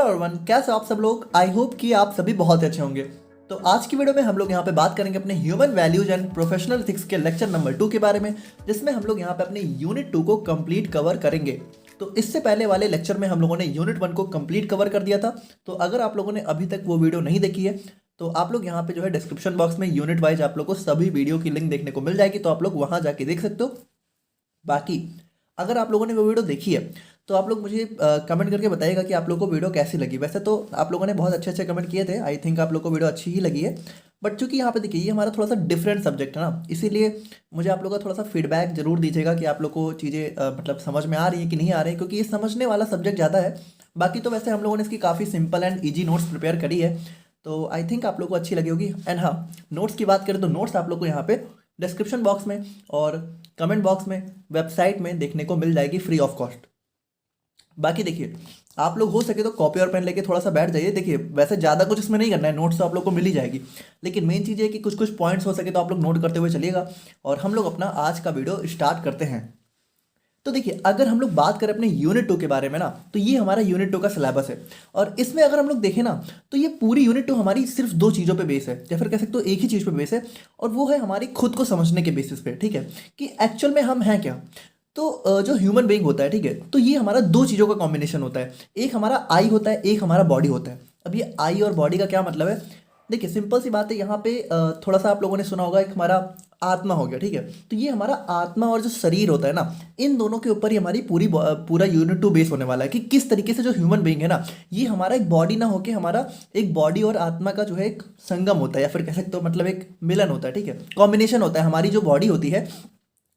Everyone, कैसे हो आप सब लोग। आई होप कि आप सभी बहुत अच्छे होंगे। तो आज की वीडियो में हम लोग यहाँ पे बात करेंगे अपने human values and professional ethics के लेक्चर नंबर 2 के बारे में, जिसमें हम लोग यहाँ पे अपने यूनिट 2 को कंप्लीट कवर करेंगे। तो इससे पहले वाले लेक्चर में हम लोगों ने यूनिट 1 को कंप्लीट कवर कर दिया था। तो अगर आप लोगों ने अभी तक वो वीडियो नहीं देखी है तो आप लोग यहाँ पे जो है डिस्क्रिप्शन बॉक्स में यूनिट वाइज आप लोग को सभी वीडियो की लिंक देखने को मिल जाएगी, तो आप लोग वहाँ जाके देख सकते हो। बाकी अगर आप लोगों ने वो वीडियो देखी है तो आप लोग मुझे कमेंट करके बताइएगा कि आप लोगों को वीडियो कैसी लगी। वैसे तो आप लोगों ने बहुत अच्छे अच्छे कमेंट किए थे, आई थिंक आप लोगों को वीडियो अच्छी ही लगी है। बट चूंकि यहाँ पे देखिए ये हमारा थोड़ा सा डिफरेंट सब्जेक्ट है ना, इसीलिए मुझे आप लोगों का थोड़ा सा फीडबैक जरूर दीजिएगा कि आप लोग को चीज़ें मतलब समझ में आ रही है कि नहीं आ रही है, क्योंकि ये समझने वाला सब्जेक्ट ज़्यादा है। बाकी तो वैसे हम लोगों ने इसकी काफ़ी simple and easy notes prepare करी है, तो आई थिंक आप लोग को अच्छी लगी होगी। एंड हाँ, नोट्स की बात करें तो नोट्स आप लोग को यहाँ पे डिस्क्रिप्शन बॉक्स में और कमेंट बॉक्स में वेबसाइट में देखने को मिल जाएगी फ्री ऑफ कॉस्ट। बाकी देखिए आप लोग हो सके तो कॉपी और पेन लेके थोड़ा सा बैठ जाइए। देखिए वैसे ज़्यादा कुछ इसमें नहीं करना है, नोट्स तो आप लोग को मिल ही जाएगी, लेकिन मेन चीज़ है कि कुछ कुछ पॉइंट्स हो सके तो आप लोग नोट करते हुए चलिएगा। और हम लोग अपना आज का वीडियो स्टार्ट करते हैं। तो देखिए अगर हम लोग बात करें अपने यूनिट 2 के बारे में ना, तो ये हमारा यूनिट 2 का सिलेबस है। और इसमें अगर हम लोग देखें ना तो ये पूरी यूनिट 2 हमारी सिर्फ दो चीज़ों पे बेस है, या फिर कह सकते हो एक ही चीज़ पे बेस है, और वो है हमारी खुद को समझने के बेसिस पे। ठीक है, कि एक्चुअल में हम हैं क्या। तो जो ह्यूमन बीइंग होता है, ठीक है, तो ये हमारा दो चीज़ों का कॉम्बिनेशन होता है। एक हमारा आई होता है, एक हमारा बॉडी होता है। अब ये आई और बॉडी का क्या मतलब है, देखिए सिंपल सी बात है। यहाँ पे थोड़ा सा आप लोगों ने सुना होगा, एक हमारा आत्मा हो गया, ठीक है। तो ये हमारा आत्मा और जो शरीर होता है ना, इन दोनों के ऊपर ही हमारी पूरा यूनिट 2 बेस होने वाला है। कि किस तरीके से जो ह्यूमन बीइंग है ना, ये हमारा एक बॉडी ना होके हमारा एक बॉडी और आत्मा का जो है एक संगम होता है, या फिर कह सकते हो मतलब एक मिलन होता है। ठीक है, कॉम्बिनेशन होता है। हमारी जो बॉडी होती है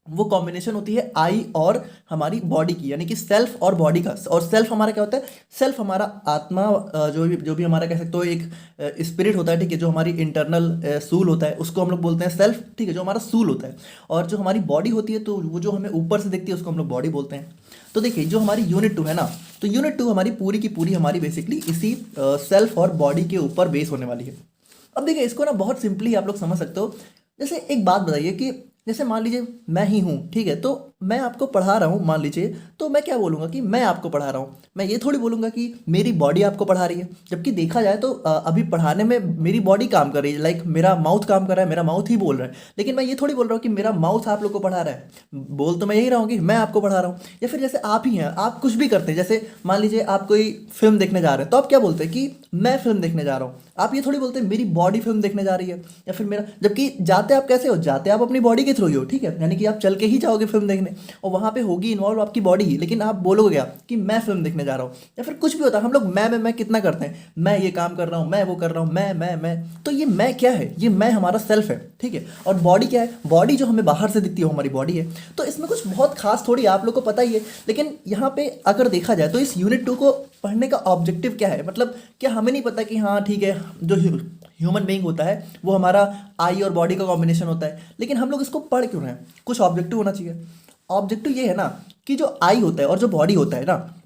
वो कॉम्बिनेशन होती है आई और हमारी बॉडी की, यानी कि सेल्फ और बॉडी का। और सेल्फ हमारा क्या होता है, सेल्फ हमारा आत्मा, जो भी हमारा कह सकते हो एक स्पिरिट होता है, ठीक है, जो हमारी इंटरनल सूल होता है उसको हम लोग बोलते हैं सेल्फ, ठीक है, जो हमारा सूल होता है। और जो हमारी बॉडी होती है तो वो जो हमें ऊपर से दिखती है उसको हम लोग बॉडी बोलते हैं। तो देखिए जो हमारी यूनिट 2 है ना, तो यूनिट 2 हमारी पूरी की पूरी हमारी बेसिकली इसी सेल्फ और बॉडी के ऊपर बेस होने वाली है। अब देखिए इसको ना बहुत सिंपली आप लोग समझ सकते हो। जैसे एक बात बताइए कि जैसे मान लीजिए मैं ही हूँ, ठीक है, तो मैं आपको पढ़ा रहा हूँ मान लीजिए, तो मैं क्या बोलूँगा कि मैं आपको पढ़ा रहा हूँ। मैं ये थोड़ी बोलूँगा कि मेरी बॉडी आपको पढ़ा रही है। जबकि देखा जाए तो अभी पढ़ाने में मेरी बॉडी काम कर रही है, लाइक मेरा माउथ काम कर रहा है, मेरा माउथ ही बोल रहा है। लेकिन मैं ये थोड़ी बोल रहा हूँ कि मेरा माउथ आप लोग को पढ़ा रहा है। बोल तो मैं यही रहा हूँ कि मैं आपको पढ़ा रहा हूँ। या फिर जैसे आप ही हैं, आप कुछ भी करते हैं, जैसे मान लीजिए आप कोई फिल्म देखने जा रहे हैं, तो आप क्या बोलते हैं कि मैं फिल्म देखने जा रहा हूँ। आप ये थोड़ी बोलते हैं मेरी बॉडी फिल्म देखने जा रही है, या फिर मेरा। जबकि जाते आप कैसे हो, जाते आप अपनी बॉडी के थ्रू ही हो, ठीक है, यानी कि आप चल के ही जाओगे फिल्म देखने, और वहाँ पे होगी इन्वॉल्व आपकी बॉडी ही, लेकिन आप बोलोगे क्या कि मैं फिल्म देखने जा रहा हूँ। या फिर कुछ भी होता है, हम लोग मैं कितना करते हैं, मैं ये काम कर रहा हूँ, मैं वो कर रहा हूँ, मैं। तो ये मैं क्या है, ये मैं हमारा सेल्फ है, ठीक है। और बॉडी क्या है, बॉडी जो हमें बाहर से दिखती है वो हमारी बॉडी है। तो इसमें कुछ बहुत खास थोड़ी आप लोग को पता ही है। लेकिन यहाँ पे अगर देखा जाए तो इस यूनिट 2 को पढ़ने का ऑब्जेक्टिव क्या है, मतलब क्या हमें नहीं पता कि हाँ ठीक है, जो ह्यूमन बीइंग होता है वो हमारा आई और बॉडी का कॉम्बिनेशन होता है, लेकिन हम लोग इसको पढ़ क्यों रहे हैं। कुछ ऑब्जेक्टिव होना चाहिए। ऑब्जेक्टिव ये है ना कि जो आई होता है और जो बॉडी होता है ना,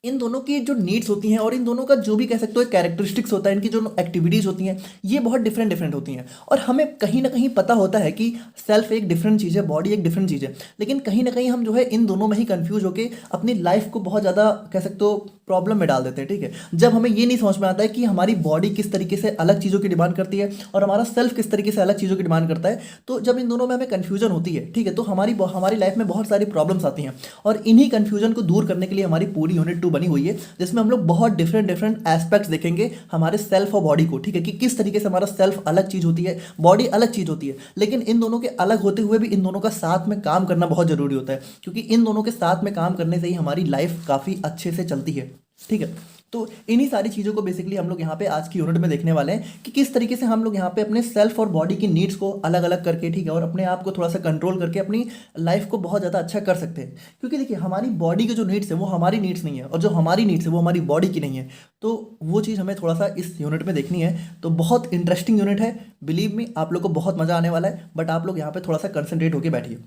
इन दोनों की जो नीड्स होती हैं और इन दोनों का जो भी कह सकते हो कैरेक्टरिस्टिक्स होता है, इनकी जो एक्टिविटीज़ होती हैं, ये बहुत डिफरेंट डिफरेंट होती हैं। और हमें कहीं ना कहीं पता होता है कि सेल्फ एक डिफरेंट चीज़ है, बॉडी एक डिफरेंट चीज़ है, लेकिन कहीं ना कहीं हम जो है इन दोनों में ही कंफ्यूज होकर अपनी लाइफ को बहुत ज़्यादा कह सकते हो प्रॉब्लम में डाल देते हैं। ठीक है, जब हमें ये नहीं समझ में आता है कि हमारी बॉडी किस तरीके से अलग चीज़ों की डिमांड करती है और हमारा सेल्फ किस तरीके से अलग चीज़ों की डिमांड करता है, तो जब इन दोनों में हमें कन्फ्यूजन होती है, ठीक है, तो हमारी लाइफ में बहुत सारी प्रॉब्लम्स आती हैं। और इन्हीं कन्फ्यूजन को दूर करने के लिए हमारी पूरी यूनिट 2 बनी हुई है, जिसमें हम लोग बहुत डिफरेंट डिफरेंट एस्पेक्ट्स देखेंगे हमारे सेल्फ और बॉडी को, ठीक है, कि किस तरीके से हमारा सेल्फ अलग चीज़ होती है, बॉडी अलग चीज़ होती है। लेकिन इन दोनों के अलग होते हुए भी इन दोनों का साथ में काम करना बहुत ज़रूरी होता है, क्योंकि इन दोनों के साथ में काम करने से ही हमारी लाइफ काफ़ी अच्छे से चलती है। ठीक है, तो इन्हीं सारी चीज़ों को बेसिकली हम लोग यहाँ पे आज की यूनिट में देखने वाले हैं कि किस तरीके से हम लोग यहाँ पे अपने सेल्फ और बॉडी की नीड्स को अलग अलग करके, ठीक है, और अपने आप को थोड़ा सा कंट्रोल करके अपनी लाइफ को बहुत ज़्यादा अच्छा कर सकते हैं। क्योंकि देखिए हमारी बॉडी के जो नीड्स है वो हमारी नीड्स नहीं है, और जो हमारी नीड्स है वो हमारी बॉडी की नहीं है। तो वो चीज़ हमें थोड़ा सा इस यूनिट में देखनी है। तो बहुत इंटरेस्टिंग यूनिट है, बिलीव मी, आप लोग को बहुत मज़ा आने वाला है। बट आप लोग यहाँ पर थोड़ा सा कंसनट्रेट होकर बैठिए।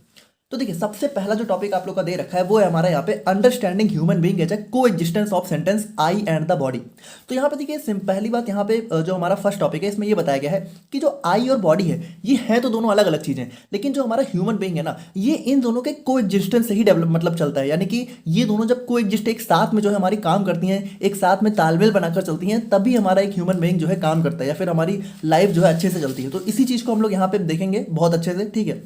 तो देखिए सबसे पहला जो टॉपिक आप लोग का दे रखा है वो है हमारा यहाँ पे understanding human being as a coexistence of sentence I and the body. तो यहाँ पे देखिए पहली बात यहाँ पे जो हमारा फर्स्ट टॉपिक है इसमें ये बताया गया है कि जो आई और बॉडी है ये है तो दोनों अलग अलग चीजें, लेकिन जो हमारा ह्यूमन बीइंग है ना ये इन दोनों के को एग्जिस्टेंस से ही डेवलप मतलब चलता है, यानी कि ये दोनों जब को एग्जिस्ट एक साथ में जो है हमारी काम करती हैं, एक साथ में तालमेल बनाकर चलती हैं, तभी हमारा एक ह्यूमन बीइंग जो है काम करता है या फिर हमारी लाइफ जो है अच्छे से चलती है। तो इसी चीज को हम लोग यहाँ पे देखेंगे बहुत अच्छे से, ठीक है,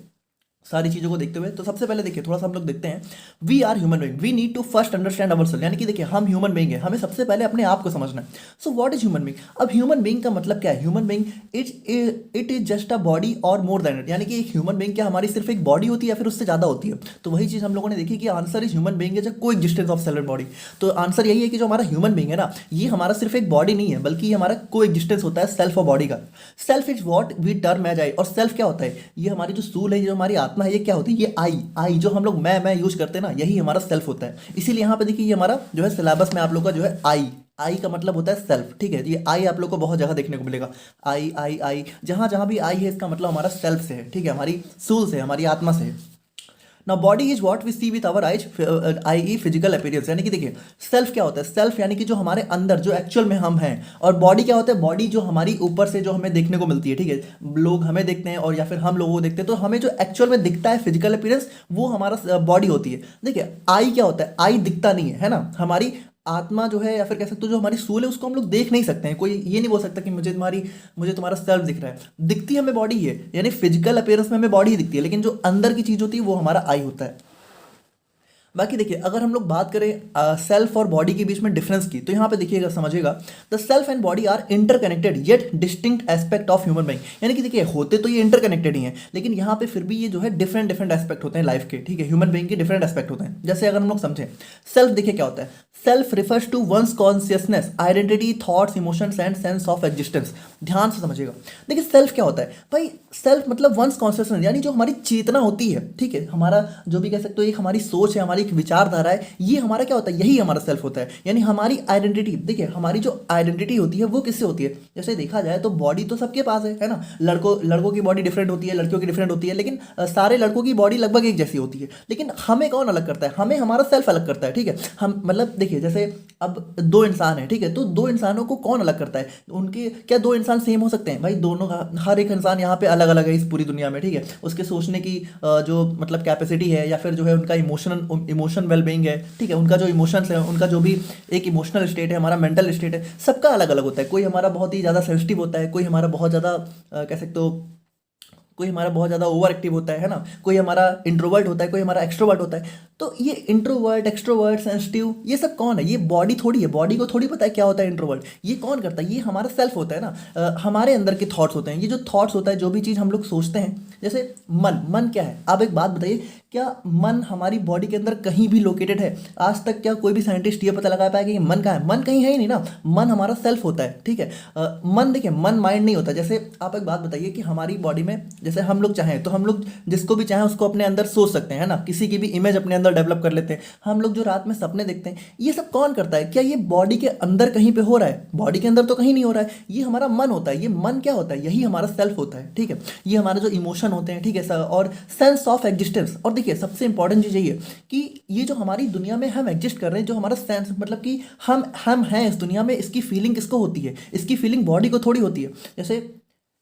सारी चीजों को देखते हुए। तो सबसे पहले देखिए थोड़ा सा हम लोग देखते हैं, we are human being, we need to first understand our self, यानी कि देखिए हम ह्यूमन बीइंग है, हमें सबसे पहले अपने आप को समझना है। So what is human being? अब ह्यूमन बीइंग का मतलब क्या है? Human being it is just a body और मोर देन इट, यानी कि एक ह्यूमन बीइंग क्या हमारी सिर्फ एक बॉडी होती है या फिर उससे ज्यादा होती है? तो वही चीज हम लोगों ने देखी कि answer is human being is a coexistence of self and body. तो आंसर यही है कि जो हमारा ह्यूमन बीइंग है ना ये हमारा सिर्फ एक बॉडी नहीं है, बल्कि ये हमारा को एग्जिस्टेंस होता है सेल्फ और बॉडी का। Self is what we term as I, और सेल्फ क्या होता है? ये हमारी जो सूल है, ये जो हमारी आत्मा है, ये क्या होती है? ये आई जो हम लोग मैं यूज करते हैं ना, यही हमारा सेल्फ होता है। इसीलिए यहाँ पे देखिए ये हमारा जो है सिलेबस में आप लोग का जो है आई का मतलब होता है सेल्फ, ठीक है। ये आई आप लोग को बहुत जगह देखने को मिलेगा, आई जहां जहां भी आई है इसका मतलब हमारा सेल्फ से है, ठीक है, हमारी सूल से, हमारी आत्मा से है। ना body is what we see with our eye physical appearance, यानी कि देखिए सेल्फ क्या होता है? सेल्फ यानी कि जो हमारे अंदर जो एक्चुअल में हम हैं, और बॉडी क्या होता है? बॉडी जो हमारी ऊपर से जो हमें देखने को मिलती है, ठीक है, लोग हमें देखते हैं और या फिर हम लोगों को देखते हैं, तो हमें जो एक्चुअल में दिखता है फिजिकल अपीयरेंस वो हमारा बॉडी होती है। देखिए आई क्या होता है? आई दिखता नहीं है ना, हमारी आत्मा जो है या फिर कह सकते हो जो हमारी सूल है उसको हम लोग देख नहीं सकते हैं। कोई ये नहीं बोल सकता कि मुझे तुम्हारा सेल्फ दिख रहा है। दिखती हमें बॉडी है, यानी फिजिकल अपीयरेंस में हमें बॉडी ही दिखती है, लेकिन जो अंदर की चीज होती है वो हमारा आई होता है। बाकी देखिए अगर हम लोग बात करें सेल्फ और बॉडी के बीच में डिफरेंस की, तो यहाँ पे देखिएगा समझिएगा, the self and body are interconnected yet distinct aspect of human being, यानी कि देखिए होते तो ये इंटरकनेक्टेड ही हैं, लेकिन यहाँ पे फिर भी ये जो है डिफरेंट डिफरेंट एस्पेक्ट होते हैं लाइफ के, ठीक है, ह्यूमन बीइंग के डिफरेंट एस्पेक्ट होते हैं। जैसे अगर हम लोग समझें सेल्फ, देखिए क्या होता है? Self refers to one's consciousness, identity, thoughts, emotions and sense of existence. ध्यान से समझिएगा, देखिए सेल्फ क्या होता है भाई? सेल्फ मतलब वंस कॉन्शियसनेस, यानी जो हमारी चेतना होती है, ठीक है, हमारा जो भी कह सकते हो एक हमारी सोच है, हमारी एक विचारधारा है, ये हमारा क्या होता है? यही हमारा सेल्फ होता है, यानी हमारी आइडेंटिटी। देखिए हमारी जो आइडेंटिटी होती है वो किससे होती है? जैसे देखा जाए तो बॉडी तो सबके पास है ना, लड़कों की बॉडी डिफरेंट होती है, लड़कियों की डिफरेंट होती है, लेकिन सारे लड़कों की बॉडी लगभग एक जैसी होती है। लेकिन हमें कौन अलग करता है? हमें हमारा सेल्फ अलग करता है, ठीक है। हम मतलब देखिए जैसे अब दो इंसान है, ठीक है, तो दो इंसानों को कौन अलग करता है? उनके क्या दो इंसान सेम हो सकते हैं? भाई दोनों का, हर एक इंसान यहाँ पे अलग अलग है इस पूरी दुनिया में, ठीक है। उसके सोचने की जो मतलब कैपेसिटी है या फिर जो है उनका इमोशन वेलबींग है, ठीक है, उनका जो इमोशंस है, उनका जो भी एक इमोशनल स्टेट है, हमारा मेंटल स्टेट है, सबका अलग अलग होता है। कोई हमारा बहुत ही ज़्यादा सेंसिटिव होता है, कोई हमारा बहुत ज़्यादा कह सकते हो, कोई हमारा बहुत ज़्यादा ओवर एक्टिव होता है ना, कोई हमारा इंट्रोवर्ट होता है, कोई हमारा एक्सट्रोवर्ट होता है। तो ये इंट्रोवर्ट, एक्सट्रोवर्ट, सेंसिटिव, ये सब कौन है? ये बॉडी थोड़ी है, बॉडी को थोड़ी पता है क्या होता है इंट्रोवर्ट। ये कौन करता है? ये हमारा सेल्फ होता है ना। हमारे अंदर के थॉट्स होते हैं, ये जो थॉट्स होता है, जो भी चीज़ हम लोग सोचते हैं, जैसे मन क्या है? आप एक बात बताइए, क्या मन हमारी बॉडी के अंदर कहीं भी लोकेटेड है? आज तक क्या कोई भी साइंटिस्ट ये पता लगा पाया कि मन कहाँ है? मन कहीं है ही नहीं ना, मन हमारा सेल्फ होता है, ठीक है। मन देखिए, मन माइंड नहीं होता। जैसे आप एक बात बताइए कि हमारी बॉडी में जैसे हम लोग चाहें तो हम लोग जिसको भी चाहें उसको अपने अंदर सोच सकते हैं ना, किसी की भी इमेज अपने अंदर डेवलप कर लेते हैं। हम लोग जो रात में सपने देखते हैं, ये सब कौन करता है? क्या ये बॉडी के अंदर कहीं पे हो रहा है? बॉडी के अंदर तो कहीं नहीं हो रहा है, ये हमारा मन होता है। ये मन क्या होता है? यही हमारा सेल्फ होता है, ठीक है। ये हमारे जो इमोशन होते हैं, ठीक है, और सेंस ऑफ एग्जिस्टेंस। और देखिए सबसे इंपॉर्टेंट चीज यही है कि ये जो हमारी दुनिया में हम एग्जिस्ट कर रहे हैं, जो हमारा सेंस मतलब कि हम हैं इस दुनिया में, इसकी फीलिंग किसको होती है? इसकी फीलिंग बॉडी को थोड़ी होती है। जैसे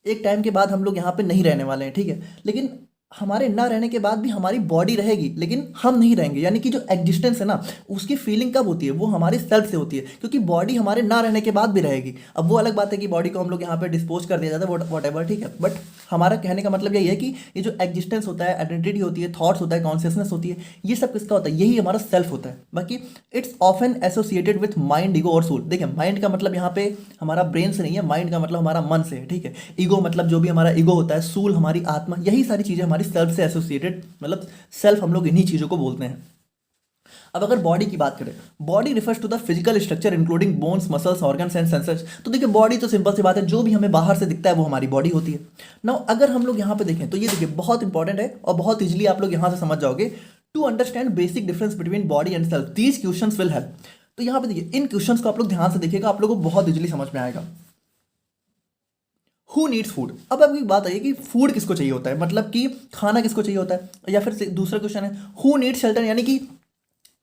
एक टाइम के बाद हम लोग यहाँ पे नहीं रहने वाले हैं, ठीक है, लेकिन हमारे ना रहने के बाद भी हमारी बॉडी रहेगी, लेकिन हम नहीं रहेंगे। यानी कि जो एग्जिस्टेंस है ना, उसकी फीलिंग कब होती है? वो हमारे सेल्फ से होती है, क्योंकि बॉडी हमारे ना रहने के बाद भी रहेगी। अब वो अलग बात है कि बॉडी को हम लोग यहाँ पे डिस्पोज कर दिया जाता है, वॉट एवर, ठीक है, बट हमारा कहने का मतलब यही है कि ये जो एग्जिस्टेंस होता है, आइडेंटिटी होती है, थॉट्स होता है, कॉन्शियसनेस होती है, ये सब किसका होता है? यही हमारा सेल्फ होता है। बाकी it's often associated with mind, ego और सोल। देखिए माइंड का मतलब यहाँ पे हमारा ब्रेन से नहीं है, माइंड का मतलब हमारा मन से है, ठीक है। ईगो मतलब जो भी हमारा ईगो होता है, सूल हमारी आत्मा, यही सारी चीजें हमारी सेल्फ से एसोसिएटेड, मतलब सेल्फ हम लोग इन्हीं चीजों को बोलते हैं। अब अगर बॉडी की बात करें, body refers to the physical structure including bones, muscles, organs and sensors. तो देखिए बॉडी तो सिंपल सी बात है, जो भी हमें बाहर से दिखता है वो हमारी बॉडी होती है। नाउ अगर हम लोग यहाँ पे देखें तो ये देखिए बहुत इंपॉर्टेंट है और बहुत इजीली आप लोग यहाँ से समझ जाओगे। To understand basic difference between body and self, these questions will help. तो यहाँ पे देखिए इन क्वेश्चंस को आप लोग ध्यान से देखिएगा, आप लोगों को बहुत इजीली समझ में आएगा। Who needs food. अब आपकी बात आई कि फूड किसको चाहिए होता है, मतलब कि खाना किसको चाहिए होता है। या फिर दूसरा क्वेश्चन है हु नीड्स शेल्टर, यानी कि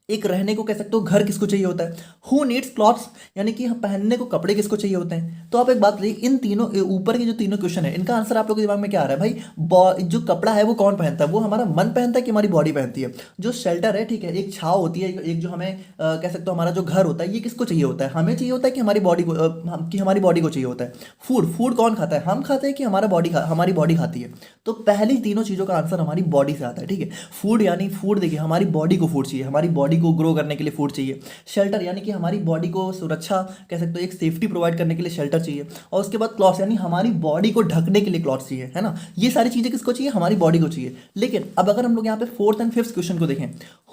एक रहने को कह सकते हो घर किसको चाहिए होता है। हु नीड्स क्लॉथ्स, यानी कि पहनने को कपड़े किसको चाहिए होते हैं। तो आप एक बात बताइए, इन तीनों ऊपर के जो तीनों क्वेश्चन है इनका आंसर आप लोगों के दिमाग में क्या आ रहा है भाई। जो कपड़ा है वो कौन पहनता है, वो हमारा मन पहनता है कि हमारी बॉडी पहनती है। जो शेल्टर है, ठीक है, एक छाव होती है, एक जो हमें कह सकते हो हमारा जो घर होता है, ये किसको चाहिए होता है, हमें चाहिए होता है कि हमारी बॉडी को कि हमारी बॉडी को चाहिए होता है। फूड, फूड कौन खाता है, हम खाते हैं कि हमारी बॉडी खाती है। तो पहली तीनों चीज़ों का आंसर हमारी बॉडी से आता है, ठीक है। फूड यानी फूड, देखिए हमारी बॉडी को फूड चाहिए, हमारी बॉडी को ग्रो करने के लिए फूड चाहिए। शेल्टर यानी कि हमारी बॉडी को सुरक्षा कह सकते हो, एक सेफ्टी प्रोवाइड करने के लिए शेल्टर चाहिए। और उसके बाद क्लॉथ्स, यानी हमारी बॉडी को ढकने के लिए क्लॉथ्स चाहिए, है ना। ये सारी चीज़ें किसको चाहिए, हमारी बॉडी को चाहिए। लेकिन अब अगर हम लोग यहाँ पे फोर्थ एंड फिफ्थ क्वेश्चन को देखें,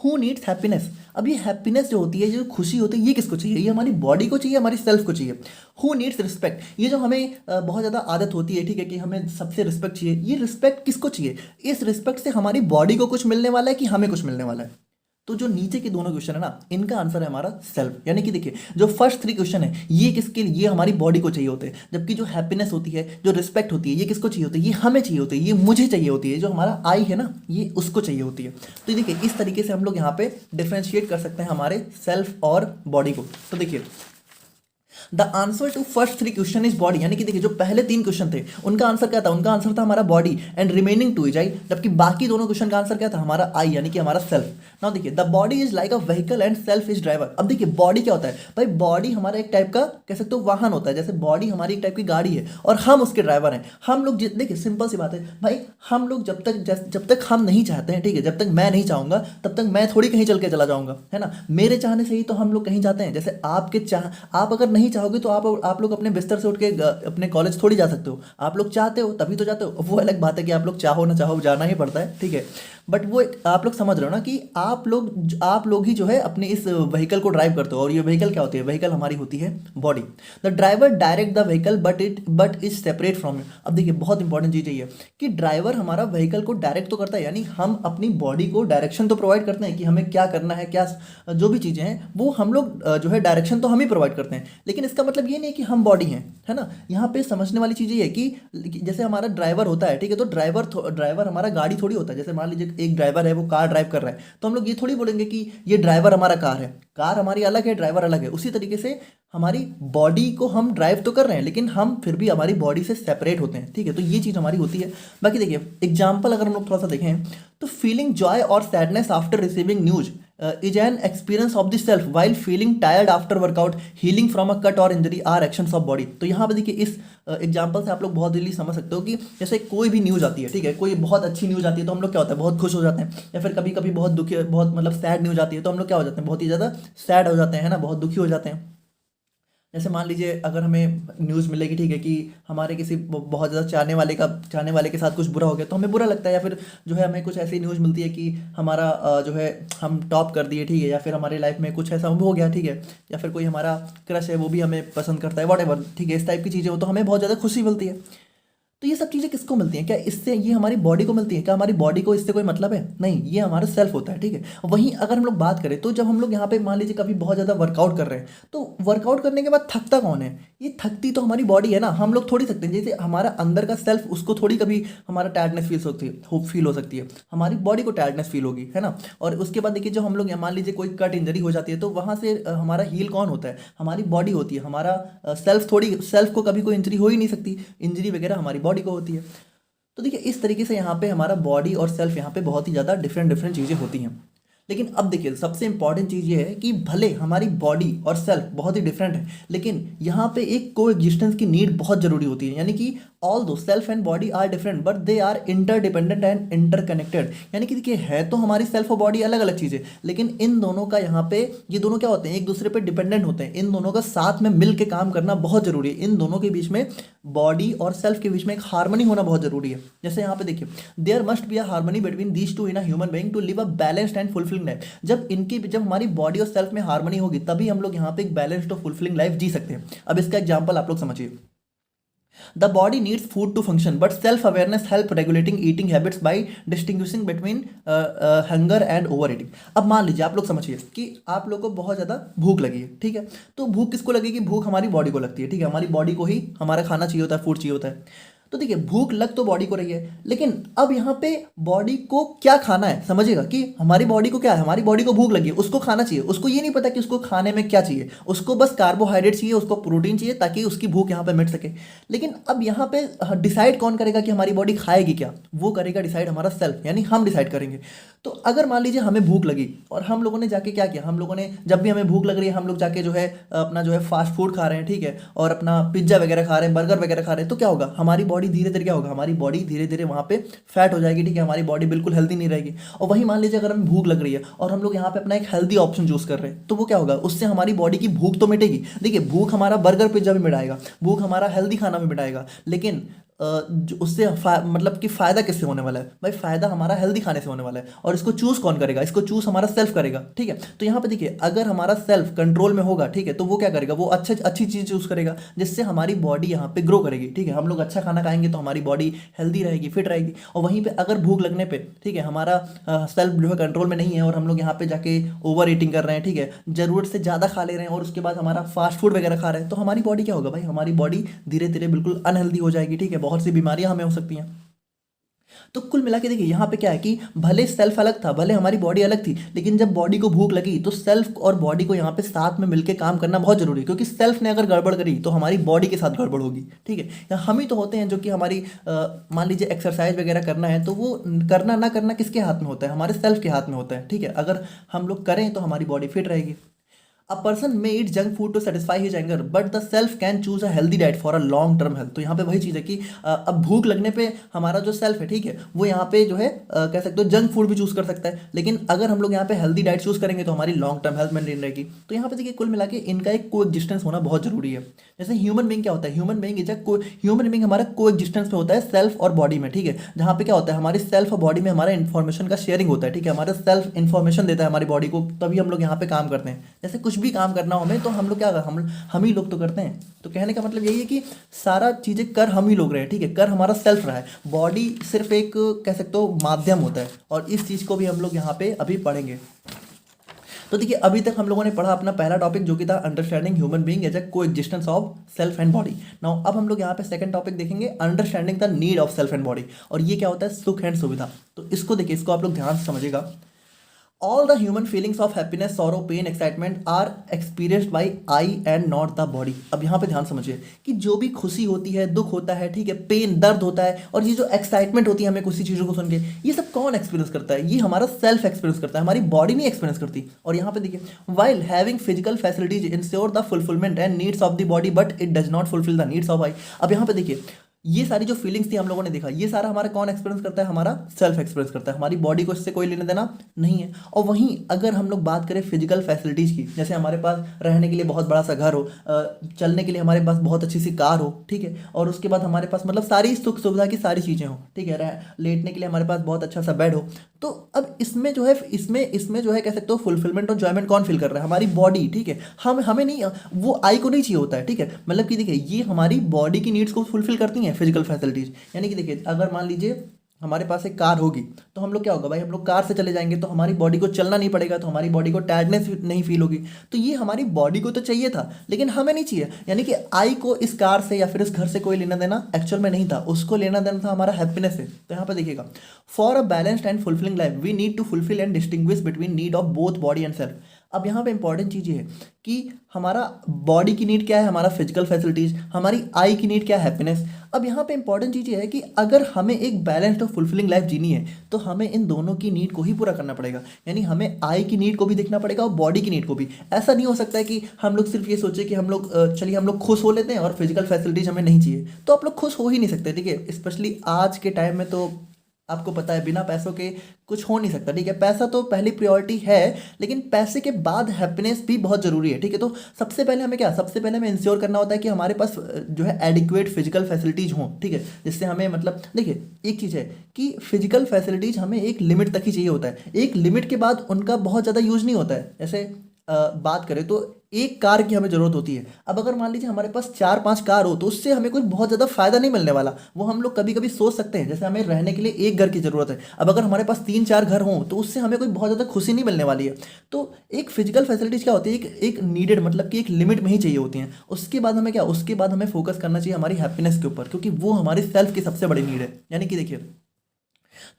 हु नीड्स हैप्पीनेस। अब ये हैप्पीनेस जो होती है, जो खुशी होती है, ये किसको चाहिए, ये हमारी बॉडी को चाहिए, हमारी सेल्फ को चाहिए। हु नीड्स रिस्पेक्ट, ये जो हमें बहुत ज़्यादा आदत होती है, ठीक है, कि हमें सबसे रिस्पेक्ट चाहिए, ये रिस्पेक्ट किसको चाहिए, इस रिस्पेक्ट से हमारी बॉडी को कुछ मिलने वाला है कि हमें कुछ मिलने वाला है। तो जो नीचे के दोनों क्वेश्चन है ना, इनका आंसर है हमारा सेल्फ। यानी कि देखिए जो फर्स्ट थ्री क्वेश्चन है ये किसके लिए, ये हमारी बॉडी को चाहिए होते हैं। जबकि जो हैप्पीनेस होती है, जो रिस्पेक्ट होती है, ये किसको चाहिए होती है, ये हमें चाहिए होती है, ये मुझे चाहिए होती है। जो हमारा आई है ना, ये उसको चाहिए होती है। तो देखिए इस तरीके से हम लोग यहाँ पे डिफ्रेंशिएट कर सकते हैं हमारे सेल्फ और बॉडी को। तो देखिए the answer to first three question is body, यानी कि देखिए जो पहले तीन क्वेश्चन थे उनका आंसर क्या था, उनका आंसर था हमारा body and remaining two is I. जबकि बाकी दोनों क्वेश्चन का आंसर क्या था, हमारा आई, यानी कि हमारा सेल्फ। नाउ देखिए the body is like a vehicle and self is driver. अब देखिए बॉडी क्या होता है भाई, बॉडी हमारा एक टाइप का कह सकते हो वाहन होता है। जैसे बॉडी हमारी एक टाइप की गाड़ी है और हम उसके ड्राइवर हैं। हम लोग देखिए सिंपल सी बात है भाई, हम लोग जब तक हम नहीं चाहते हैं, ठीक है, जब तक मैं नहीं चाहूंगा तब तक मैं थोड़ी कहीं चल के चला जाऊंगा, है ना। मेरे चाहने से ही तो हम लोग कहीं जाते हैं। जैसे आप अगर नहीं चाहोगे तो आप लोग अपने बिस्तर से उठ के अपने कॉलेज थोड़ी जा सकते हो। आप लोग चाहते हो तभी तो जाते हो। वो अलग बात है कि आप लोग चाहो ना चाहो जाना ही पड़ता है, ठीक है। बट वो आप लोग समझ रहे हो ना कि आप लोग ही जो है अपने इस व्हीकल को ड्राइव करते हो। और ये व्हीकल क्या होती है, व्हीकल हमारी होती है body. The driver direct the vehicle but is separate from you. अब देखिए बहुत इंपॉर्टेंट चीज़ ये है कि ड्राइवर हमारा व्हीकल को डायरेक्ट तो करता है, यानी हम अपनी बॉडी को डायरेक्शन तो प्रोवाइड करते हैं कि हमें क्या करना है, क्या जो भी चीज़ें हैं वो हम लोग जो है डायरेक्शन तो हम ही प्रोवाइड करते हैं। लेकिन इसका मतलब ये नहीं कि हम बॉडी हैं, है ना। यहाँ पे समझने वाली चीज़ ये है कि जैसे हमारा ड्राइवर होता है, ठीक है, तो ड्राइवर हमारा गाड़ी थोड़ी होता है। जैसे मान लीजिए एक ड्राइवर है, वो कार ड्राइव कर रहा है, तो हम लोग ये थोड़ी बोलेंगे कि ये ड्राइवर हमारा कार है। कार हमारी अलग है, ड्राइवर अलग है। उसी तरीके से हमारी बॉडी को हम ड्राइव तो कर रहे हैं लेकिन हम फिर भी हमारी बॉडी से सेपरेट होते हैं, ठीक है। तो ये चीज़ हमारी होती है। बाकी देखिए एग्जाम्पल अगर हम लोग थोड़ा सा देखें तो फीलिंग जॉय और sadness after receiving news is an experience of the self while feeling tired after workout healing from a cut और injury are actions of body. तो यहाँ पे देखिए इस एग्जाम्पल से आप लोग बहुत जल्दी समझ सकते हो कि जैसे कोई भी न्यूज़ आती है, ठीक है, कोई बहुत अच्छी न्यूज़ आती है तो हम लोग क्या होता है, बहुत खुश हो जाते हैं। या फिर कभी कभी बहुत दुखी, बहुत मतलब सैड न्यूज़ आती है तो हम लोग क्या हो जाते हैं, बहुत ही ज़्यादा सैड हो जाते हैं ना, बहुत दुखी हो जाते हैं। जैसे मान लीजिए अगर हमें न्यूज़ मिलेगी, ठीक है, कि हमारे किसी बहुत ज़्यादा चाहने वाले के साथ कुछ बुरा हो गया तो हमें बुरा लगता है। या फिर जो है हमें कुछ ऐसी न्यूज़ मिलती है कि हमारा जो है हम टॉप कर दिए, ठीक है, या फिर हमारी लाइफ में कुछ ऐसा हो गया, ठीक है, या फिर कोई हमारा क्रश है वो भी हमें पसंद करता है, वॉट, ठीक है, इस टाइप की चीज़ें हो तो हमें बहुत ज़्यादा खुशी मिलती है। तो ये सब चीज़ें किसको मिलती हैं, क्या इससे ये हमारी बॉडी को मिलती है, क्या हमारी बॉडी को इससे कोई मतलब है, नहीं, ये हमारा सेल्फ होता है, ठीक है। वहीं अगर हम लोग बात करें तो जब हम लोग यहाँ पे मान लीजिए कभी बहुत ज़्यादा वर्कआउट कर रहे हैं तो वर्कआउट करने के बाद थकता कौन है, ये थकती तो हमारी बॉडी है ना। हम लोग थोड़ी थकते हैं, जैसे हमारा अंदर का सेल्फ उसको थोड़ी कभी हमारा टायर्डनेस फील हो सकती है, हमारी बॉडी को टायर्डनेस फील होगी, है ना। और उसके बाद देखिए जो हम लोग मान लीजिए कोई कट इंजरी हो जाती है तो वहाँ से हमारा हील कौन होता है, हमारी बॉडी होती है। हमारा सेल्फ को कभी कोई इंजरी हो ही नहीं सकती, इंजरी वगैरह हमारी बॉडी को होती है। तो देखिए इस तरीके से यहाँ पे हमारा बॉडी और सेल्फ यहाँ पे बहुत ही ज़्यादा डिफरेंट चीज़ें होती हैं। लेकिन अब देखिए सबसे इंपॉर्टेंट चीज़ ये है कि भले हमारी बॉडी और सेल्फ बहुत ही डिफरेंट है लेकिन यहाँ पे एक को एग्जिस्टेंस की नीड बहुत ज़रूरी होती है। यानी कि although self and body are different but they are interdependent and interconnected. यानी कि देखिए है तो हमारी सेल्फ और बॉडी अलग अलग चीज़ें, लेकिन इन दोनों का यहाँ पे ये दोनों क्या होते हैं, एक दूसरे पे डिपेंडेंट होते हैं। इन दोनों का साथ में मिल के काम करना बहुत ज़रूरी है। इन दोनों के बीच में, बॉडी और सेल्फ के बीच में एक हार्मनी होना बहुत ज़रूरी है। जैसे यहाँ पे देखिए there must be a harmony between these two in a human being to live a balanced and fulfilling life. जब हमारी बॉडी और सेल्फ में हार्मनी होगी तभी हम लोग यहाँ पे एक बैलेंस्ड और फुलफिलिंग लाइफ जी सकते हैं। अब इसका एग्जाम्पल आप लोग समझिए। The body needs food to function but self awareness help regulating eating habits by distinguishing between hunger and overeating. अब मान लीजिए आप लोग समझिए कि आप लोग को बहुत ज़्यादा भूख लगी है, ठीक है। तो भूख किसको लगेगी? भूख हमारी बॉडी को लगती है, ठीक है। हमारी बॉडी को ही हमारा खाना चाहिए होता है, फूड चाहिए होता है। तो देखिए भूख लग तो बॉडी को रही है, लेकिन अब यहाँ पे बॉडी को क्या खाना है समझिएगा कि हमारी बॉडी को क्या है, हमारी बॉडी को भूख लगी है, उसको खाना चाहिए। उसको ये नहीं पता कि उसको खाने में क्या चाहिए, उसको बस कार्बोहाइड्रेट चाहिए, उसको प्रोटीन चाहिए ताकि उसकी भूख यहाँ पे मिट सके। लेकिन अब यहाँ पे डिसाइड कौन करेगा कि हमारी बॉडी खाएगी क्या? वो करेगा डिसाइड हमारा सेल्फ, यानी हम डिसाइड करेंगे। तो अगर मान लीजिए हमें भूख लगी और हम लोगों ने जाके क्या किया, हम लोगों ने जब भी हमें भूख लग रही है हम लोग जाके जो है अपना जो है फास्ट फूड खा रहे हैं, ठीक है, और अपना पिज्जा वगैरह खा रहे हैं, बर्गर वगैरह खा रहे हैं, तो क्या होगा? हमारी बॉडी धीरे धीरे क्या होगा? हमारी बॉडी धीरे धीरे वहाँ पे फैट हो जाएगी, ठीक है। हमारी बॉडी बिल्कुल हेल्दी नहीं रहेगी। और वहीं मान लीजिए अगर हमें भूख लग रही है और हम लोग यहाँ पे अपना एक हेल्दी ऑप्शन चूज कर रहे हैं, तो वो क्या होगा? उससे हमारी बॉडी की भूख तो मिटेगी। देखिए भूख हमारा बर्गर पिज्जा भी मिटाएगा, भूख हमारा हेल्दी खाना भी मिटाएगा, लेकिन उससे मतलब कि फ़ायदा किससे होने वाला है भाई? फ़ायदा हमारा हेल्दी खाने से होने वाला है। और इसको चूज़ कौन करेगा? इसको चूज़ हमारा सेल्फ करेगा, ठीक है। तो यहाँ पे देखिए अगर हमारा सेल्फ कंट्रोल में होगा, ठीक है, तो वो क्या करेगा? वो अच्छी चीज़ चूज़ करेगा जिससे हमारी बॉडी यहाँ पे ग्रो करेगी, ठीक है। हम लोग अच्छा खाना खाएंगे तो हमारी बॉडी हेल्दी रहेगी, फिट रहेगी। और वहीं पर अगर भूख लगने पर, ठीक है, हमारा सेल्फ जो है कंट्रोल में नहीं है और हम लोग यहाँ पे जाके ओवर ईटिंग कर रहे हैं, ठीक है, ज़रूरत से ज़्यादा खा ले रहे हैं और उसके बाद हमारा फास्ट फूड वगैरह खा रहे हैं, तो हमारी बॉडी क्या होगा भाई? हमारी बॉडी धीरे धीरे बिल्कुल अनहेल्दी हो जाएगी, ठीक है। बहुत सी बीमारियां हमें हो सकती हैं। तो कुल मिला के देखिए यहाँ पे क्या है कि भले सेल्फ अलग था, भले हमारी बॉडी अलग थी, लेकिन जब बॉडी को भूख लगी तो सेल्फ और बॉडी को यहाँ पे साथ में मिलकर काम करना बहुत जरूरी है। क्योंकि सेल्फ ने अगर गड़बड़ करी तो हमारी बॉडी के साथ गड़बड़ होगी, ठीक है। या हम ही तो होते हैं जो कि हमारी मान लीजिए एक्सरसाइज वगैरह करना है तो वो करना ना करना किसके हाथ में होता है? हमारे सेल्फ के हाथ में होता है, ठीक है। अगर हम लोग करें तो हमारी बॉडी फिट रहेगी। A person may eat junk food to satisfy his anger but the self can choose a healthy diet for a long term health. तो यहाँ पे वही चीज़ है कि अब भूख लगने पे हमारा जो सेल्फ है, ठीक है, वो यहाँ पे जो है कह सकते हो जंक फूड भी चूज कर सकता है। लेकिन अगर हम लोग यहाँ पे हेल्दी डाइट चूज करेंगे तो हमारी लॉन्ग टर्म हेल्थ मेंटेन रहेगी। तो यहाँ पे देखिए कुल मिला के इनका एक को एग्जिस्टेंस होना बहुत जरूरी है। जैसे ह्यूमन बींग क्या होता है? Human being is human being हमारा को एग्जिस्टेंस में होता है सेल्फ और बॉडी में, ठीक है। जहाँ पे क्या होता है? हमारी सेल्फ और बॉडी में हमारा इन्फॉर्मेशन का शेयरिंग होता है, ठीक है। हमारा सेल्फ इन्फॉर्मेशन देता है हमारी बॉडी को, तभी हम लोग यहाँ पे काम करते हैं। जैसे कुछ भी काम करना हो हमें तो हम लोग क्या हम ही लोग तो करते हैं। तो कहने का मतलब यही है कि सारा चीज़ें कर हम ही लोग रहे हैं, ठीक है। कर हमारा सेल्फ रहा है, बॉडी सिर्फ एक कह सकते हो माध्यम होता है। और इस चीज़ को भी हम लोग यहाँ पे अभी पढ़ेंगे। तो देखिए अभी तक हम लोगों ने पढ़ा अपना पहला टॉपिक जो कि था understanding human being as a coexistence of self and body. Now अब हम लोग यहाँ पे सेकंड टॉपिक देखेंगे understanding the need of self and body. और ये क्या होता है? सुख एंड सुविधा। तो इसको देखिए, इसको आप लोग ध्यान से समझिएगा। All the human feelings of happiness, sorrow, pain, excitement are experienced by I and not the body। अब यहाँ पे ध्यान समझिए कि जो भी खुशी होती है, दुख होता है, ठीक है, पेन दर्द होता है, और ये जो एक्साइटमेंट होती है हमें किसी चीज़ों को सुन के, ये सब कौन एक्सपीरियंस करता है? ये हमारा सेल्फ एक्सपीरियंस करता है, हमारी बॉडी नहीं एक्सपीरियंस करती। और यहाँ पे देखिए while having physical facilities ensure the fulfillment and needs of the body but it does not fulfill the needs of I। अब यहाँ पे देखिए ये सारी जो फीलिंग्स थी हम लोगों ने देखा, ये सारा हमारा कौन एक्सपीरियंस करता है? हमारा सेल्फ एक्सपीरियंस करता है। हमारी बॉडी को इससे कोई लेना देना नहीं है। और वहीं अगर हम लोग बात करें फिजिकल फैसिलिटीज़ की, जैसे हमारे पास रहने के लिए बहुत बड़ा सा घर हो, चलने के लिए हमारे पास बहुत अच्छी सी कार हो, ठीक है, और उसके बाद हमारे पास मतलब सारी सुख सुविधा की सारी चीज़ें हो, ठीक है, लेटने के लिए हमारे पास बहुत अच्छा सा बेड हो, तो अब इसमें जो है इसमें जो है कह सकते हो फुलफिलमेंट और जॉयमेंट कौन फील कर रहा है? हमारी बॉडी, ठीक है। हमें नहीं, वो आई को नहीं चाहिए होता है, ठीक है। मतलब कि देखिए ये हमारी बॉडी की नीड्स को फुलफिल करती हैं फिजिकल फैसिलिटीज। यानी कि देखिए अगर मान लीजिए हमारे पास एक कार होगी तो हम लोग क्या होगा भाई? हम लोग कार से चले जाएंगे तो हमारी बॉडी को चलना नहीं पड़ेगा, तो हमारी बॉडी को टायर्डनेस नहीं फील होगी। तो ये हमारी बॉडी को तो चाहिए था लेकिन हमें नहीं चाहिए। यानी कि आई को इस कार से या फिर इस घर से कोई लेना देना एक्चुअल में नहीं था, उसको लेना देना था हमारा हैप्पीनेस से। तो यहाँ पर देखिएगा, for a balanced and fulfilling life we need to fulfil and distinguish between need of both body and self. अब यहाँ पे इंपॉर्टेंट चीज़ ये है कि हमारा बॉडी की नीड क्या है? हमारा फिजिकल फैसिलिटीज। हमारी आई की नीड क्या है? हैप्पीनेस। अब यहाँ पे इंपॉर्टेंट चीज़ ये है कि अगर हमें एक बैलेंस्ड और फुलफिलिंग लाइफ जीनी है तो हमें इन दोनों की नीड को ही पूरा करना पड़ेगा। यानी हमें आई की नीड को भी देखना पड़ेगा और बॉडी की नीड को भी। ऐसा नहीं हो सकता है कि हम लोग सिर्फ ये सोचे कि हम लोग चलिए हम लोग खुश हो लेते हैं और फिजिकल फैसिलिटीज हमें नहीं चाहिए, तो आप लोग खुश हो ही नहीं सकते, ठीक है। स्पेशली आज के टाइम में तो आपको पता है बिना पैसों के कुछ हो नहीं सकता, ठीक है। पैसा तो पहली प्रायोरिटी है लेकिन पैसे के बाद हैप्पीनेस भी बहुत ज़रूरी है, ठीक है। तो सबसे पहले हमें क्या, सबसे पहले हमें इंश्योर करना होता है कि हमारे पास जो है एडिक्वेट फिजिकल फैसिलिटीज़ हों, ठीक है, जिससे हमें मतलब देखिए एक चीज़ है कि फिजिकल फैसिलिटीज़ हमें एक लिमिट तक ही चाहिए होता है। एक लिमिट के बाद उनका बहुत ज़्यादा यूज़ नहीं होता है। जैसे बात करें तो एक कार की हमें ज़रूरत होती है। अब अगर मान लीजिए हमारे पास 4-5 कार हो तो उससे हमें कोई बहुत ज़्यादा फ़ायदा नहीं मिलने वाला। वो हम लोग कभी कभी सोच सकते हैं, जैसे हमें रहने के लिए एक घर की ज़रूरत है, अब अगर हमारे पास 3-4 घर हों तो उससे हमें कोई बहुत ज़्यादा खुशी नहीं मिलने वाली है। तो एक फिजिकल फैसिलिटीज़ क्या होती है, एक एक नीडेड, मतलब कि एक लिमिट में ही चाहिए होती हैं। उसके बाद हमें क्या, उसके बाद हमें फोकस करना चाहिए हमारी हैप्पीनेस के ऊपर, क्योंकि वो हमारी सेल्फ की सबसे बड़ी नीड है। यानी कि देखिए,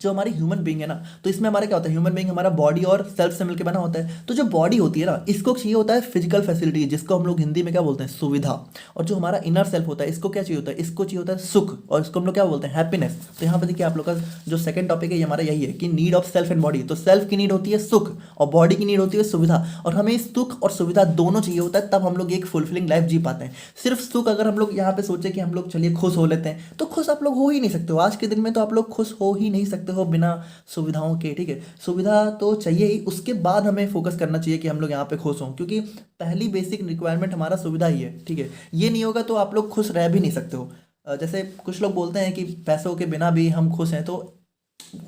जो हमारी ह्यूमन बीइंग है ना, तो इसमें हमारा क्या होता है, ह्यूमन बीइंग हमारा बॉडी और सेल्फ से मिलकर बना होता है। तो जो बॉडी होती है ना, इसको चाहिए होता है फिजिकल फैसिलिटी, जिसको हम लोग हिंदी में क्या बोलते हैं, सुविधा। और जो हमारा इनर सेल्फ होता है, इसको क्या चाहिए होता है, इसको चाहिए होता है सुख, और इसको हम लोग क्या बोलते हैं, हैप्पीनेस। तो यहाँ पर देखिए आप लोग का जो सेकंड टॉपिक है ये हमारा यही है कि need of self and body. तो सेल्फ की नीड होती है सुख और बॉडी की नीड होती है सुविधा, और हमें सुख और सुविधा दोनों चाहिए होता है, तब हम लोग एक फुलफिलिंग लाइफ जी पाते हैं। सिर्फ सुख अगर हम लोग यहाँ पे सोचे कि हम लोग चलिए खुश हो लेते हैं, तो खुश आप लोग हो ही नहीं सकते हो। आज के दिन में तो आप लोग खुश हो ही नहीं सकते हो बिना सुविधाओं के, ठीक है। सुविधा तो चाहिए ही, उसके बाद हमें फोकस करना चाहिए कि हम लोग यहाँ पे खुश हों, क्योंकि पहली बेसिक रिक्वायरमेंट हमारा सुविधा ही है, ठीक है। ये नहीं होगा तो आप लोग खुश रह भी नहीं सकते हो। जैसे कुछ लोग बोलते हैं कि पैसों के बिना भी हम खुश हैं, तो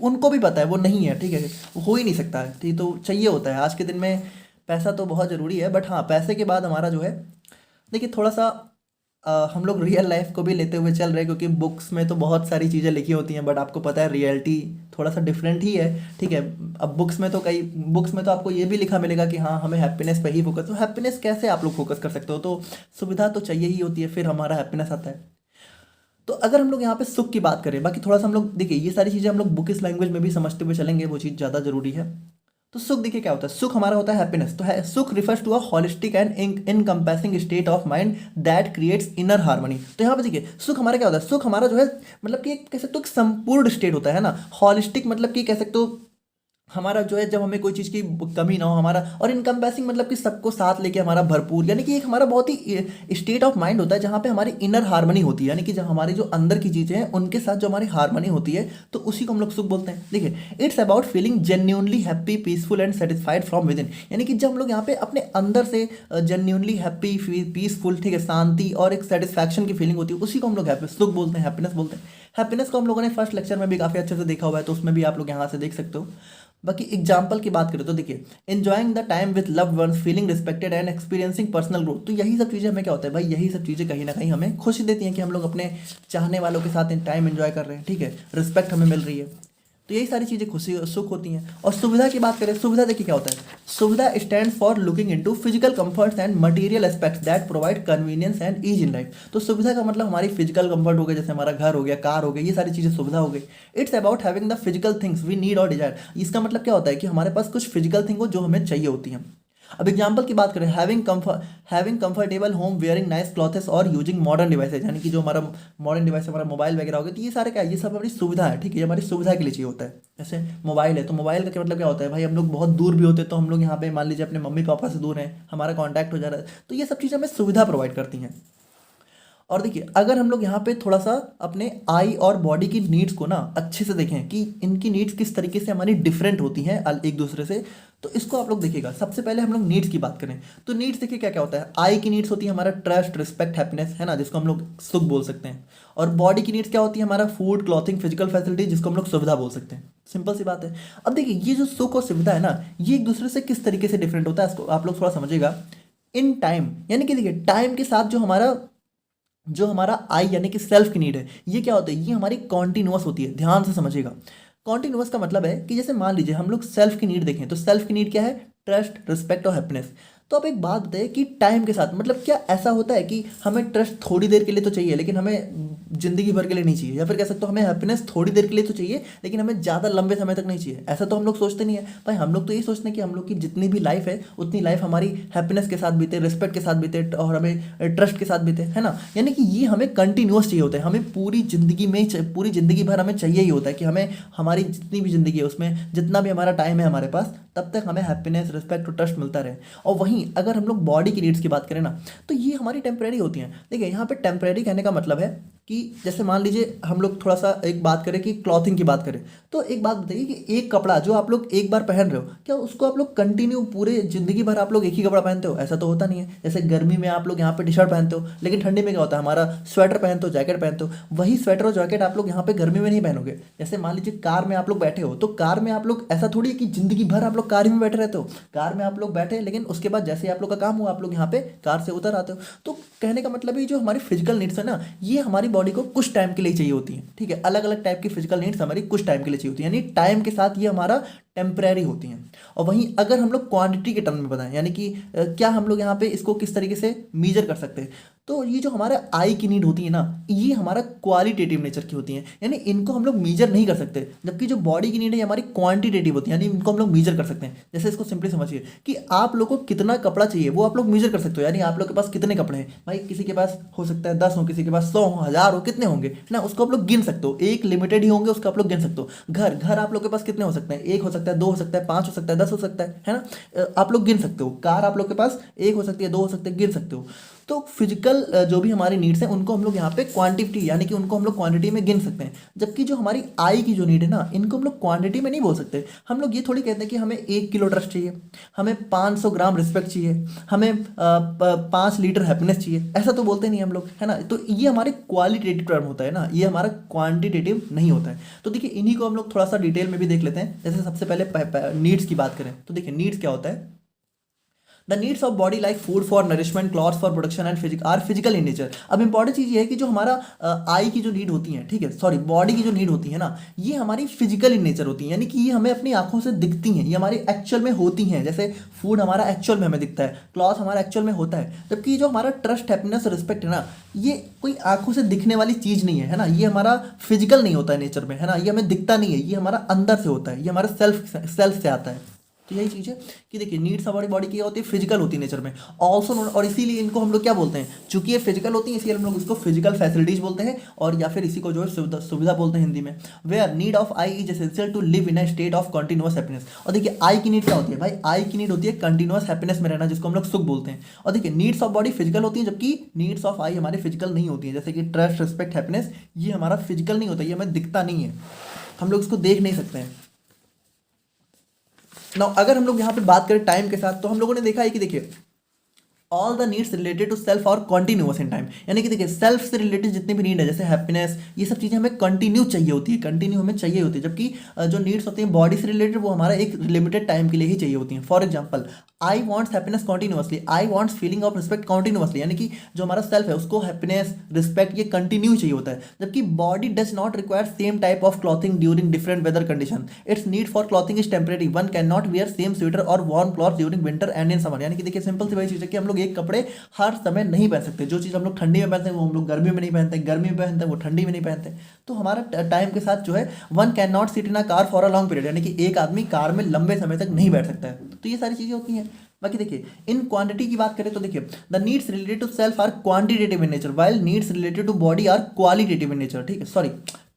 उनको भी पता है वो नहीं है, ठीक है, वो हो ही नहीं सकता है, ठीक। तो चाहिए होता है आज के दिन में, पैसा तो बहुत ज़रूरी है, बट हाँ पैसे के बाद हमारा जो है, देखिए थोड़ा सा हम लोग रियल लाइफ को भी लेते हुए चल रहे हैं, क्योंकि बुक्स में तो बहुत सारी चीज़ें लिखी होती हैं, बट आपको पता है रियलिटी थोड़ा सा डिफरेंट ही है, ठीक है। अब बुक्स में तो आपको ये भी लिखा मिलेगा कि हाँ हमें हैप्पीनेस पे ही फोकस, तो हैप्पीनेस कैसे आप लोग फोकस कर सकते हो, तो सुविधा तो चाहिए ही होती है, फिर हमारा हैप्पीनेस आता है। तो अगर हम लोग यहाँ पे सुख की बात करें, बाकी थोड़ा सा हम लोग देखिए ये सारी चीज़ें हम लोग बुकिश लैंग्वेज में भी समझते हुए चलेंगे, वो चीज़ ज़्यादा जरूरी है। तो सुख देखिए क्या होता है, सुख हमारा होता है हैप्पीनेस। तो है सुख refers to a holistic and encompassing state of mind that creates inner harmony. तो यहाँ पे देखिए सुख हमारा क्या होता है, सुख हमारा जो है मतलब कि कह सकते हो एक संपूर्ण स्टेट होता है ना। हॉलिस्टिक मतलब कि कह सकते हो हमारा जो है जब हमें कोई चीज़ की कमी ना हो हमारा, और इनकम्पेसिंग मतलब कि सबको साथ लेके हमारा भरपूर, यानी कि एक हमारा बहुत ही स्टेट ऑफ माइंड होता है जहाँ पे हमारी इनर हार्मनी होती है, यानी कि जब हमारी जो अंदर की चीज़ें हैं उनके साथ जो हमारी हार्मनी होती है, तो उसी को हम लोग सुख बोलते हैं। देखिए it's about feeling genuinely happy, peaceful and satisfied from with in. यानी कि जब हम लोग यहाँ पे अपने अंदर से जेन्यूनली हैप्पी, पीसफुल, ठीक है, शांति और एक सेटिस्फैक्शन की फीलिंग होती है, उसी को हम लोग सुख बोलते हैं, हैप्पीनेस बोलते हैं। हैप्पीनेस को हम लोगों ने फर्स्ट लेक्चर में भी काफ़ी अच्छे से देखा हुआ है, तो उसमें भी आप लोग यहाँ से देख सकते हो। बाकी एग्जाम्पल की बात करें तो देखिए, enjoying the time with loved ones, feeling respected and experiencing personal growth. तो यही सब चीज़ें हमें क्या होता है भाई, यही सब चीज़ें कहीं ना कहीं हमें खुशी देती हैं कि हम लोग अपने चाहने वालों के साथ टाइम एंजॉय कर रहे हैं, ठीक है, रिस्पेक्ट हमें मिल रही है। तो यही सारी चीज़ें खुशी सुख होती हैं। और सुविधा की बात करें, सुविधा देखिए क्या होता है, सुविधा stand for looking into physical comforts and material aspects that provide convenience and ease in life. तो सुविधा का मतलब हमारी फिजिकल कंफर्ट हो गया, जैसे हमारा घर हो गया, कार हो गई, ये सारी चीज़ें सुविधा हो गई। It's about having the physical things we need और डिजायर। इसका मतलब क्या होता है कि हमारे पास कुछ फिजिकल थिंग हो जो हमें चाहिए होती हैं। अब एग्जाम्पल की बात करें, having comfortable home, wearing nice clothes और यूजिंग मॉडर्न डिवाइसेज, यानी कि जो हमारा मॉडर्न डिवाइस हमारा मोबाइल वगैरह हो गया, तो ये सारे क्या है, ये सब हमारी सुविधा है, ठीक है, ये हमारी सुविधा के लिए चाहिए होता है। जैसे मोबाइल है, तो मोबाइल का क्या मतलब क्या होता है भाई, हम लोग बहुत दूर भी होते हैं तो हम लोग यहाँ पे मान लीजिए अपने मम्मी पापा से दूर हैं, हमारा कॉन्टैक्ट हो जा रहा है, तो ये सब चीज़ें हमें सुविधा प्रोवाइड करती हैं। और देखिए अगर हम लोग यहाँ पे थोड़ा सा अपने आई और बॉडी की नीड्स को ना अच्छे से देखें कि इनकी नीड्स किस तरीके से हमारी डिफरेंट होती हैं एक दूसरे से, तो इसको आप लोग देखिएगा। सबसे पहले हम लोग नीड्स की बात करें तो नीड्स देखिए क्या क्या होता है। आई की नीड्स होती है हमारा ट्रस्ट, रिस्पेक्ट, हैप्पीनेस, है ना, जिसको हम लोग सुख बोल सकते हैं। और बॉडी की नीड्स क्या होती है, हमारा फूड, क्लॉथिंग, फिजिकल फैसिलिटी, जिसको हम लोग सुविधा बोल सकते हैं। सिंपल सी बात है। अब देखिए ये जो सुख और सुविधा है ना, ये एक दूसरे से किस तरीके से डिफरेंट होता है, इसको आप लोग थोड़ा समझिएगा। इन टाइम, यानी कि देखिए टाइम के साथ जो हमारा आई यानी कि सेल्फ की नीड है, ये क्या होता है, ये हमारी कॉन्टिन्यूअस होती है। ध्यान से समझिएगा। कॉन्टिन्यूअस का मतलब है कि जैसे मान लीजिए हम लोग सेल्फ की नीड देखें, तो सेल्फ की नीड क्या है, ट्रस्ट, रिस्पेक्ट और हैप्पीनेस। तो आप एक बात बताइए कि टाइम के साथ मतलब क्या ऐसा होता है कि हमें ट्रस्ट थोड़ी देर के लिए तो चाहिए लेकिन हमें जिंदगी भर के लिए नहीं चाहिए, या फिर कह सकते हो हमें हैप्पीनेस थोड़ी देर के लिए तो चाहिए लेकिन हमें ज़्यादा लंबे समय तक नहीं चाहिए। ऐसा तो हम लोग सोचते नहीं है भाई। हम लोग तो यही सोचते हैं कि हम लोग की जितनी भी लाइफ है उतनी लाइफ हमारी हैप्पीनेस के साथ बीते, रिस्पेक्ट के साथ बीते और हमें ट्रस्ट के साथ बीते, है ना। यानी कि ये हमें कंटिन्यूअस चाहिए होता है, हमें पूरी ज़िंदगी में पूरी ज़िंदगी भर हमें चाहिए ही होता है कि हमें हमारी जितनी भी ज़िंदगी है उसमें जितना भी हमारा टाइम है हमारे पास, तब तक हमें हैप्पीनेस, रिस्पेक्ट और ट्रस्ट मिलता रहे। और वहीं अगर हम लोग बॉडी की नीड्स की बात करें ना, तो ये हमारी टेम्परेरी होती हैं। देखिए यहाँ पे टेम्परेरी कहने का मतलब है कि जैसे मान लीजिए हम लोग थोड़ा सा एक बात करें कि क्लॉथिंग की बात करें, तो एक बात बताइए कि एक कपड़ा जो आप लोग एक बार पहन रहे हो, क्या उसको आप लोग कंटिन्यू पूरे जिंदगी भर आप लोग एक ही कपड़ा पहनते हो? ऐसा तो होता नहीं है। जैसे गर्मी में आप लोग यहाँ पे टी शर्ट पहनते हो, लेकिन ठंडी में क्या होता है, हमारा स्वेटर पहनते हो, जैकेट पहनते हो। वही स्वेटर और जैकेट आप लोग यहाँ पे गर्मी में नहीं पहनोगे। जैसे मान लीजिए कार में आप लोग बैठे हो, तो कार में आप लोग ऐसा थोड़ी है कि जिंदगी भर आप लोग कार में बैठे रहते हो। कार में आप लोग बैठे, लेकिन उसके बाद जैसे आप लोग का काम हुआ आप लोग यहाँ पे कार से उतर आते हो। तो कहने का मतलब ये जो हमारी फिजिकल नीड्स है ना, ये हमारी बॉडी को कुछ टाइम के लिए चाहिए होती है। ठीक है, अलग अलग टाइप की फिजिकल नीड्स हमारी कुछ टाइम के लिए चाहिए होती है, यानी टाइम के साथ ये हमारा टेम्परेरी होती हैं। और वहीं अगर हम लोग क्वांटिटी के टर्म में बताएं, यानी कि क्या हम लोग यहाँ पे इसको किस तरीके से मीजर कर सकते हैं, तो ये जो हमारा आई की नीड होती है ना, ये हमारा क्वालिटेटिव नेचर की होती है, यानी इनको हम लोग मीजर नहीं कर सकते। जबकि जो बॉडी की नीड है हमारी क्वांटिटेटिव होती है, यानी इनको हम लोग मीजर कर सकते हैं। जैसे इसको सिंपली समझिए कि आप लोग को कितना कपड़ा चाहिए वो आप लोग मीजर कर सकते हो, यानी आप लोग के पास कितने कपड़े हैं। भाई किसी के पास हो सकता है 10 हो, किसी के पास 100 हो, 1000 हो, कितने होंगे ना, उसको आप लोग गिन सकते हो। एक लिमिटेड ही होंगे, उसको आप लोग गिन सकते हो। घर घर आप लोग के पास कितने हो सकते हैं? एक हो सकता है, दो हो सकता है, 5 हो सकता है, 10 हो सकता है ना। आप लोग गिन सकते हो। कार आप लोग के पास एक हो सकती है, दो हो सकते हैं, गिन सकते हो। तो फिजिकल जो भी हमारी नीड्स हैं उनको हम लोग यहाँ पे क्वांटिटी, यानी कि उनको हम लोग क्वांटिटी में गिन सकते हैं। जबकि जो हमारी आई की जो नीड है ना, इनको हम लोग क्वांटिटी में नहीं बोल सकते। हम लोग ये थोड़ी कहते हैं कि हमें 1 किलो ट्रस्ट चाहिए, हमें 500 ग्राम रिस्पेक्ट चाहिए, हमें 5 लीटर हैप्पीनेस चाहिए, ऐसा तो बोलते नहीं हम लोग, है ना। तो ये हमारे क्वालिटेटिव टर्म होता है ना, ये हमारा क्वांटिटेटिव नहीं होता है। तो देखिए इन्हीं को हम लोग थोड़ा सा डिटेल में भी देख लेते हैं। जैसे सबसे पहले नीड्स की बात करें, तो देखिए नीड्स क्या होता है। The needs of body like food for nourishment, clothes for production and are physical in nature. अब इंपॉर्टेंट चीज़ ये है कि जो हमारा आई की जो नीड होती है, ठीक है, सॉरी बॉडी की जो नीड होती है ना, ये हमारी फिजिकल इन नेचर होती है, यानी कि ये हमें अपनी आंखों से दिखती हैं, ये हमारी एक्चुअल में होती हैं। जैसे फूड हमारा एक्चुअल में हमें दिखता है, क्लॉथ हमारा एक्चुअल में होता है। जबकि जो हमारा ट्रस्ट, हैप्पीनेस, रिस्पेक्ट है ना, ये कोई आंखों से दिखने वाली चीज़ नहीं है ना, ये हमारा फिजिकल नहीं होता है नेचर में, है ना, ये हमें दिखता नहीं है, ये हमारा अंदर से होता है, ये हमारे सेल्फ से आता है। तो यही चीज़ है कि देखिए नीड्स हमारी बॉडी की होती है, फिजिकल होती है नेचर में ऑल्सो, और इसीलिए इनको हम लोग क्या बोलते हैं, चूंकि ये फिजिकल होती है इसलिए हम लोग इसको फिजिकल फैसिलिटीज बोलते हैं, और या फिर इसी को जो है सुविधा बोलते हैं हिंदी में। Where need of I is essential to live in a state of continuous happiness. और देखिए आई की नीड क्या होती है भाई, आई की नीड होती है कंटिन्यूअस हैप्पीनेस में रहना, जिसको हम लोग सुख बोलते हैं। और देखिए नीड्स ऑफ बॉडी फिजिकल होती है, जबकि नीड्स ऑफ आई हमारे फिजिकल नहीं होती है। जैसे कि ट्रस्ट, रिस्पेक्ट, हैप्पीनेस, ये हमारा फिजिकल नहीं होता, ये हमें दिखता नहीं है, हम लोग इसको देख नहीं सकते हैं ना। अगर हम लोग यहाँ पे बात करें टाइम के साथ, तो हम लोगों ने देखा है कि देखिए all the needs related to self और कॉन्टिन्यूअस इन टाइम, यानी कि देखिए सेल्फ से रिलेटेड जितनी भी नीड है, जैसे हैप्पीनेस, ये सब चीज़ें हमें कंटिन्यू चाहिए होती है, कंटिन्यू हमें चाहिए होती है। जबकि जो नीड्स होती हैं बॉडी से रिलेटेड, वो हमारा एक लिमिटेड टाइम के लिए ही चाहिए होती हैं। For example I wants happiness continuously, I wants feeling of respect continuously, यानी कि जो हमारा सेल्फ है उसको हैप्पीनेस, रिस्पेक्ट ये कंटिन्यू चाहिए होता है। जबकि body does not require same type of clothing during different weather condition, its need for clothing is temporary, one can not wear same sweater और warm cloth during winter and in summer. यानी कि देखिए simple सी वही चीज़ है कि हम लोग एक कपड़े हर समय नहीं पहन सकते। जो चीज़ हम लोग ठंडी में पहनते हैं वो हम लोग गर्मी में नहीं पहनते, गर्मी में पहनते हैं वो ठंडी में नहीं पहनते। तो हमारा टाइम के साथ जो है one can not sit in a car for a long period, यानी कि एक आदमी कार में लंबे समय तक नहीं बैठ सकता है। तो ये सारी चीज़ें होती हैं। बाकी देखिए इन क्वांटिटी की बात करें तो देखिए the needs related to self are quantitative in nature, while needs related to body are qualitative in nature. ठीक है, sorry,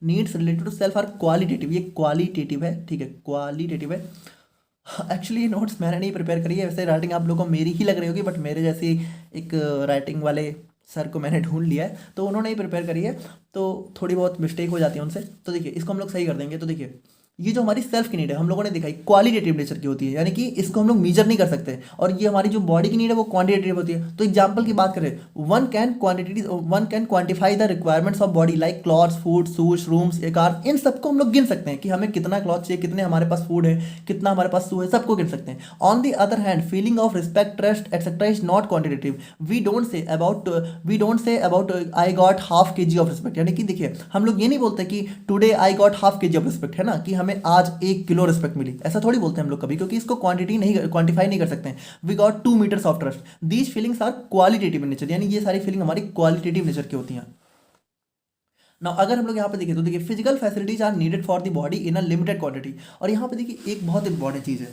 needs related to self are qualitative, ये क्वालिटेटिव है, ठीक है, क्वालिटेटिव है। एक्चुअली ये नोट्स मैंने नहीं प्रिपेयर करी है, वैसे राइटिंग आप लोगों को मेरी ही लग रही होगी, बट मेरे जैसी एक राइटिंग वाले सर को मैंने ढूंढ लिया है, तो उन्होंने ही प्रिपेयर करी है, तो थोड़ी बहुत मिस्टेक हो जाती है उनसे। तो देखिए इसको हम लोग सही कर देंगे। तो देखिए ये जो हमारी सेल्फ की नीड है हम लोगों ने देखा क्वालिटेटिव नेचर की होती है, यानी कि इसको हम लोग मेजर नहीं कर सकते। और ये हमारी जो बॉडी की नीड है वो क्वांटिटेटिव होती है। तो एग्जांपल की बात करें, one can quantify the requirements of body like clothes, food, shoes, rooms, a car, इन सबको हम लोग गिन सकते हैं कि हमें कितना क्लॉथ चाहिए, कितने हमारे पास फूड है, कितना हमारे पास शू है, सबको गिन सकते हैं। On the other hand feeling of respect, trust etcetera is not quantitative. We don't say about I got half KG of respect, यानी कि देखिए हम लोग ये नहीं बोलते कि today I got half KG of respect, है ना, कि हमें आज 1 किलो रिस्पेक्ट मिली, ऐसा थोड़ी बोलते हैं हम लोग कभी, क्योंकि इसको क्वांटिफाई नहीं कर सकते हैं। We got 2 metres of trust, these feelings are qualitative in nature, यानी ये सारी फीलिंग हमारी क्वालिटेटिव नेचर की होती हैं। ना अगर हम लोग यहाँ पे देखें तो देखिए physical facilities are needed for the body in a limited quantity. और यहाँ पे देखिए एक बहुत इंपॉर्टेंट चीज़ है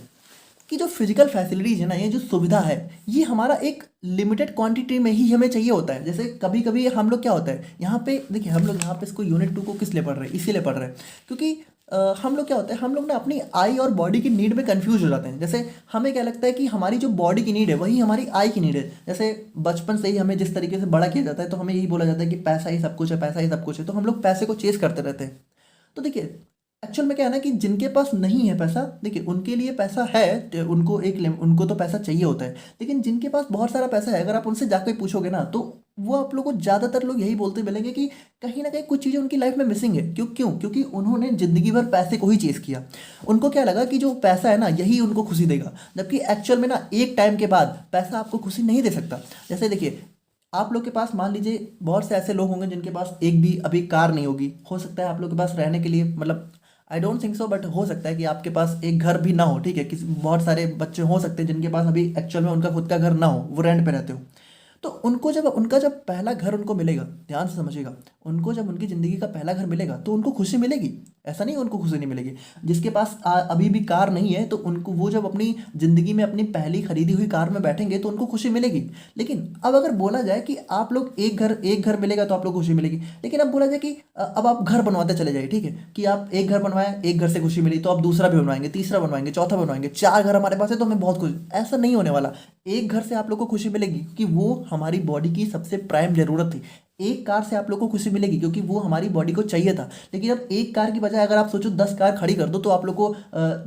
कि जो फिजिकल फैसिलिटीज है ना, ये जो सुविधा है, ये हमारा एक लिमिटेड क्वांटिटी में ही हमें चाहिए होता है। जैसे कभी कभी हम लोग क्या होता है यहाँ पे देखिए, हम लोग यहाँ पे इसको यूनिट 2 को किस लिए पढ़ रहे हैं, इसीलिए पढ़ रहे हैं क्योंकि हम लोग क्या होता है, हम लोग ना अपनी आई और बॉडी की नीड में कंफ्यूज हो जाते हैं। जैसे हमें क्या लगता है कि हमारी जो बॉडी की नीड है वही हमारी आई की नीड है। जैसे बचपन से ही हमें जिस तरीके से बड़ा किया जाता है तो हमें यही बोला जाता है कि पैसा ही सब कुछ है, पैसा ही सब कुछ है, तो हम लोग पैसे को चेस करते रहते हैं। तो देखिए एक्चुअल में क्या है ना कि जिनके पास नहीं है पैसा, देखिए उनके लिए पैसा है, तो उनको तो पैसा चाहिए होता है। लेकिन जिनके पास बहुत सारा पैसा है, अगर आप उनसे जाकर पूछोगे ना तो वो आप लोगों को ज़्यादातर लोग यही बोलते मिलेंगे कि कहीं ना कहीं कुछ चीज़ें उनकी लाइफ में मिसिंग है। क्यों? क्योंकि उन्होंने ज़िंदगी भर पैसे को ही चेस किया। उनको क्या लगा कि जो पैसा है ना यही उनको खुशी देगा, जबकि एक्चुअल में ना एक टाइम के बाद पैसा आपको खुशी नहीं दे सकता। जैसे देखिए आप लोग के पास मान लीजिए बहुत से ऐसे लोग होंगे जिनके पास एक भी अभी कार नहीं होगी। हो सकता है आप लोग के पास रहने के लिए, मतलब I don't think so, but हो सकता है कि आपके पास एक घर भी ना हो। ठीक है, किसी बहुत सारे बच्चे हो सकते हैं जिनके पास अभी एक्चुअल में उनका खुद का घर ना हो, वो रेंट पे रहते हो। तो उनको जब पहला घर उनको मिलेगा, ध्यान से समझिएगा, उनको जब उनकी ज़िंदगी का पहला घर मिलेगा तो उनको खुशी मिलेगी। ऐसा नहीं उनको खुशी नहीं मिलेगी। जिसके पास अभी भी कार नहीं है तो उनको, वो जब अपनी ज़िंदगी में अपनी पहली खरीदी हुई कार में बैठेंगे तो उनको खुशी मिलेगी। लेकिन अब अगर बोला जाए कि आप लोग एक घर मिलेगा तो आप लोग खुशी मिलेगी, लेकिन अब बोला जाए कि अब आप घर बनवाते चले जाइए। ठीक है, कि आप एक घर बनवाए, एक घर से खुशी मिली तो आप दूसरा भी बनवाएंगे, तीसरा बनवाएंगे, चौथा बनवाएंगे, 4 घर हमारे पास है तो हमें बहुत खुशी। ऐसा नहीं होने वाला। एक घर से आप लोग को खुशी मिलेगी कि वो हमारी बॉडी की सबसे प्राइम ज़रूरत थी। एक कार से आप लोग को खुशी मिलेगी क्योंकि वो हमारी बॉडी को चाहिए था। लेकिन अब एक कार की बजाय अगर आप सोचो 10 कार खड़ी कर दो तो आप लोग को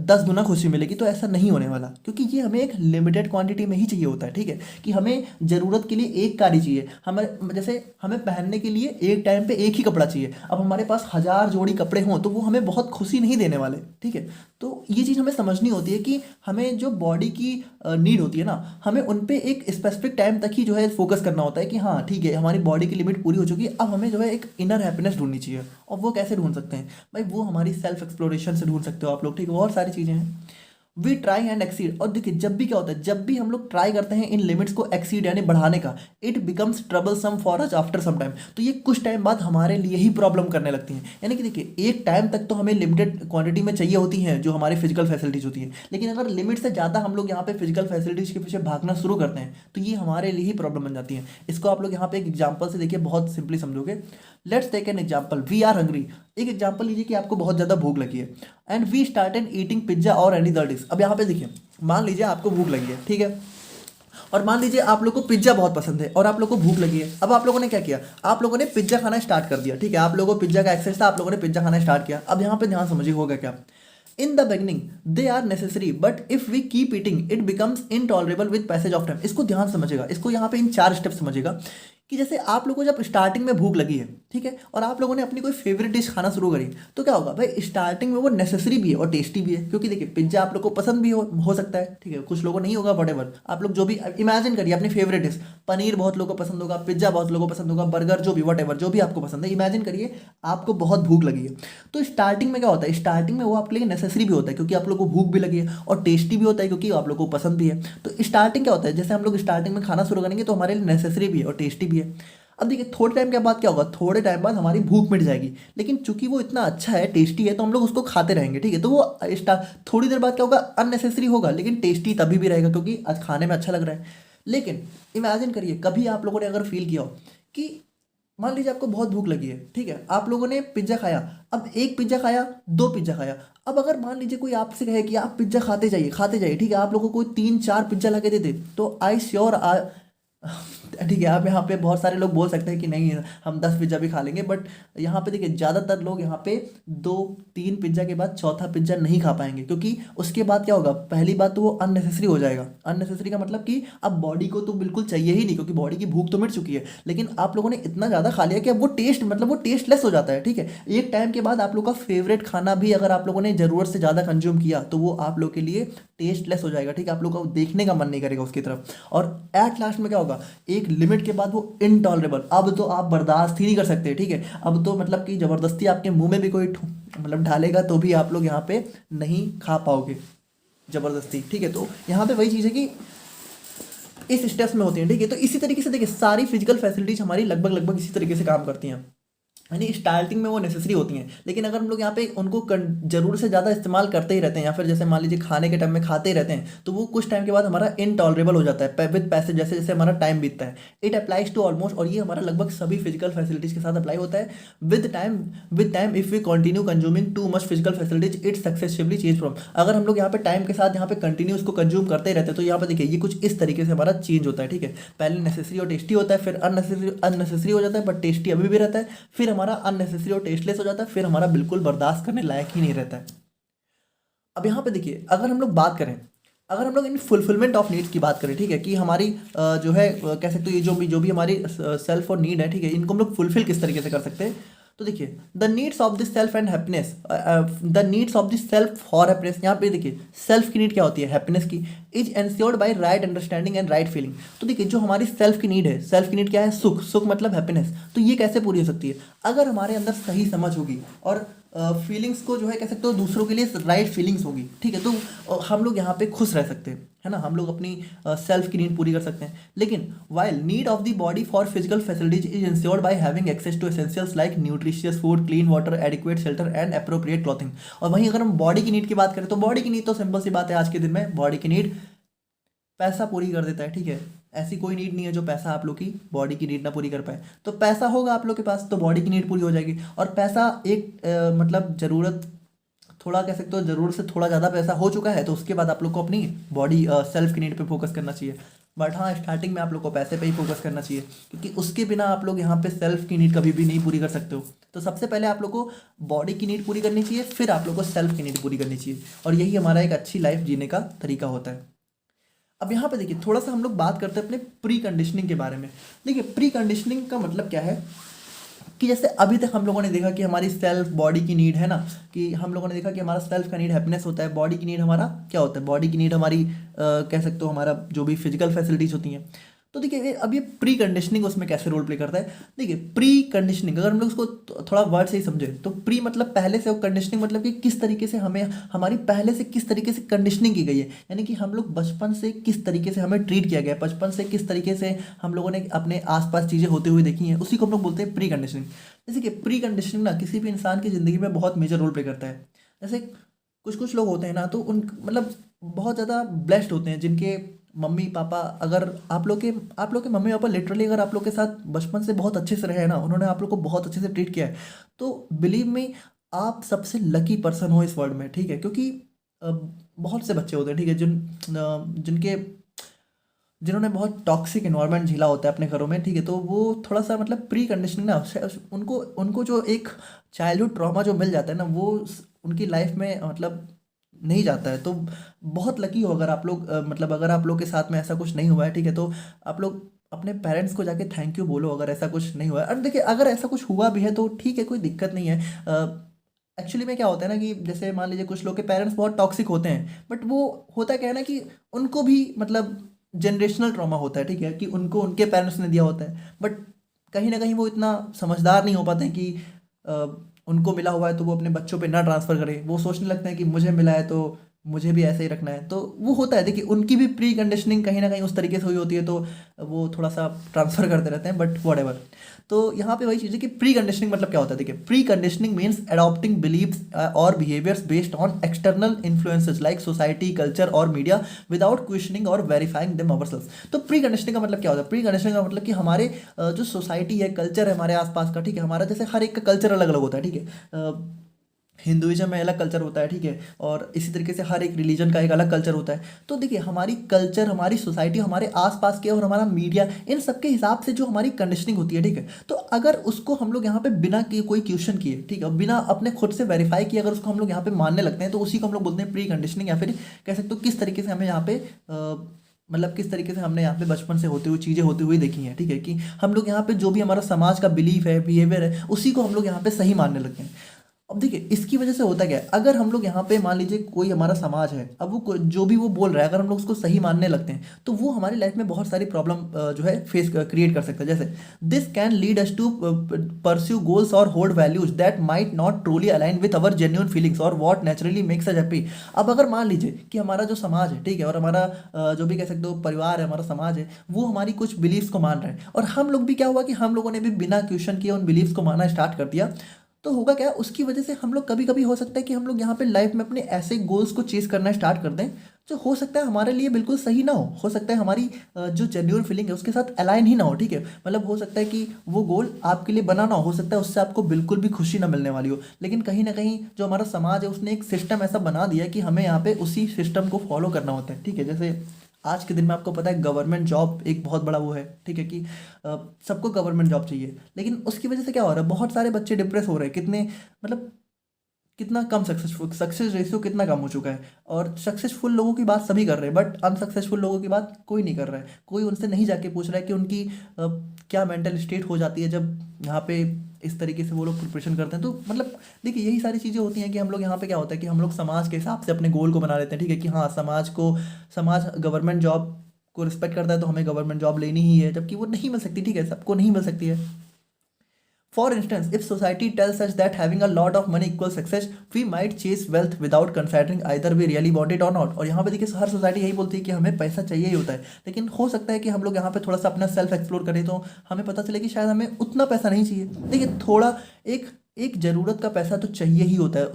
10 गुना खुशी मिलेगी। तो ऐसा नहीं होने वाला, क्योंकि ये हमें एक लिमिटेड क्वांटिटी में ही चाहिए होता है। ठीक है, कि हमें ज़रूरत के लिए एक कार ही चाहिए। हमें जैसे हमें पहनने के लिए एक टाइम पे एक ही कपड़ा चाहिए। अब हमारे पास 1000 जोड़ी कपड़े हों तो वो हमें बहुत खुशी नहीं देने वाले। ठीक है, तो ये चीज़ हमें समझनी होती है कि हमें जो बॉडी की नीड होती है ना, हमें उन पे एक स्पेसिफिक टाइम तक ही जो है फोकस करना होता है कि हाँ ठीक है हमारी बॉडी की लिमिट पूरी हो चुकी है, अब हमें जो है एक इनर हैप्पीनेस ढूंढनी चाहिए। और वो कैसे ढूंढ सकते हैं भाई? वो हमारी सेल्फ एक्सप्लोरेशन से ढूंढ सकते हो आप लोग। ठीक है, बहुत सारी चीज़ें हैं। We try and exceed. और देखिए जब भी क्या होता है, जब भी हम लोग ट्राई करते हैं इन लिमिट्स को एक्सीड यानी बढ़ाने का, it becomes troublesome for us after some time. तो ये कुछ टाइम बाद हमारे लिए ही प्रॉब्लम करने लगती हैं। यानी कि देखिए एक टाइम तक तो हमें लिमिटेड क्वांटिटी में चाहिए होती हैं जो हमारी फिजिकल फैसिलिटीज होती हैं, लेकिन अगर लिमिट से ज़्यादा हम लोग यहाँ पे फिजिकल फैसिलिटीज के पीछे भागना शुरू करते हैं तो ये हमारे लिए ही प्रॉब्लम बन जाती है। इसको आप लोग यहाँ पे एक एग्जाम्पल से देखिए, बहुत सिंपली समझोगे। Let's take an example, we are hungry. एक एग्जाम्पल लीजिए कि आपको बहुत ज़्यादा भूख लगी है and we started eating pizza और एनी अदर डिश। अब यहाँ पे देखिए, मान लीजिए आपको भूख लगी है, ठीक है, और मान लीजिए आप लोग को पिज्जा बहुत पसंद है और आप लोग को भूख लगी है। अब आप लोगों ने क्या किया, आप लोगों ने पिज्जा खाना स्टार्ट कर दिया। ठीक है, आप लोगों को पिज्जा का एक्सेस था, आप लोगों ने पिज्जा खाना स्टार्ट किया। अब यहाँ पे ध्यान समझिए होगा क्या। In the beginning they are necessary but if we keep eating it becomes intolerable with passage of time. इसको ध्यान समझेगा, इसको यहाँ पे इन 4 स्टेप समझेगा कि जैसे आप लोगों को जब स्टार्टिंग में भूख लगी है, ठीक है, और आप लोगों ने अपनी कोई फेवरेट डिश खाना शुरू करी, तो क्या होगा भाई, स्टार्टिंग में वो नेसेसरी भी है और टेस्टी भी है। क्योंकि देखिए पिज्जा आप लोग को पसंद भी हो सकता है, ठीक है, कुछ लोगों को नहीं होगा, वटेवर। आप लोग जो भी इमेजिन करिए अपनी फेवरेट डिश, पनीर बहुत लोगों को पसंद होगा, पिज्जा बहुत लोगों को पसंद होगा, बर्गर जो भी वटेवर जो भी आपको पसंद है, इमेजिन करिए आपको बहुत भूख लगी है। तो स्टार्टिंग में क्या होता है, स्टार्टिंग में वो आपके लिए नेसेसरी भी होता है क्योंकि आप लोग को भूख भी लगी है, और टेस्टी भी होता है क्योंकि आप लोग को पसंद भी है। तो स्टार्टिंग क्या होता है, जैसे हम लोग स्टार्टिंग में खाना शुरू करेंगे तो हमारे लिए नेसेसरी भी है और टेस्टी भी है। अब देखिए थोड़े टाइम के बाद क्या होगा, थोड़े टाइम बाद हमारी भूख मिट जाएगी, लेकिन चूंकि वो इतना अच्छा है, टेस्टी है, तो हम लोग उसको खाते रहेंगे। ठीक है, तो वो थोड़ी देर बाद क्या होगा, अननेसेसरी होगा लेकिन टेस्टी तभी भी रहेगा क्योंकि आज खाने में अच्छा लग रहा है। लेकिन इमेजिन करिए कभी आप लोगों ने अगर फील किया हो कि मान लीजिए आपको बहुत भूख लगी है, ठीक है, आप लोगों ने पिज्जा खाया, अब एक पिज्जा खाया, 2 पिज्जा खाया। अब अगर मान लीजिए कोई आपसे कहे कि आप पिज्जा खाते जाइए, ठीक है, आप लोगों को कोई 3-4 पिज्जा ला के दे दे, तो आई श्योर ठीक है, आप यहाँ पे बहुत सारे लोग बोल सकते हैं कि नहीं हम 10 पिज्जा भी खा लेंगे, बट यहाँ पे देखिए ज़्यादातर लोग यहाँ पे 2-3 पिज्जा के बाद चौथा पिज्जा नहीं खा पाएंगे, क्योंकि उसके बाद क्या होगा, पहली बात तो वो अननेसेसरी हो जाएगा। अननेसेसरी का मतलब कि अब बॉडी को तो बिल्कुल चाहिए ही नहीं क्योंकि बॉडी की भूख तो मिट चुकी है, लेकिन आप लोगों ने इतना ज़्यादा खा लिया कि अब वो टेस्टलेस हो जाता है। ठीक है, एक टाइम के बाद आप लोग का फेवरेट खाना भी अगर आप लोगों ने ज़रूरत से ज़्यादा कंज्यूम किया तो वो आप लोग के लिए टेस्टलेस हो जाएगा। ठीक है, आप लोग का देखने का मन नहीं करेगा उसकी तरफ, और एट लास्ट में क्या होगा, एक लिमिट के बाद वो इनटॉलरेबल, अब तो आप बर्दाश्त ही नहीं कर सकते। ठीक है, अब तो मतलब कि ज़बरदस्ती आपके मुंह में भी कोई ढालेगा तो भी आप लोग यहाँ पे नहीं खा पाओगे ज़बरदस्ती। ठीक है, तो यहाँ पे वही चीज़ है कि इस स्टेप्स में होती हैं। ठीक है, तो इसी तरीके से देखिए सारी फिजिकल फैसिलिटीज हमारी लगभग इसी तरीके से काम करती हैं। यानी स्टार्टिंग में वो नेसेसरी होती हैं, लेकिन अगर हम लोग यहाँ पे उनको जरूर से ज़्यादा इस्तेमाल करते ही रहते हैं, या फिर जैसे मान लीजिए खाने के टाइम में खाते ही रहते हैं, तो वो कुछ टाइम के बाद हमारा इनटॉलरेबल हो जाता है विद पैसे, जैसे जैसे हमारा टाइम बीतता है। इट अप्लाइज टू ऑलमोस्ट, और ये हमारा लगभग सभी फिजिकल फैसिलिटीज़ के साथ अप्लाई होता है। With time if we continue consuming too much physical facilities it successfully change from, अगर हम लोग यहाँ पे टाइम के साथ यहाँ पे कंटिन्यू उसको कंज्यूम करते ही रहते हैं, तो यहाँ पे देखिए ये कुछ इस तरीके से हमारा चेंज होता है, ठीक है। पहले नेसेसरी और टेस्टी होता है, फिर अननेसेसरी हो जाता है बट टेस्टी अभी भी रहता है, फिर हमारा अननेसेसरी और टेस्टलेस हो जाता है, फिर हमारा बिल्कुल बर्दाश्त करने लायक ही नहीं रहता है। अब यहाँ पे देखिए, अगर हम लोग बात करें, अगर हम लोग इन फुलफिलमेंट ऑफ नीड्स की बात करें, ठीक है, कि हमारी जो है कह सकते हो ये जो भी हमारी सेल्फ और नीड है, ठीक है, इनको हम लोग फुलफिल किस तरीके से कर सकते हैं। तो देखिए, the needs of this self and happiness, the needs of this self for happiness, यहाँ पे देखिए सेल्फ की नीड क्या होती है, हैप्पीनेस की, is ensured by right understanding and right feeling. तो देखिए, जो हमारी सेल्फ की नीड है, सेल्फ की नीड क्या है, सुख, सुख मतलब हैप्पीनेस, तो ये कैसे पूरी हो सकती है, अगर हमारे अंदर सही समझ होगी और फीलिंग्स को जो है कह सकते हो दूसरों के लिए राइट फीलिंग्स होगी, ठीक है, तो हम लोग यहाँ पे खुश रह सकते हैं, है ना, हम लोग अपनी सेल्फ की नीड पूरी कर सकते हैं। लेकिन while need of the body for physical facilities is insured by having access to essentials like nutritious food, clean water, adequate shelter and appropriate clothing. और वहीं अगर हम बॉडी की नीड की बात करें, तो बॉडी की नीड तो सिंपल सी बात है, आज के दिन में बॉडी की नीड पैसा पूरी कर देता है, ठीक है। ऐसी कोई नीड नहीं है जो पैसा आप लोग की बॉडी की नीड ना पूरी कर पाए। तो पैसा होगा आप लोग के पास तो बॉडी की नीड पूरी हो जाएगी, और पैसा एक मतलब ज़रूरत, थोड़ा कह सकते हो ज़रूरत से थोड़ा ज़्यादा पैसा हो चुका है, तो उसके बाद आप लोग को अपनी बॉडी सेल्फ की नीड पे फोकस करना चाहिए। बट हाँ, स्टार्टिंग में आप लोग को पैसे पे ही फोकस करना चाहिए, क्योंकि उसके बिना आप लोग यहाँ पे सेल्फ की नीड कभी भी नहीं पूरी कर सकते हो। तो सबसे पहले आप लोग को बॉडी की नीड पूरी करनी चाहिए, फिर आप लोग को सेल्फ की नीड पूरी करनी चाहिए, और यही हमारा एक अच्छी लाइफ जीने का तरीका होता है। अब यहाँ पे देखिए, थोड़ा सा हम लोग बात करते हैं अपने प्री कंडीशनिंग के बारे में। देखिए, प्री कंडीशनिंग का मतलब क्या है, कि जैसे अभी तक हम लोगों ने देखा कि हमारी सेल्फ बॉडी की नीड है ना, कि हम लोगों ने देखा कि हमारा सेल्फ का नीड हैप्पीनेस होता है, बॉडी की नीड हमारा क्या होता है, बॉडी की नीड हमारी कह सकते हो हमारा जो भी फिजिकल फैसिलिटीज़ होती हैं। तो देखिए, अब ये प्री कंडीशनिंग उसमें कैसे रोल प्ले करता है। देखिए, प्री कंडीशनिंग अगर हम लोग उसको थोड़ा वर्ड से ही समझे, तो प्री मतलब पहले से, और कंडीशनिंग मतलब कि किस तरीके से हमें, हमारी पहले से किस तरीके से कंडीशनिंग की गई है, यानी कि हम लोग बचपन से किस तरीके से हमें ट्रीट किया गया है, बचपन से किस तरीके से हम लोगों ने अपने आसपास चीज़ें होते हुए देखी हैं, उसी को हम लोग बोलते हैं प्री कंडीशनिंग। जैसे कि प्री कंडीशनिंग ना किसी भी इंसान की ज़िंदगी में बहुत मेजर रोल प्ले करता है। जैसे कुछ कुछ लोग होते हैं ना, तो उन मतलब बहुत ज़्यादा ब्लेस्ड होते हैं, जिनके मम्मी पापा, अगर आप लोग के मम्मी पापा लिटरली अगर आप लोग के साथ बचपन से बहुत अच्छे से रहे हैं ना, उन्होंने आप लोग को बहुत अच्छे से ट्रीट किया है, तो बिलीव मी, आप सबसे लकी पर्सन हो इस वर्ल्ड में, ठीक है। क्योंकि अ, बहुत से बच्चे होते हैं, ठीक है, जिनके जिन्होंने बहुत टॉक्सिक इन्वायरमेंट झेला होता है अपने घरों में, ठीक है, तो वो थोड़ा सा मतलब प्री कंडीशनिंग ना, उनको उनको जो एक चाइल्डहुड ट्रॉमा जो मिल जाता है ना, वो उनकी लाइफ में मतलब नहीं जाता है। तो बहुत लकी हो अगर आप लोग मतलब अगर आप लोग के साथ में ऐसा कुछ नहीं हुआ है, ठीक है, तो आप लोग अपने पेरेंट्स को जाके थैंक यू बोलो अगर ऐसा कुछ नहीं हुआ है। और देखिए, अगर ऐसा कुछ हुआ भी है तो ठीक है, कोई दिक्कत नहीं है। एक्चुअली में क्या होता है ना, कि जैसे मान लीजिए कुछ लोग के पेरेंट्स बहुत टॉक्सिक होते हैं, बट वो होता क्या है ना, कि उनको भी मतलब जनरेशनल ट्रॉमा होता है, ठीक है, कि उनको उनके पेरेंट्स ने दिया होता है, बट कहीं ना कहीं वो इतना समझदार नहीं हो पाते हैं कि अ, उनको मिला हुआ है तो वो अपने बच्चों पे ना ट्रांसफ़र करें। वो सोचने लगते हैं कि मुझे मिला है तो मुझे भी ऐसे ही रखना है, तो वो होता है। देखिए, उनकी भी प्री कंडीशनिंग कहीं ना कहीं उस तरीके से हुई होती है, तो वो थोड़ा सा ट्रांसफ़र करते रहते हैं, बट वट एवर। तो यहाँ पे वही चीज़ है कि प्री कंडीशनिंग मतलब क्या होता है। देखिए, preconditioning means adopting beliefs और behaviours based on external influences like society, culture और मीडिया विदाउट क्वेश्चनिंग और वेरीफाइंग देम अवरसेल्व्स। तो प्री कंडीशनिंग का मतलब क्या होता है, प्री कंडीशनिंग का मतलब कि हमारे जो सोसाइटी है, कल्चर है हमारे आसपास का, ठीक है, हमारा जैसे हर एक का कल्चर अलग अलग होता है, ठीक है। हिंदुइज्म में अलग कल्चर होता है, ठीक है, और इसी तरीके से हर एक रिलीजन का एक अलग कल्चर होता है। तो देखिए, हमारी कल्चर, हमारी सोसाइटी, हमारे आसपास के और हमारा मीडिया, इन सब के हिसाब से जो हमारी कंडीशनिंग होती है, ठीक है, तो अगर उसको हम लोग यहाँ पे बिना किए कोई क्वेश्चन किए, ठीक है, बिना अपने खुद से वेरीफाई किए अगर उसको हम लोग यहाँ पे मानने लगते हैं, तो उसी को हम लोग बोलते हैं प्री कंडीशनिंग, या फिर कह सकते हो किस तरीके से हमें यहाँ पे मतलब किस तरीके से हमने यहाँ पे बचपन से होते हुए चीज़ें होती हुई देखी हैं, ठीक है, कि हम लोग यहाँ पे जो भी हमारा समाज का बिलीफ है, बिहेवियर है, उसी को हम लोग यहाँ पे सही मानने लगते हैं। अब देखिए इसकी वजह से होता क्या है, अगर हम लोग यहाँ पे मान लीजिए कोई हमारा समाज है, अब वो जो भी वो बोल रहा है अगर हम लोग उसको सही मानने लगते हैं तो वो हमारी लाइफ में बहुत सारी प्रॉब्लम जो है फेस क्रिएट कर सकता है। जैसे this can lead us to pursue goals और hold values that might not truly align with our genuine feelings और what naturally makes us happy. अब अगर मान लीजिए कि हमारा जो समाज है, ठीक है, और हमारा जो भी कह सकते हो परिवार है, हमारा समाज है, वो हमारी कुछ बिलीव्स को मान रहे हैं और हम लोग भी क्या हुआ कि हम लोगों ने भी बिना क्वेश्चन किए उन बिलीव्स को मानना स्टार्ट कर दिया। तो होगा क्या, उसकी वजह से हम लोग कभी कभी हो सकता है कि हम लोग यहाँ पे लाइफ में अपने ऐसे गोल्स को चेज करना स्टार्ट कर दें जो हो सकता है हमारे लिए बिल्कुल सही ना हो सकता है हमारी जो जेन्युइन फीलिंग है उसके साथ अलाइन ही ना हो, ठीक है, मतलब हो सकता है कि वो गोल आपके लिए बना ना हो सकता है उससे आपको बिल्कुल भी खुशी ना मिलने वाली हो, लेकिन कहीं ना कहीं जो हमारा समाज है उसने एक सिस्टम ऐसा बना दिया है कि हमें यहाँ पे उसी सिस्टम को फॉलो करना होता है, ठीक है। जैसे आज के दिन में आपको पता है गवर्नमेंट जॉब एक बहुत बड़ा वो है, ठीक है, कि सबको गवर्नमेंट जॉब चाहिए, लेकिन उसकी वजह से क्या हो रहा है, बहुत सारे बच्चे डिप्रेस हो रहे हैं, कितने मतलब कितना कम सक्सेसफुल, सक्सेस रेशियो कितना कम हो चुका है, और सक्सेसफुल लोगों की बात सभी कर रहे हैं बट अनसक्सेसफुल लोगों की बात कोई नहीं कर रहा है, कोई उनसे नहीं जाके पूछ रहा है कि उनकी क्या मेंटल स्टेट हो जाती है जब यहाँ पे इस तरीके से वो लोग प्रिपरेशन करते हैं। तो मतलब देखिए यही सारी चीज़ें होती हैं कि हम लोग यहाँ पे क्या होता है कि हम लोग समाज के हिसाब से अपने गोल को बना लेते हैं, ठीक है, कि हाँ समाज गवर्नमेंट जॉब को रिस्पेक्ट करता है तो हमें गवर्नमेंट जॉब लेनी ही है, जबकि वो नहीं मिल सकती, ठीक है, सबको नहीं मिल सकती है। For instance, if society tells us that having a lot of money equals success, we might chase wealth without considering either we really want it or not। और यहाँ पे देखिए हर सोसाइटी यही बोलती है कि हमें पैसा चाहिए ही होता है, लेकिन हो सकता है कि हम लोग यहाँ पे थोड़ा सा अपना सेल्फ एक्सप्लोर करें तो हमें पता चले कि शायद हमें उतना पैसा नहीं चाहिए। देखिए थोड़ा एक एक ज़रूरत का पैसा तो चाहिए ही होता है।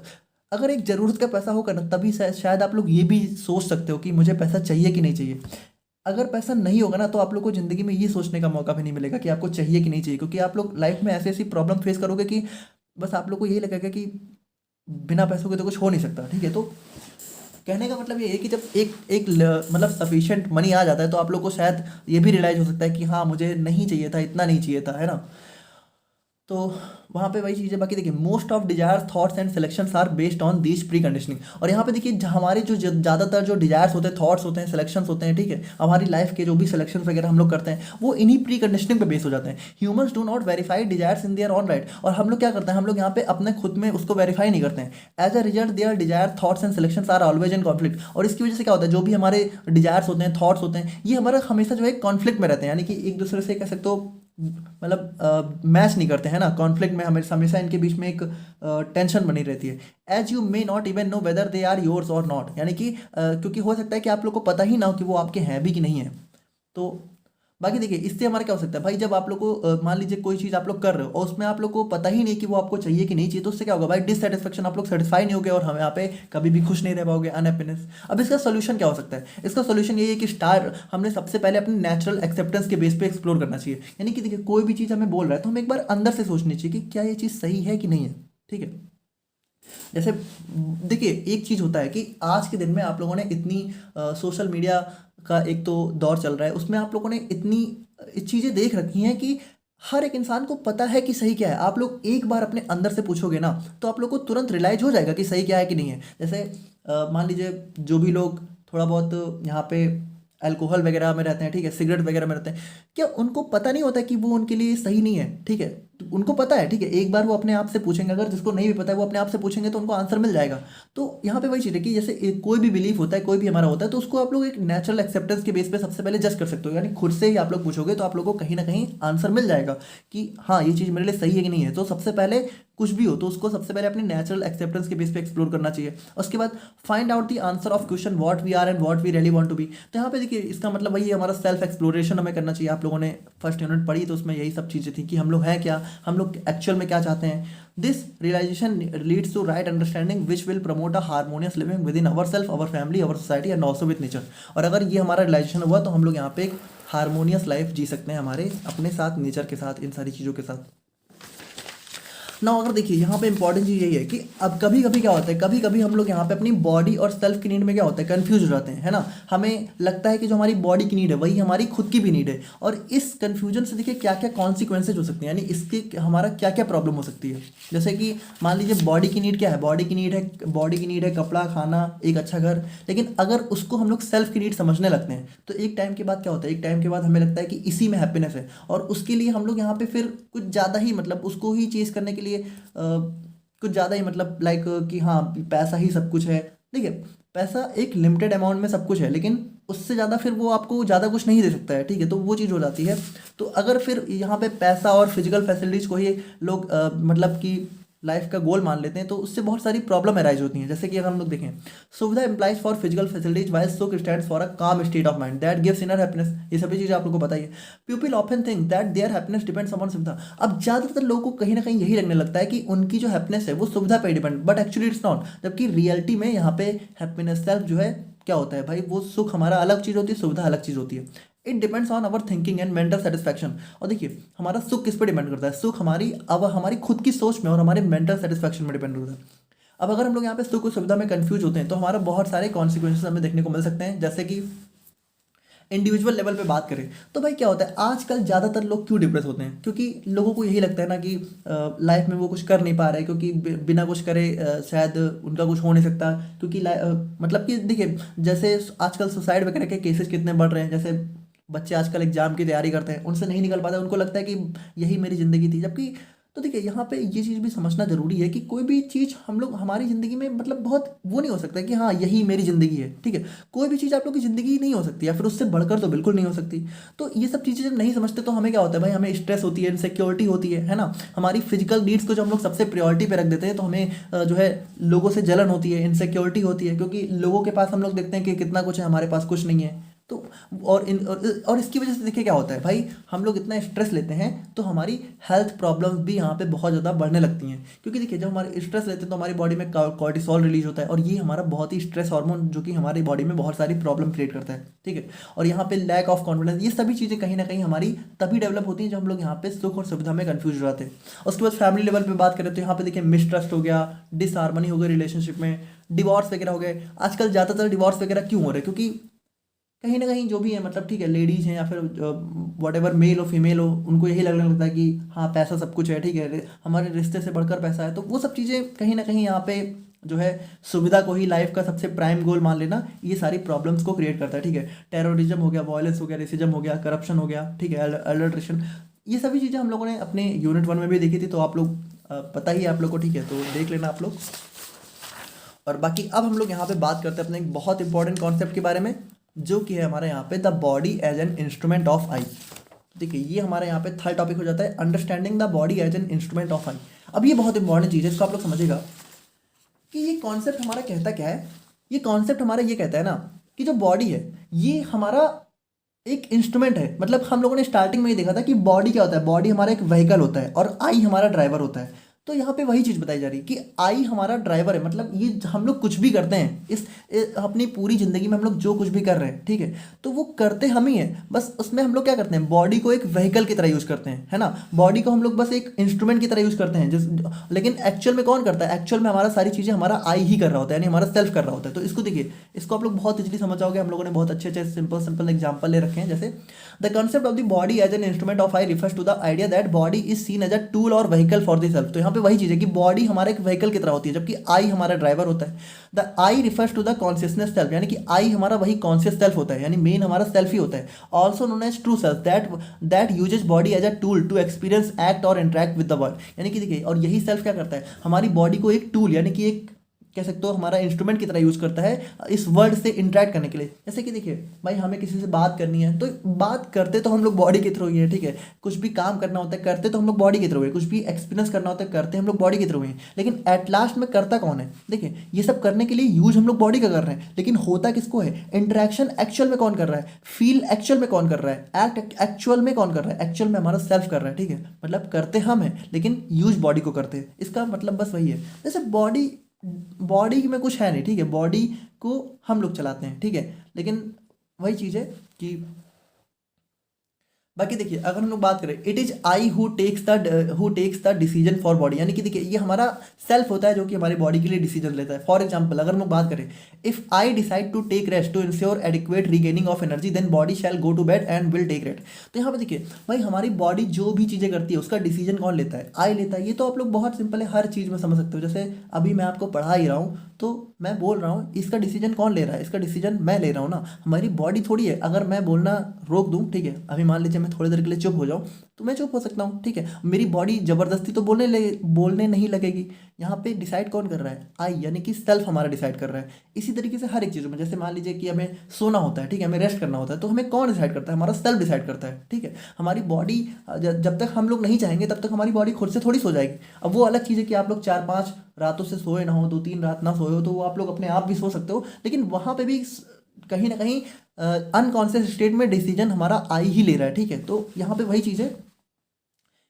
अगर एक ज़रूरत का पैसा होगा ना तभी शायद आप लोग ये भी सोच सकते हो कि मुझे पैसा चाहिए कि नहीं चाहिए। अगर पैसा नहीं होगा ना तो आप लोग को ज़िंदगी में ये सोचने का मौका भी नहीं मिलेगा कि आपको चाहिए कि नहीं चाहिए, क्योंकि आप लोग लाइफ में ऐसी ऐसी प्रॉब्लम फेस करोगे कि बस आप लोग को यही लगेगा कि बिना पैसों के तो कुछ हो नहीं सकता, ठीक है। तो कहने का मतलब ये है कि जब एक एक मतलब सफिशिएंट मनी आ जाता है तो आप लोग को शायद ये भी रियलाइज़ हो सकता है कि हाँ मुझे नहीं चाहिए था, इतना नहीं चाहिए था, है ना। तो वहाँ पे वही चीज़ है। बाकी देखिए most of desires thoughts and selections are based on these preconditioning. और यहाँ पे देखिए हमारे जो ज़्यादातर जो डिजायर्स होते हैं, थॉट्स होते हैं, सिलेक्शंस होते हैं, ठीक है, हमारी लाइफ के जो भी सिलेक्शन वगैरह हम लोग करते हैं वो इन्हीं प्री कंडीशनिंग पे बेस हो जाते हैं। Humans do not verify desires in their on right. और हम लोग क्या करते हैं, हम लोग यहाँ पे अपने खुद में उसको वेरीफाई नहीं करते हैं। As a result their desire thoughts and selections are always in conflict. और इसकी वजह से क्या होता है, जो भी हमारे डिजायर्स होते हैं, थॉट्स होते हैं, ये हमारा हमेशा जो है कॉन्फ्लिक्ट में रहते हैं, यानी कि एक दूसरे से कह सकते हो मतलब मैच नहीं करते हैं ना, कॉन्फ्लिक्ट में हमेशा हमेशा इनके बीच में एक टेंशन बनी रहती है। As you may not even know whether they are yours और नॉट, यानी कि क्योंकि हो सकता है कि आप लोग को पता ही ना हो कि वो आपके हैं भी कि नहीं है। तो बाकी देखिए इससे हमारा क्या हो सकता है भाई, जब आप लोग को मान लीजिए कोई चीज़ आप लोग कर रहे हो और उसमें आप लोग को पता ही नहीं कि वो आपको चाहिए कि नहीं चाहिए, तो उससे क्या होगा भाई, डिससेटिस्फेक्शन, आप लोग सेटिस्फाई नहीं होगे और हम यहाँ पे कभी भी खुश नहीं रह पाओगे, अनहैप्पीनेस। अब इसका सोल्यूशन क्या हो सकता है, इसका सोल्यूशन ये है कि हमने सबसे पहले अपने नेचुरल एक्सेप्टेंस के बेस पे एक्सप्लोर करना चाहिए। यानी कि देखिए कोई भी चीज़ हमें बोल रहा है तो हमें एक बार अंदर से सोचनी चाहिए कि क्या ये चीज़ सही है कि नहीं है, ठीक है। जैसे देखिए एक चीज़ होता है कि आज के दिन में आप लोगों ने इतनी सोशल मीडिया का एक तो दौर चल रहा है, उसमें आप लोगों ने इतनी चीज़ें देख रखी हैं कि हर एक इंसान को पता है कि सही क्या है। आप लोग एक बार अपने अंदर से पूछोगे ना तो आप लोग को तुरंत रियलाइज हो जाएगा कि सही क्या है कि नहीं है। जैसे मान लीजिए जो भी लोग थोड़ा बहुत यहाँ पे अल्कोहल वगैरह में रहते हैं, ठीक है, सिगरेट वगैरह में रहते हैं, क्या उनको पता नहीं होता कि वो उनके लिए सही नहीं है, ठीक है, तो उनको पता है, ठीक है, एक बार वो अपने आप से पूछेंगे, अगर जिसको नहीं भी पता है वो अपने आप से पूछेंगे तो उनको आंसर मिल जाएगा। तो यहाँ पे वही चीज़ है कि जैसे कोई भी बिलीफ होता है, कोई भी हमारा होता है, तो उसको आप लोग एक नेचुरल एक्सेप्टेंस के बेस पे सबसे पहले जज कर सकते हो, यानी खुद से ही आप लोग पूछोगे तो आप लोग को कहीं ना कहीं आंसर मिल जाएगा कि हाँ ये चीज़ मेरे लिए सही है कि नहीं है। तो सबसे पहले कुछ भी हो तो उसको सबसे पहले अपनी नेचुरल एक्सेप्टेंस के बेस पे एक्सप्लोर करना चाहिए। उसके बाद find out the answer of question what we are and what we really want to be. तो यहाँ पे देखिए इसका मतलब वही हमारा सेल्फ एक्सप्लोरेशन हमें करना चाहिए। आप लोगों ने फर्स्ट यूनिट पढ़ी तो उसमें यही सब चीज़ें थी कि हम लोग हैं क्या, हम लोग एक्चुअल में क्या चाहते हैं। This realisation leads to right understanding which will promote a harmonious living within our self, our family, our society and also with nature. और अगर ये हमारा रियलाइजेशन हुआ तो हम लोग यहाँ पे एक हारमोनियस लाइफ जी सकते हैं हमारे अपने साथ, नेचर के साथ, इन सारी चीज़ों के साथ ना। अगर देखिए यहाँ पे इंपॉर्टेंट चीज़ यही है कि अब कभी कभी क्या होता है, कभी कभी हम लोग यहाँ पे अपनी बॉडी और सेल्फ की नीड में क्या होता है, कंफ्यूज हो जाते हैं, है ना। हमें लगता है कि जो हमारी बॉडी की नीड है वही हमारी खुद की भी नीड है, और इस कंफ्यूजन से देखिए क्या क्या कॉन्सिक्वेंसेज हो सकते हैं, यानी इसके हमारा क्या क्या प्रॉब्लम हो सकती है। जैसे कि मान लीजिए बॉडी की नीड क्या है, बॉडी की नीड है कपड़ा, खाना, एक अच्छा घर। लेकिन अगर उसको हम लोग सेल्फ की नीड समझने लगते हैं तो एक टाइम के बाद क्या होता है, एक टाइम के बाद हमें लगता है कि इसी में हैप्पीनेस है, और उसके लिए हम लोग यहाँ पे फिर कुछ ज़्यादा ही मतलब उसको ही चेज़ करने के लिए कुछ ज़्यादा ही मतलब लाइक कि हाँ पैसा ही सब कुछ है। देखिए पैसा एक लिमिटेड अमाउंट में सब कुछ है, लेकिन उससे ज़्यादा फिर वो आपको ज़्यादा कुछ नहीं दे सकता है, ठीक है, तो वो चीज़ हो जाती है। तो अगर फिर यहाँ पे पैसा और फिजिकल फैसिलिटीज़ को ही लोग मतलब कि लाइफ का गोल मान लेते हैं, तो उससे बहुत सारी प्रॉब्लम अराइज होती हैं। जैसे कि अगर हम लोग देखें, सुविधा implies for physical facilities while सुख स्टैंड्स फॉर अ काम state of mind that gives inner happiness. ये सभी चीज़ें आप लोगों को बताइए। People often think that their happiness depends upon सुविधा। अब ज़्यादातर लोगों को कहीं ना कहीं यही लगने लगता है कि उनकी जो हैप्पीनेस है वो सुविधा पर depend, but actually it's not. जबकि रियलिटी में यहाँ पे हैप्पीनेस सेल्फ जो है क्या होता है भाई, वो सुख हमारा अलग चीज़ होती है, सुविधा अलग चीज़ होती है। It depends on our thinking and mental satisfaction. और देखिए हमारा सुख किस पे डिपेंड करता है, सुख हमारी अब हमारी खुद की सोच में और हमारे मेंटल सेटिस्फैक्शन में डिपेंड करता है। अब अगर हम लोग यहाँ पे सुख और सुविधा में कंफ्यूज होते हैं तो हमारा बहुत सारे कॉन्सिक्वेंसेस हमें देखने को मिल सकते हैं। जैसे कि इंडिविजुअल लेवल पे बात करें तो भाई क्या होता है, आजकल ज़्यादातर लोग क्यों डिप्रेस होते हैं, क्योंकि लोगों को यही लगता है ना कि लाइफ में वो कुछ कर नहीं पा रहे, क्योंकि बिना कुछ करे शायद उनका कुछ हो नहीं सकता। क्योंकि मतलब कि देखिए जैसे आजकल सुसाइड वगैरह के केसेस कितने बढ़ रहे हैं। जैसे बच्चे आजकल एग्जाम की तैयारी करते हैं, उनसे नहीं निकल पाते, उनको लगता है कि यही मेरी ज़िंदगी थी। जबकि तो देखिए यहाँ पे ये चीज़ भी समझना जरूरी है कि कोई भी चीज़ हम लोग हमारी ज़िंदगी में मतलब बहुत वो नहीं हो सकता कि हाँ यही मेरी ज़िंदगी है, ठीक है। कोई भी चीज़ आप लोग की ज़िंदगी नहीं हो सकती, या फिर उससे बढ़कर तो बिल्कुल नहीं हो सकती। तो ये सब चीज़ें जब नहीं समझते तो हमें क्या होता है भाई, हमें स्ट्रेस होती है, इनसिक्योरिटी होती है ना। हमारी फिजिकल नीड्स को जो हम लोग सबसे प्रायोरिटी पे रख देते हैं तो हमें जो है लोगों से जलन होती है, इनसिक्योरिटी होती है, क्योंकि लोगों के पास हम लोग देखते हैं कि कितना कुछ है, हमारे पास कुछ नहीं है। तो और इसकी वजह से देखिए क्या होता है भाई, हम लोग इतना स्ट्रेस लेते हैं तो हमारी हेल्थ प्रॉब्लम्स भी यहाँ पे बहुत ज़्यादा बढ़ने लगती हैं। क्योंकि देखिए जब हमारे स्ट्रेस लेते हैं तो हमारी बॉडी में कॉर्टिसोल रिलीज होता है, और ये हमारा बहुत ही स्ट्रेस हार्मोन जो कि हमारी बॉडी में बहुत सारी प्रॉब्लम क्रिएट करता है, ठीक है। और यहाँ पे लैक ऑफ कॉन्फिडेंस, ये सभी चीज़ें कहीं ना कहीं हमारी तभी डेवलप होती हैं जब हम लोग यहाँ पे सुख और सुविधा में कन्फ्यूज हो जाते हैं। उसके बाद फैमिली लेवल पर बात करें तो यहाँ पे देखिए मिसट्रस्ट हो गया, डिसहार्मनी हो गई रिलेशनशिप में, डिवोर्स वगैरह हो गए। आजकल ज़्यादातर डिवोर्स वगैरह क्यों हो रहे हैं, क्योंकि कहीं ना कहीं जो भी है मतलब ठीक है, लेडीज हैं या फिर वट एवर मेल हो फीमेल हो, उनको यही लगने लगता है कि हाँ पैसा सब कुछ है, ठीक है, हमारे रिश्ते से बढ़कर पैसा है। तो वो सब चीज़ें कहीं ना कहीं यहाँ पे जो है सुविधा को ही लाइफ का सबसे प्राइम गोल मान लेना, ये सारी प्रॉब्लम्स को क्रिएट करता है, ठीक है। टेररिज्म हो गया, वायलेंस हो गया, रेसिज्म हो गया, करप्शन हो गया, ठीक है, अडल्ट्रेशन, ये सभी चीज़ें हम लोगों ने अपने यूनिट 1 में भी देखी थी। तो आप लोग पता ही है आप लोग को, ठीक है, तो देख लेना आप लोग। और बाकी अब हम लोग यहाँ पे बात करते हैं अपने एक बहुत इंपॉर्टेंट कॉन्सेप्ट के बारे में, जो कि है हमारे यहाँ पे the body as an instrument of I. देखिए ये हमारे यहाँ पे थर्ड टॉपिक हो जाता है, understanding the body as an instrument of I. अब ये बहुत इंपॉर्टेंट चीज़ है, इसको आप लोग समझिएगा कि ये कॉन्सेप्ट हमारा कहता क्या है। ये कॉन्सेप्ट हमारा ये कहता है ना कि जो बॉडी है ये हमारा एक इंस्ट्रूमेंट है। मतलब हम लोगों ने स्टार्टिंग में ये देखा था कि बॉडी क्या होता है, बॉडी हमारा एक व्हीकल होता है और आई हमारा ड्राइवर होता है। तो यहाँ पे वही चीज़ बताई जा रही है कि आई हमारा ड्राइवर है। मतलब ये हम लोग कुछ भी करते हैं अपनी पूरी ज़िंदगी में, हम लोग जो कुछ भी कर रहे हैं, ठीक है, तो वो करते हम ही हैं। बस उसमें हम लोग क्या करते हैं, बॉडी को एक व्हीकल की तरह यूज़ करते हैं, है ना। बॉडी को हम लोग बस एक इंस्ट्रूमेंट की तरह यूज़ करते हैं लेकिन एक्चुअल में कौन करता है, एक्चुअल में हमारा सारी चीज़ें हमारा आई ही कर रहा होता है, यानी हमारा सेल्फ कर रहा होता है। तो इसको देखिए, इसको आप लोग बहुत इजीली समझ जाओगे। हम लोगों ने बहुत अच्छे अच्छे सिंपल सिंपल एग्जाम्पल ले रखे हैं। जैसे the concept of the body as an instrument of I refers to the idea that body is seen as a tool और व्हीकल फॉर द सेल्फ। तो यहाँ पे वही चीज़ है कि बॉडी हमारा एक व्हीकल की तरह होती है, जबकि आई हमारा ड्राइवर होता है। The I refers to the consciousness self, यानी कि आई हमारा वही कॉन्शियस सेल्फ होता है, यानी मेन हमारा सेल्फ ही होता है। Also known as true self that uses body as a tool to experience act और इंटरेक्ट विद द वर्ल्ड। यानी कि देखिए, और यही सेल्फ क्या करता है, हमारी बॉडी को एक टूल यानी कि एक कह सकते हो हमारा इंस्ट्रूमेंट की तरह यूज़ करता है इस वर्ल्ड से इंटरेक्ट करने के लिए। जैसे कि देखिए भाई, हमें किसी से बात करनी है तो बात करते तो हम लोग बॉडी के थ्रू ही है, ठीक है। कुछ भी काम करना होता है करते तो हम लोग बॉडी के थ्रू है, कुछ भी एक्सपीरियंस करना होता है करते हम लोग बॉडी के थ्रू हैं। लेकिन एट लास्ट में करता कौन है, देखिए ये सब करने के लिए यूज हम लोग बॉडी का कर रहे हैं, लेकिन होता किसको है, इंटरेक्शन एक्चुअल में कौन कर रहा है, फील एक्चुअल में कौन कर रहा है, एक्ट एक्चुअल में कौन कर रहा है, एक्चुअल में हमारा सेल्फ कर रहा है, ठीक है। मतलब करते हम हैं लेकिन यूज बॉडी को करते हैं। इसका मतलब बस वही है। जैसे बॉडी में कुछ है नहीं, ठीक है, बॉडी को हम लोग चलाते हैं, ठीक है, लेकिन वही चीज़ है कि बाकी देखिए अगर हम लोग बात करें, it is I who takes the decision for body, यानी कि देखिए ये हमारा सेल्फ होता है जो कि हमारी बॉडी के लिए डिसीजन लेता है। फॉर एग्जांपल अगर हम लोग बात करें, if I decide to take rest to ensure adequate regaining of energy then body shall go to bed and will take rest. तो यहाँ पे देखिए भाई, हमारी बॉडी जो भी चीज़ें करती है उसका डिसीजन कौन लेता है, आई लेता है। ये तो आप लोग बहुत सिंपल है, हर चीज़ में समझ सकते हो। जैसे अभी मैं आपको पढ़ा ही रहा हूँ तो मैं बोल रहा हूँ, इसका डिसीजन कौन ले रहा है, इसका डिसीजन मैं ले रहा हूँ ना, हमारी बॉडी थोड़ी है। अगर मैं बोलना रोक दूँ, ठीक है, अभी मान लीजिए मैं थोड़ी देर के लिए चुप हो जाऊँ तो मैं चुप हो सकता हूँ, ठीक है। मेरी बॉडी ज़बरदस्ती तो बोलने नहीं लगेगी। यहाँ पे डिसाइड कौन कर रहा है, आई, यानी कि सेल्फ हमारा डिसाइड कर रहा है। इसी तरीके से हर एक चीज़ों में, जैसे मान लीजिए कि हमें सोना होता है, ठीक है, हमें रेस्ट करना होता है, तो हमें कौन डिसाइड करता है, हमारा सेल्फ डिसाइड करता है, ठीक है। हमारी बॉडी जब तक हम लोग नहीं चाहेंगे तब तक हमारी बॉडी खुद से थोड़ी सो जाएगी। अब वो अलग चीज़ है कि आप लोग 4-5 रातों से सोए ना हो, 2-3 रात ना सोए हो, तो वो आप लोग अपने आप भी सो सकते हो, लेकिन वहाँ पे भी कहीं ना कहीं अनकॉन्शियस स्टेट में डिसीजन हमारा आई ही ले रहा है, ठीक है। तो यहाँ पे वही चीज़ है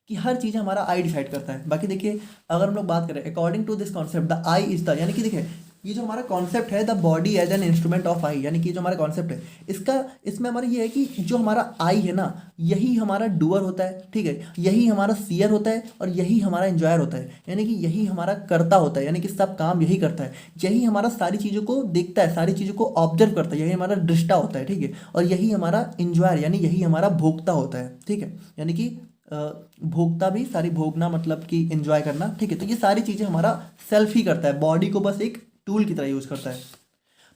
कि हर चीज़ हमारा आई डिसाइड करता है। बाकी देखिए, अगर हम लोग बात करें according to this concept the I is the, यानी कि देखिए ये जो हमारा कॉन्सेप्ट है the body as an instrument of I, यानी कि जो हमारा कॉन्सेप्ट है इसमें हमारा ये है कि जो हमारा आई है ना, यही हमारा डूअर होता है, ठीक है, यही हमारा सीयर होता है और यही हमारा एंजॉयर होता है, यानी कि यही हमारा करता होता है, यानी कि सब काम यही करता है, यही हमारा सारी चीज़ों को देखता है, सारी चीज़ों को ऑब्जर्व करता है, यही हमारा दृष्टा होता है, ठीक है, और यही हमारा एंजॉयर यानी यही हमारा भोक्ता होता है, ठीक है, यानी कि भोक्ता भी सारी, भोगना मतलब कि एंजॉय करना, ठीक है। तो ये सारी चीज़ें हमारा सेल्फ ही करता है, बॉडी को बस एक टूल की तरह यूज़ करता है।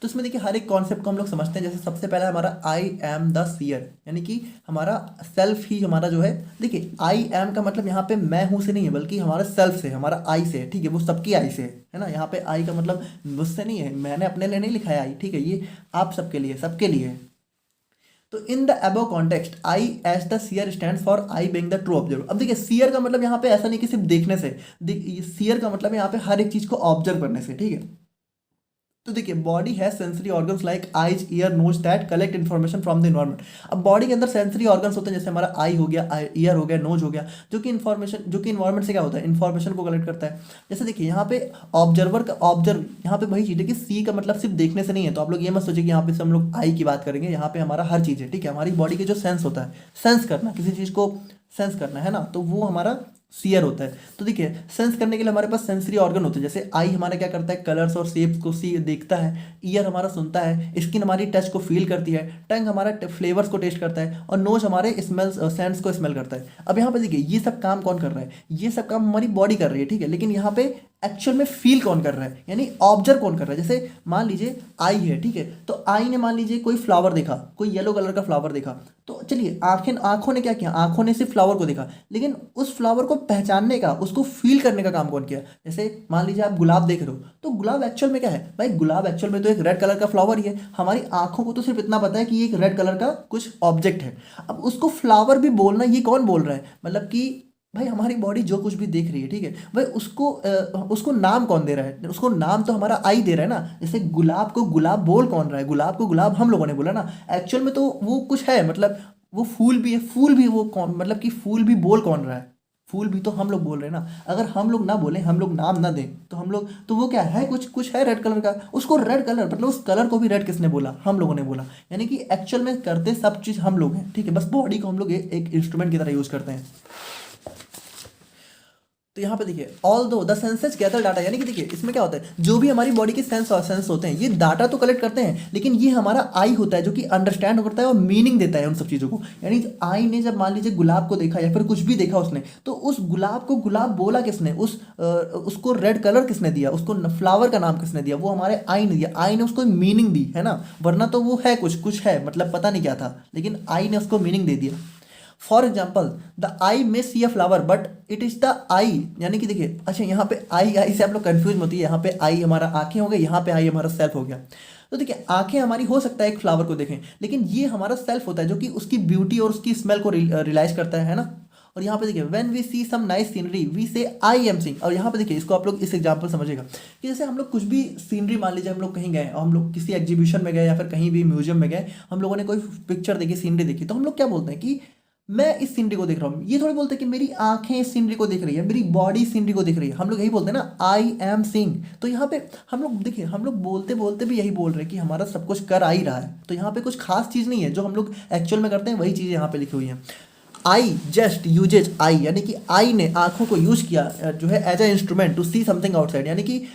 तो इसमें देखिए हर एक कॉन्सेप्ट को हम लोग समझते हैं। जैसे सबसे पहला हमारा आई एम द सीयर, यानी कि हमारा सेल्फ ही हमारा जो है, देखिए आई एम का मतलब यहाँ पे मैं हूँ से नहीं है, बल्कि हमारा सेल्फ से, हमारा आई से है, ठीक है, वो सबकी आई से है ना। यहाँ पे आई का मतलब मुझसे नहीं है, मैंने अपने लिए नहीं लिखा है आई, ठीक है, ये आप सबके लिए, सबके लिए है। तो in the above context I as the seer stand for I being the true observer. अब देखिए सीयर का मतलब यहाँ पे ऐसा नहीं कि सिर्फ देखने से, सीयर का मतलब यहाँ पे हर एक चीज को ऑब्जर्व करने से, ठीक है। तो देखिए बॉडी है sensory organs like eyes, ear, nose that collect information from the environment. अब बॉडी के अंदर सेंसरी ऑर्गन्स होते हैं, जैसे हमारा आई हो गया, ईयर हो गया, नोज हो गया, जो कि इन्वायरमेंट से क्या होता है, इन्फॉर्मेशन को कलेक्ट करता है। जैसे देखिए यहाँ पे ऑब्जर्वर का ऑब्जर्व, यहाँ पे वही चीज़ है कि सी का मतलब सिर्फ देखने से नहीं है। तो आप लोग ये मत सोचिए कि यहाँ पे हम लोग आई की बात करेंगे, यहाँ पे हमारा हर चीज़ है, ठीक है। हमारी बॉडी के जो सेंस होता है, सेंस करना, किसी चीज़ को सेंस करना है ना, तो वो हमारा सीयर होता है। तो देखिए सेंस करने के लिए हमारे पास सेंसरी ऑर्गन होते हैं। जैसे आई हमारा क्या करता है, कलर्स और शेप्स को सी देखता है, ईयर हमारा सुनता है, स्किन हमारी टच को फील करती है, टंग हमारा फ्लेवर्स को टेस्ट करता है, और नोज हमारे स्मेल्स सेंस को स्मेल करता है। अब यहाँ पे देखिए ये सब काम कौन कर रहा है, ये सब काम हमारी बॉडी कर रही है, ठीक है, लेकिन यहाँ पे एक्चुअल में फील कौन कर रहा है, यानी ऑब्जर्व कौन कर रहा है। जैसे मान लीजिए आई है, ठीक है, तो आई ने मान लीजिए कोई फ्लावर देखा, कोई येलो कलर का फ्लावर देखा, तो चलिए आंखों ने क्या किया, आंखों ने सिर्फ फ्लावर को देखा, लेकिन उस फ्लावर को पहचानने का, उसको फील करने का काम कौन किया। जैसे मान लीजिए आप गुलाब देख रहे हो, तो गुलाब एक्चुअल में क्या है भाई, गुलाब एक्चुअल में तो एक रेड कलर का फ्लावर ही है। हमारी आंखों को तो सिर्फ इतना पता है कि ये एक रेड कलर का कुछ ऑब्जेक्ट है। अब उसको फ्लावर भी बोलना, ये कौन बोल रहा है, मतलब कि भाई हमारी बॉडी जो कुछ भी देख रही है, ठीक है भाई, उसको नाम कौन दे रहा है, उसको नाम तो हमारा आई दे रहा है ना। जैसे गुलाब को गुलाब बोल कौन रहा है, गुलाब को गुलाब हम लोगों ने बोला ना, एक्चुअल में तो वो कुछ है, मतलब वो फूल भी है, फूल भी वो कौन, मतलब कि फूल भी बोल कौन रहा है, फूल भी तो हम लोग बोल रहे हैं ना। अगर हम लोग ना बोलें, हम लोग नाम ना दें, तो हम लोग, तो वो क्या है, कुछ है रेड कलर का, उसको रेड कलर, मतलब उस कलर को भी रेड किसने बोला, हम लोगों ने बोला। यानी कि एक्चुअल में करते सब चीज़ हम लोग हैं, ठीक है, बस बॉडी को हम लोग एक इंस्ट्रूमेंट की तरह यूज़ करते हैं। तो यहाँ पे देखिए ऑल दो द सेंसेस गैदर डाटा, यानी कि देखिए इसमें क्या होता है, जो भी हमारी बॉडी के सेंस होते हैं, ये डाटा तो कलेक्ट करते हैं, लेकिन ये हमारा आई होता है जो कि अंडरस्टैंड करता है और मीनिंग देता है उन सब चीज़ों को। यानी आई ने जब मान लीजिए गुलाब को देखा या फिर कुछ भी देखा उसने, तो उस गुलाब को गुलाब बोला किसने, उसको रेड कलर किसने दिया, उसको फ्लावर का नाम किसने दिया, वो हमारे आई ने दिया। आई ने उसको मीनिंग दी है ना, वरना तो वो है कुछ है, मतलब पता नहीं क्या था, लेकिन आई ने उसको मीनिंग दे दिया। For example the I may see a flower but it is the I, यानी कि देखिए अच्छा यहाँ पे आई से आप लोग कंफ्यूज होती है। यहाँ पे आई हमारा आंखें हो गई, यहाँ पे आई हमारा सेल्फ हो गया। तो देखिए आंखें हमारी हो सकता है एक फ्लावर को देखें, लेकिन ये हमारा सेल्फ होता है जो कि उसकी ब्यूटी और उसकी स्मेल को रियलाइज करता है ना। और यहाँ पे देखिए when we see some nice scenery we say I am seeing. और यहाँ पे देखिए इसको आप लोग इस एग्जांपल समझिएगा कि जैसे हम लोग कुछ भी सीनरी, मान लीजिए हम लोग कहीं गए और हम लोग किसी एग्जीबिशन में गए या फिर कहीं भी म्यूजियम में गए, हम लोगों ने कोई पिक्चर देखी, सीनरी देखी, तो हम लोग क्या बोलते हैं कि मैं इस सीनरी को देख रहा हूँ। ये थोड़ी बोलते हैं कि मेरी आंखें इस सीनरी को देख रही है, मेरी बॉडी सीनरी को देख रही है। हम लोग यही बोलते हैं ना, आई एम सीइंग। तो यहाँ पे हम लोग देखिए, हम लोग बोलते बोलते भी यही बोल रहे हैं कि हमारा सब कुछ कर आ ही रहा है। तो यहाँ पे कुछ खास चीज़ नहीं है, जो हम लोग एक्चुअल में करते हैं वही चीज़ यहाँ पे लिखी हुई है। आई जस्ट यूजेज आई, यानी कि आई ने आंखों को यूज किया जो है as a instrument to see something outside, यानी कि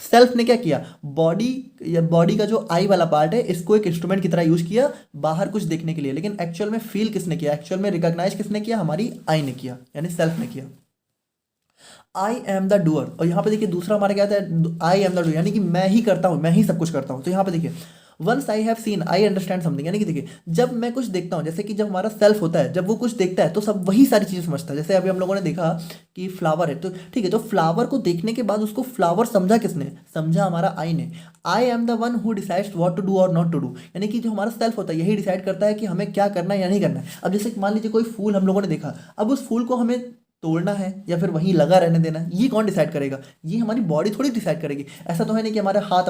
सेल्फ ने क्या किया, बॉडी का जो आई वाला पार्ट है इसको एक इंस्ट्रूमेंट की तरह यूज किया बाहर कुछ देखने के लिए। लेकिन एक्चुअल में फील किसने किया, एक्चुअल में रिकॉग्नाइज किसने किया, हमारी आई ने किया, यानी सेल्फ ने किया। आई एम द डूअर। और यहाँ पे देखिए दूसरा हमारा क्या था, आई एम द डूअर, यानी कि मैं ही करता हूँ, मैं ही सब कुछ करता हूँ। तो यहाँ पे देखिए once I have seen I understand something, यानी कि देखिए जब मैं कुछ देखता हूँ, जैसे कि जब हमारा सेल्फ होता है, जब वो कुछ देखता है तो सब वही सारी चीज़ें समझता है। जैसे अभी हम लोगों ने देखा कि फ्लावर है, तो ठीक है, तो फ्लावर को देखने के बाद उसको फ्लावर समझा किसने, समझा हमारा आई ने। I am the one who decides what to do और नॉट टू डू, यानी कि जो हमारा सेल्फ होता है यही डिसाइड करता है कि हमें क्या करना है या नहीं करना है। अब जैसे कि मान लीजिए कोई फूल हम लोगों ने देखा, अब उस फूल को हमें तोड़ना है या फिर वहीं लगा रहने देना है, ये कौन डिसाइड करेगा, ये हमारी बॉडी थोड़ी डिसाइड करेगी। ऐसा तो है नहीं कि हमारा हाथ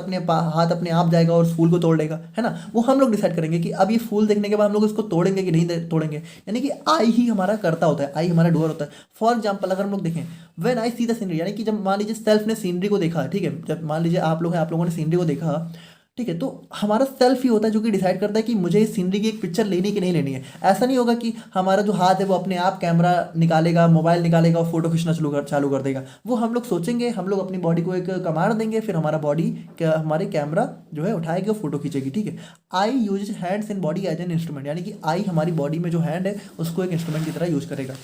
अपने आप जाएगा और उस फूल को तोड़ लेगा, है ना, वो हम लोग डिसाइड करेंगे कि अब ये फूल देखने के बाद हम लोग इसको तोड़ेंगे कि नहीं तोड़ेंगे, यानी कि आई ही हमारा करता होता है, आई हमारा डूअर होता है। फॉर एग्जाम्पल अगर हम लोग देखें, when I see the scenery, यानी कि जब मान लीजिए सेल्फ ने सीनरी को देखा, ठीक है, जब मान लीजिए आप लोग हैं, आप लोगों ने सीनरी को देखा, ठीक है, तो हमारा सेल्फ ही होता है जो कि डिसाइड करता है कि मुझे इस सीनरी की एक पिक्चर लेनी कि नहीं लेनी है। ऐसा नहीं होगा कि हमारा जो हाथ है वो अपने आप कैमरा निकालेगा, मोबाइल निकालेगा और फोटो खींचना चालू कर देगा। वो हम लोग सोचेंगे, हम लोग अपनी बॉडी को एक कमांड देंगे, फिर हमारा बॉडी हमारे कैमरा जो है उठाएगी और फोटो खींचेगी, ठीक है। I use hands in body as an instrument, यानी कि आई हमारी बॉडी में जो हैंड है उसको एक इंस्ट्रूमेंट की तरह यूज करेगा।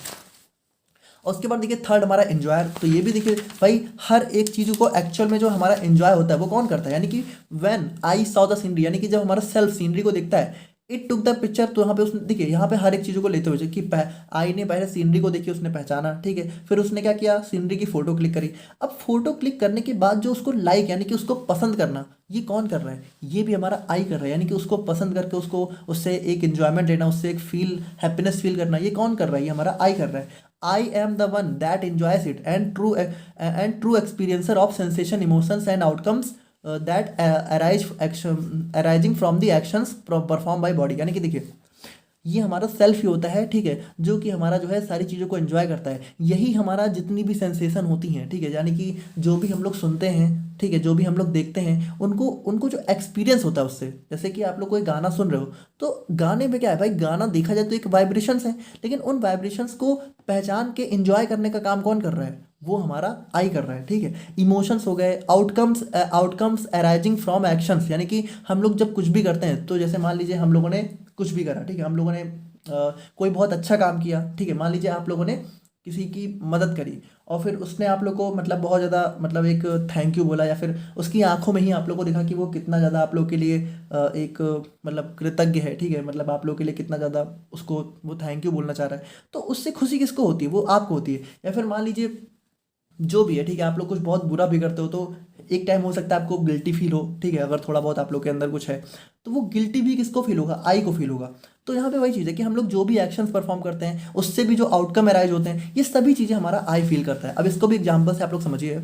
और उसके बाद देखिए थर्ड हमारा एंजॉयर, तो ये भी देखिए भाई हर एक चीज़ को एक्चुअल में जो हमारा एंजॉय होता है वो कौन करता है, यानी कि when I saw the scenery, यानी कि जब हमारा सेल्फ सीनरी को देखता है, इट टुक द पिक्चर, तो यहाँ पे उसने देखिए यहाँ पे हर एक चीज़ों को लेते हुए कि आई ने पहले सीनरी को देखी, उसने पहचाना, ठीक है, फिर उसने क्या किया, सीनरी की फोटो क्लिक करी। अब फोटो क्लिक करने के बाद जो उसको लाइक यानी कि उसको पसंद करना, ये कौन कर रहा है, ये भी हमारा आई कर रहा है, यानी कि उसको पसंद करके उसको उससे एक एंजॉयमेंट लेना, उससे एक हैप्पीनेस फील करना, ये कौन कर रहा है, ये हमारा आई कर रहा है। आई am the one that enjoys it and true experiencer of sensation, emotions and outcomes that arising from the actions performed by body, यानी कि देखिए ये हमारा सेल्फ ही होता है, ठीक है, जो कि हमारा जो है सारी चीज़ों को एंजॉय करता है। यही हमारा जितनी भी सेंसेशन होती हैं, ठीक है, यानी कि जो भी हम लोग सुनते हैं, ठीक है, जो भी हम लोग देखते हैं, उनको उनको जो एक्सपीरियंस होता है उससे, जैसे कि आप लोग कोई गाना सुन रहे हो, तो गाने में क्या है भाई, गाना देखा जाए तो एक वाइब्रेशंस है, लेकिन उन वाइब्रेशंस को पहचान के एंजॉय करने का काम कौन कर रहा है, वो हमारा आई कर रहा है, ठीक है। इमोशंस हो गए, आउटकम्स अराइजिंग फ्रॉम एक्शंस, यानी कि हम लोग जब कुछ भी करते हैं, तो जैसे मान लीजिए हम लोगों ने कुछ भी करा, ठीक है, हम लोगों ने कोई बहुत अच्छा काम किया, ठीक है, मान लीजिए आप लोगों ने किसी की मदद करी और फिर उसने आप लोग को मतलब बहुत ज़्यादा मतलब एक थैंक यू बोला, या फिर उसकी आंखों में ही आप लोग को देखा कि वो कितना ज़्यादा आप लोग के लिए एक मतलब कृतज्ञ है, ठीक है, मतलब आप लोग के लिए कितना ज़्यादा उसको वो थैंक यू बोलना चाह रहा है, तो उससे खुशी किसको होती है, वो आपको होती है। या फिर मान लीजिए जो भी है, ठीक है, आप लोग कुछ बहुत बुरा भी करते हो, तो एक टाइम हो सकता है आपको गिल्टी फील हो, ठीक है, अगर थोड़ा बहुत आप लोग के अंदर कुछ है, तो वो गिल्टी भी किसको फील होगा, आई को फील होगा। तो यहाँ पे वही चीज़ है कि हम लोग जो भी एक्शंस परफॉर्म करते हैं उससे भी जो आउटकम अराइज होते हैं, ये सभी चीज़ें हमारा आई फील करता है। अब इसको भी एग्जाम्पल से आप लोग समझिए।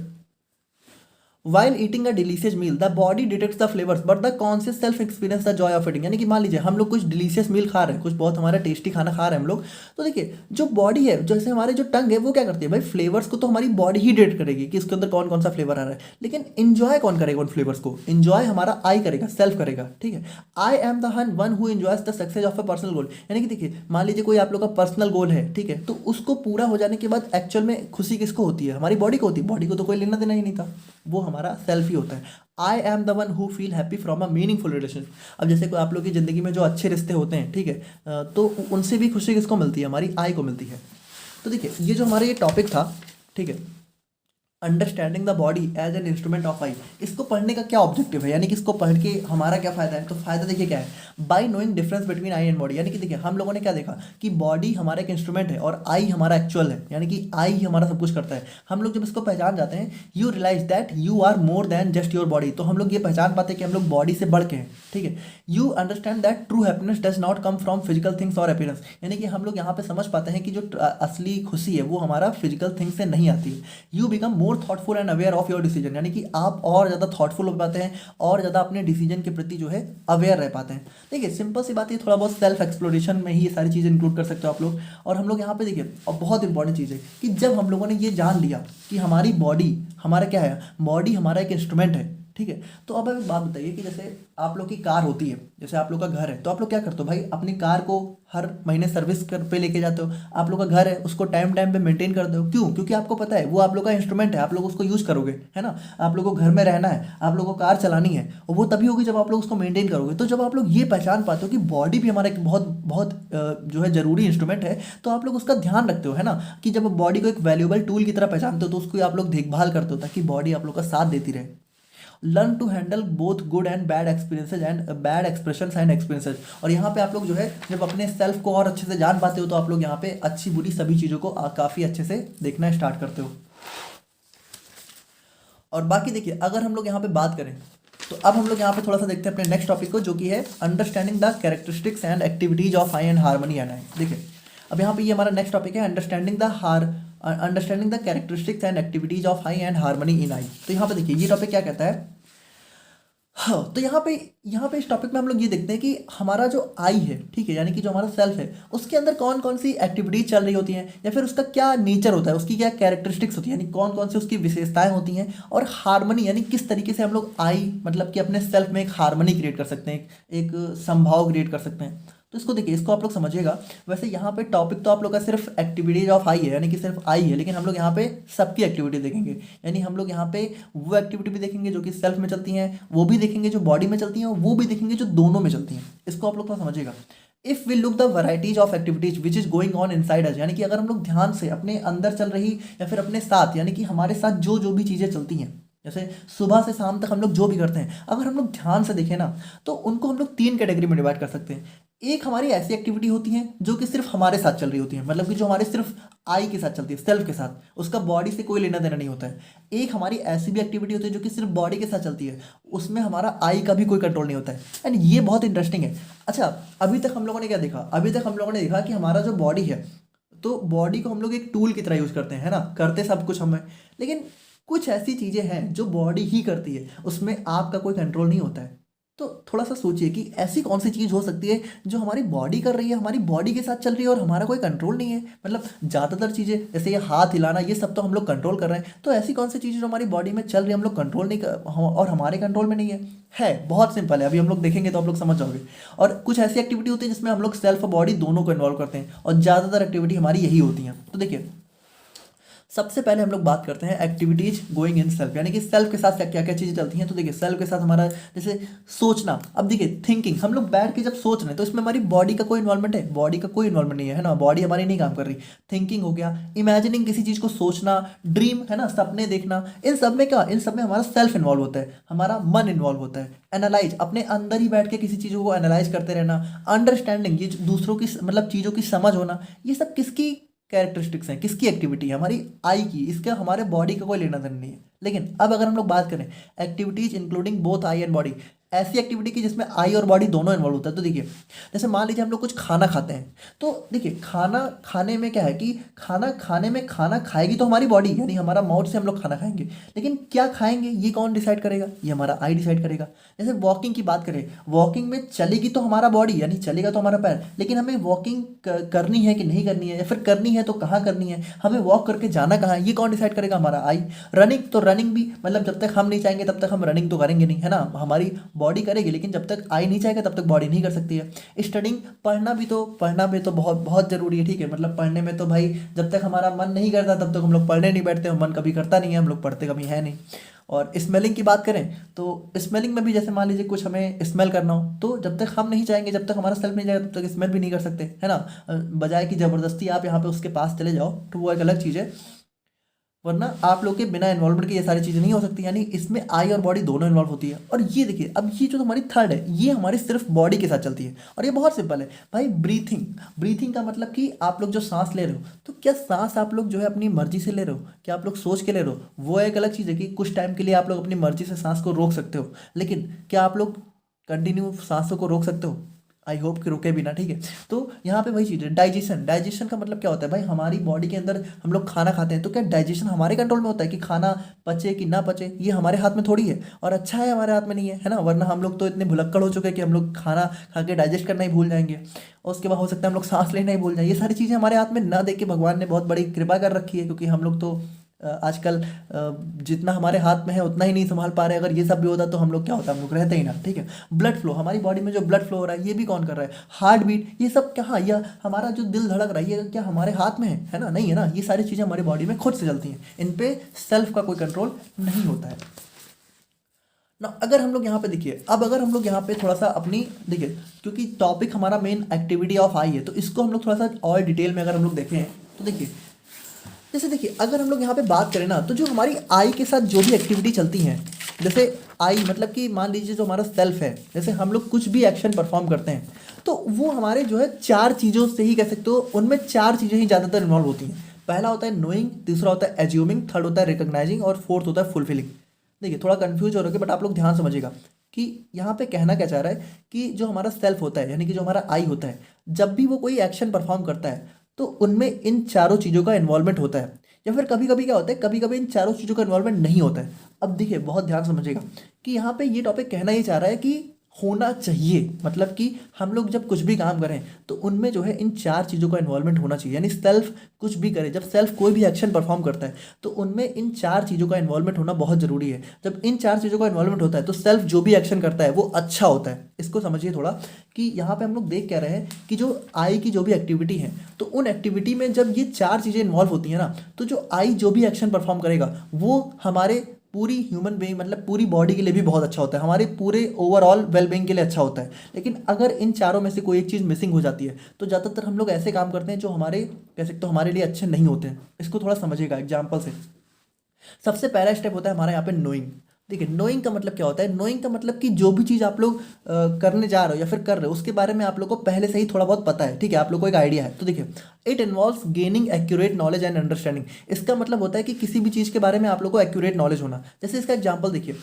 While eating a delicious meal, the body detects the flavors, but the conscious self experience the joy of eating, यानी कि मान लीजिए हम लोग कुछ डिलीशियस मील खा रहे हैं, कुछ बहुत हमारा टेस्टी खाना खा रहे हैं हम लोग, तो देखिए जो बॉडी है, जैसे हमारे जो टंग है, वो क्या करती है भाई, फ्लेवर्स को तो हमारी बॉडी ही डिटेक्ट करेगी कि इसके अंदर कौन कौन सा फ्लेवर आ रहा है, लेकिन इंजॉय कौन करेगा उन फ्लेवर्स को, इंजॉय हमारा आई करेगा, सेल्फ करेगा, ठीक है। आई am the one who enjoys the success of a personal goal, यानी कि देखिए मान लीजिए कोई आप लोग का पर्सनल गोल है, ठीक है, तो उसको पूरा हो जाने के बाद एक्चुअल में खुशी किसको होती है, हमारी बॉडी को होती है, बॉडी को तो कोई लेना देना ही नहीं था, वो हमारा सेल्फ ही होता है। आई am the one who feel happy from a meaningful relationship, अब जैसे कोई आप लोग की ज़िंदगी में जो अच्छे रिश्ते होते हैं, ठीक है, तो उनसे भी खुशी किसको मिलती है, हमारी आई को मिलती है। तो देखिए ये जो हमारा ये टॉपिक था, ठीक है, understanding the body as an instrument of I, इसको पढ़ने का क्या ऑब्जेक्टिव है, यानी कि इसको पढ़ के हमारा क्या फ़ायदा है, तो फ़ायदा देखिए क्या है, bye knowing difference between I and body, यानी कि देखिए हम लोगों ने क्या देखा कि बॉडी हमारा एक इंस्ट्रूमेंट है और आई हमारा एक्चुअल है, यानी कि आई ही हमारा सब कुछ करता है। हम लोग जब इसको पहचान जाते हैं, you realise that you are more than just your body, तो हम लोग ये पहचान पाते हैं कि हम लोग बॉडी से बढ़ के हैं, ठीक है। You understand that true happiness does not come from physical things और अपीयरेंस, यानी कि हम लोग यहाँ पे समझ पाते हैं कि जो असली खुशी है वो हमारा फिजिकल थिंग्स से नहीं आती है। You become more thoughtful and aware of your decision, यानी कि आप और ज़्यादा थॉटफुल हो पाते हैं और ज़्यादा अपने डिसीजन के प्रति जो है अवेयर रह पाते हैं। देखिए सिंपल सी बात है, थोड़ा बहुत सेल्फ एक्सप्लोरेशन में ही ये सारी चीज़ें इंक्लूड कर सकते हो आप लोग। और हम लोग यहाँ पे देखिए, और बहुत इंपॉर्टेंट चीज़ है कि जब हम लोगों ने ये जान लिया कि हमारी बॉडी हमारा क्या है, बॉडी हमारा एक इंस्ट्रूमेंट है, ठीक है, तो अब एक बात बताइए कि जैसे आप लोग की कार होती है, जैसे आप लोग का घर है, तो आप लोग क्या करते हो भाई, अपनी कार को हर महीने सर्विस कर पे लेके जाते हो। आप लोग का घर है, उसको टाइम टाइम पे मेंटेन करते हो, क्यों, क्योंकि आपको पता है वो आप लोग का इंस्ट्रूमेंट है, आप लोग उसको यूज़ करोगे, है ना। आप लोग को घर में रहना है, आप लोग को कार चलानी है, और वो तभी होगी जब आप लोग उसको मेंटेन करोगे। तो जब आप लोग ये पहचान पाते हो कि बॉडी भी हमारा एक बहुत बहुत जो है ज़रूरी इंस्ट्रूमेंट है, तो आप लोग उसका ध्यान रखते हो, है ना, कि जब बॉडी को एक वैल्यूएबल टूल की तरह पहचानते हो तो उसको आप लोग देखभाल करते हो ताकि बॉडी आप लोग का साथ देती रहे। Learn to handle both good and bad experiences and bad expressions and experiences. और यहाँ पे आप लोग जो है जब अपने सेल्फ को और अच्छे से जान पाते हो तो आप लोग यहाँ पे अच्छी बुरी सभी चीज़ों को काफ़ी अच्छे से देखना स्टार्ट करते हो। और बाकी देखिए अगर हम लोग यहाँ पे बात करें तो अब हम लोग यहाँ पे थोड़ा सा देखते हैं अपने नेक्स्ट टॉपिक को, जो कि है understanding the characteristics and activities of I and harmony and I. देखिए अब यहाँ पे ये हमारा नेक्स्ट टॉपिक है understanding the characteristics and activities of I and harmony in I. तो यहाँ पे देखिए ये टॉपिक क्या कहता है। हाँ, तो यहाँ पे इस टॉपिक में हम लोग ये देखते हैं कि हमारा जो आई है, ठीक है, यानी कि जो हमारा सेल्फ है, उसके अंदर कौन कौन सी एक्टिविटीज चल रही होती हैं, या फिर उसका क्या नेचर होता है, उसकी क्या कैरेक्टरिस्टिक्स होती है, यानी कौन कौन सी उसकी विशेषताएं होती हैं, और हार्मनी यानी किस तरीके से हम लोग आई मतलब कि अपने सेल्फ में एक हार्मनी क्रिएट कर सकते हैं, एक समभाव क्रिएट कर सकते हैं। तो इसको देखिए, इसको आप लोग समझिएगा। वैसे यहाँ पे टॉपिक तो आप लोग का सिर्फ एक्टिविटीज ऑफ आई है, यानी कि सिर्फ आई है, लेकिन हम लोग यहाँ पे सबकी एक्टिविटी देखेंगे। यानी हम लोग यहाँ पे वो एक्टिविटी भी देखेंगे जो कि सेल्फ में चलती हैं, वो भी देखेंगे जो बॉडी में चलती हैं, वो भी देखेंगे जो दोनों में चलती हैं। इसको आप लोग थोड़ा समझिएगा। If we look the varieties of activities which is going on inside us, यानी कि अगर हम लोग ध्यान से अपने अंदर चल रही या फिर अपने साथ, यानी कि हमारे साथ जो जो भी चीज़ें चलती हैं, जैसे सुबह से शाम तक हम लोग जो भी करते हैं, अगर हम लोग ध्यान से देखें ना तो उनको हम लोग 3 कैटेगरी में डिवाइड कर सकते हैं। एक हमारी ऐसी एक्टिविटी होती है जो कि सिर्फ हमारे साथ चल रही होती है, मतलब कि जो हमारे सिर्फ आई के साथ चलती है, सेल्फ के साथ, उसका बॉडी से कोई लेना देना नहीं होता है। एक हमारी ऐसी भी एक्टिविटी होती है जो कि सिर्फ बॉडी के साथ चलती है, उसमें हमारा आई का भी कोई कंट्रोल नहीं होता है। एंड ये बहुत इंटरेस्टिंग है। अच्छा, अभी तक हम लोगों ने क्या देखा, अभी तक हम लोगों ने देखा कि हमारा जो बॉडी है, तो बॉडी को हम लोग एक टूल की तरह यूज़ करते हैं, है ना, करते सब कुछ हमें, लेकिन कुछ ऐसी चीज़ें हैं जो बॉडी ही करती है, उसमें आपका कोई कंट्रोल नहीं होता है। तो थोड़ा सा सोचिए कि ऐसी कौन सी चीज़ हो सकती है जो हमारी बॉडी कर रही है, हमारी बॉडी के साथ चल रही है और हमारा कोई कंट्रोल नहीं है। मतलब ज़्यादातर चीज़ें जैसे ये हाथ हिलाना, ये सब तो हम लोग कंट्रोल कर रहे हैं, तो ऐसी कौन सी चीज़ें जो हमारी बॉडी में चल रही है हम लोग कंट्रोल नहीं कर और हमारे कंट्रोल में नहीं है बहुत सिंपल है, अभी हम लोग देखेंगे तो आप लोग समझ जाओगे। और कुछ ऐसी एक्टिविटी होती है जिसमें हम लोग सेल्फ और बॉडी दोनों को इन्वॉल्व करते हैं, और ज़्यादातर एक्टिविटी हमारी यही होती हैं। तो देखिए सबसे पहले हम लोग बात करते हैं एक्टिविटीज गोइंग इन सेल्फ, यानी कि सेल्फ के साथ क्या क्या चीज़ें चलती हैं। तो देखिए सेल्फ के साथ हमारा जैसे सोचना, अब देखिए थिंकिंग, हम लोग बैठ के जब सोच रहे हैं तो इसमें हमारी बॉडी का कोई इन्वॉल्वमेंट है, बॉडी का कोई इन्वॉल्वमेंट नहीं है ना, बॉडी हमारी नहीं काम कर रही। थिंकिंग हो गया, इमेजिनिंग किसी चीज़ को सोचना, ड्रीम, है ना, सपने देखना, इन सब में क्या, इन सब में हमारा सेल्फ इन्वॉल्व होता है, हमारा मन इन्वॉल्व होता है। एनालाइज, अपने अंदर ही बैठ के किसी चीज़ों को एनालाइज करते रहना। अंडरस्टैंडिंग, ये दूसरों की मतलब चीज़ों की समझ होना, ये सब किसकी कैरेक्टरिस्टिक्स हैं, किसकी एक्टिविटी है, हमारी आई की। इसका हमारे बॉडी का कोई लेना देना नहीं है। लेकिन अब अगर हम लोग बात करें activities including both I and body, ऐसी एक्टिविटी की जिसमें आई और बॉडी दोनों इन्वॉल्व होता है। तो देखिए जैसे मान लीजिए हम लोग कुछ खाना खाते हैं, तो देखिए खाना खाने में क्या है कि खाना खाने में खाना खाएगी तो हमारी बॉडी, यानी हमारा माउथ से हम लोग खाना खाएंगे, लेकिन क्या खाएंगे ये कौन डिसाइड करेगा, ये हमारा आई डिसाइड करेगा। जैसे वॉकिंग की बात करें, वॉकिंग में चलेगी तो हमारा बॉडी, यानी चलेगा तो हमारा पैर, लेकिन हमें वॉकिंग करनी है कि नहीं करनी है, या फिर करनी है तो कहाँ करनी है, हमें वॉक करके जाना कहाँ है, ये कौन डिसाइड करेगा, हमारा आई। रनिंग, तो रनिंग भी मतलब जब तक हम नहीं चाहेंगे तब तक हम रनिंग तो करेंगे नहीं, है ना, हमारी बॉडी करेगी, लेकिन जब तक आई नहीं चाहेगा तब तक बॉडी नहीं कर सकती है। स्टडिंग, पढ़ना भी तो बहुत बहुत जरूरी है, ठीक है, मतलब पढ़ने में तो भाई जब तक हमारा मन नहीं करता तब तक हम लोग पढ़ने नहीं बैठते, मन कभी करता नहीं है, हम लोग पढ़ते कभी है नहीं। और स्मेलिंग की बात करें तो स्मेलिंग में भी जैसे मान लीजिए कुछ हमें स्मेल करना हो, तो जब तक हम नहीं चाहेंगे, जब तक हमारा सेल्फ नहीं जाएगा तब तक स्मेल भी नहीं कर सकते, है ना। बजाय कि ज़बरदस्ती आप यहाँ पे उसके पास चले जाओ तो वो एक अलग चीज़ है, वरना आप लोग के बिना इन्वॉल्वमेंट के ये सारी चीज़ें नहीं हो सकती, यानी इसमें आई और बॉडी दोनों इन्वॉल्व होती है। और ये देखिए अब ये जो हमारी थर्ड है, ये हमारी सिर्फ बॉडी के साथ चलती है, और ये बहुत सिंपल है भाई। ब्रीथिंग का मतलब कि आप लोग जो सांस ले रहे हो, तो क्या सांस आप लोग जो है अपनी मर्जी से ले रहे हो, क्या आप लोग सोच के ले रहे हो, वो एक अलग चीज़ है कि कुछ टाइम के लिए आप लोग अपनी मर्जी से सांस को रोक सकते हो, लेकिन क्या आप लोग कंटिन्यू सांसों को रोक सकते हो, आई होप कि रुके बिना, ठीक है। तो यहाँ पे वही चीज़ है, डाइजेशन का मतलब क्या होता है भाई, हमारी बॉडी के अंदर हम लोग खाना खाते हैं, तो क्या डाइजेशन हमारे कंट्रोल में होता है कि खाना पचे कि ना पचे, ये हमारे हाथ में थोड़ी है, और अच्छा है हमारे हाथ में नहीं है ना, वरना हम लोग तो इतने भुलक्कड़ हो चुके हैं कि हम लोग खाना खा के डाइजेस्ट करना ही भूल जाएंगे, और उसके बाद हो सकता है हम लोग सांस लेना ही भूल जाए। ये सारी चीज़ें हमारे हाथ में ना, देख के भगवान ने बहुत बड़ी कृपा कर रखी है, क्योंकि हम लोग तो आजकल जितना हमारे हाथ में है उतना ही नहीं संभाल पा रहे। अगर ये सब भी होता तो हम लोग क्या होता, हम लोग रहते ही ना, ठीक है। ब्लड फ्लो, हमारी बॉडी में जो ब्लड फ्लो हो रहा है ये भी कौन कर रहा है, हार्ट बीट, ये सब कहाँ, यह हमारा जो दिल धड़क रहा है ये क्या हमारे हाथ में है ना, नहीं है ना। ये सारी चीज़ें हमारी बॉडी में खुद से चलती हैं, इन पे सेल्फ का कोई कंट्रोल नहीं होता है ना। अगर हम लोग यहाँ पे देखिए, अब अगर हम लोग यहाँ पे थोड़ा सा अपनी देखिए, क्योंकि टॉपिक हमारा मेन एक्टिविटी ऑफ आई है, तो इसको हम लोग थोड़ा सा और डिटेल में अगर हम लोग देखें तो देखिए, जैसे देखिए अगर हम लोग यहाँ पे बात करें ना, तो जो हमारी आई के साथ जो भी एक्टिविटी चलती हैं, जैसे आई मतलब कि मान लीजिए जो हमारा सेल्फ है, जैसे हम लोग कुछ भी एक्शन परफॉर्म करते हैं तो वो हमारे जो है चार चीज़ों से ही कह सकते हो, उनमें चार चीज़ें ही ज़्यादातर इन्वॉल्व होती हैं। पहला होता है नोइंग, दूसरा होता है एज्यूमिंग, थर्ड होता है रिकॉग्नाइजिंग और फोर्थ होता है फुलफिलिंग। देखिए थोड़ा कंफ्यूज हो रहे बट आप लोग ध्यान समझिएगा कि यहाँ पे कहना क्या चाह रहा है कि जो हमारा सेल्फ होता है यानी कि जो हमारा आई होता है, जब भी वो कोई एक्शन परफॉर्म करता है तो उनमें इन चारों चीज़ों का इन्वॉल्वमेंट होता है। या फिर कभी कभी क्या होता है, कभी कभी इन चारों चीज़ों का इन्वॉल्वमेंट नहीं होता है। अब देखिए बहुत ध्यान समझिएगा कि यहाँ पे ये टॉपिक कहना ही चाह रहा है कि होना चाहिए, मतलब कि हम लोग जब कुछ भी काम करें तो उनमें जो है इन चार चीज़ों का इन्वॉल्वमेंट होना चाहिए। यानी सेल्फ कुछ भी करे, जब सेल्फ कोई भी एक्शन परफॉर्म करता है तो उनमें इन चार चीज़ों का इन्वॉल्वमेंट होना बहुत ज़रूरी है। जब इन चार चीज़ों का इन्वॉल्वमेंट होता है तो सेल्फ जो भी एक्शन करता है वो अच्छा होता है। इसको समझिए थोड़ा कि यहाँ पे हम लोग देख क्या रहे हैं कि जो आई की जो भी एक्टिविटी है तो उन एक्टिविटी में जब ये चार चीज़ें इन्वॉल्व होती हैं ना, तो जो आई जो भी एक्शन परफॉर्म करेगा वो हमारे पूरी ह्यूमन बीइंग मतलब पूरी बॉडी के लिए भी बहुत अच्छा होता है, हमारे पूरे ओवरऑल वेलबींग के लिए अच्छा होता है। लेकिन अगर इन चारों में से कोई एक चीज़ मिसिंग हो जाती है तो ज़्यादातर हम लोग ऐसे काम करते हैं जो हमारे कह सकते हो हमारे लिए अच्छे नहीं होते हैं। इसको थोड़ा समझिएगा एग्जाम्पल से। सबसे पहला स्टेप होता है हमारे यहाँ पे नोइंग। देखिए नोइंग का मतलब क्या होता है, नोइंग का मतलब कि जो भी चीज़ आप लोग करने जा रहे हो या फिर कर रहे हो उसके बारे में आप लोग को पहले से ही थोड़ा बहुत पता है, ठीक है, आप लोग को एक आइडिया है। तो देखिए it involves gaining accurate knowledge and understanding. इसका मतलब होता है कि किसी भी चीज़ के बारे में आप लोग को एक्यूरेट नॉलेज होना। जैसे इसका एग्जाम्पल देखिए,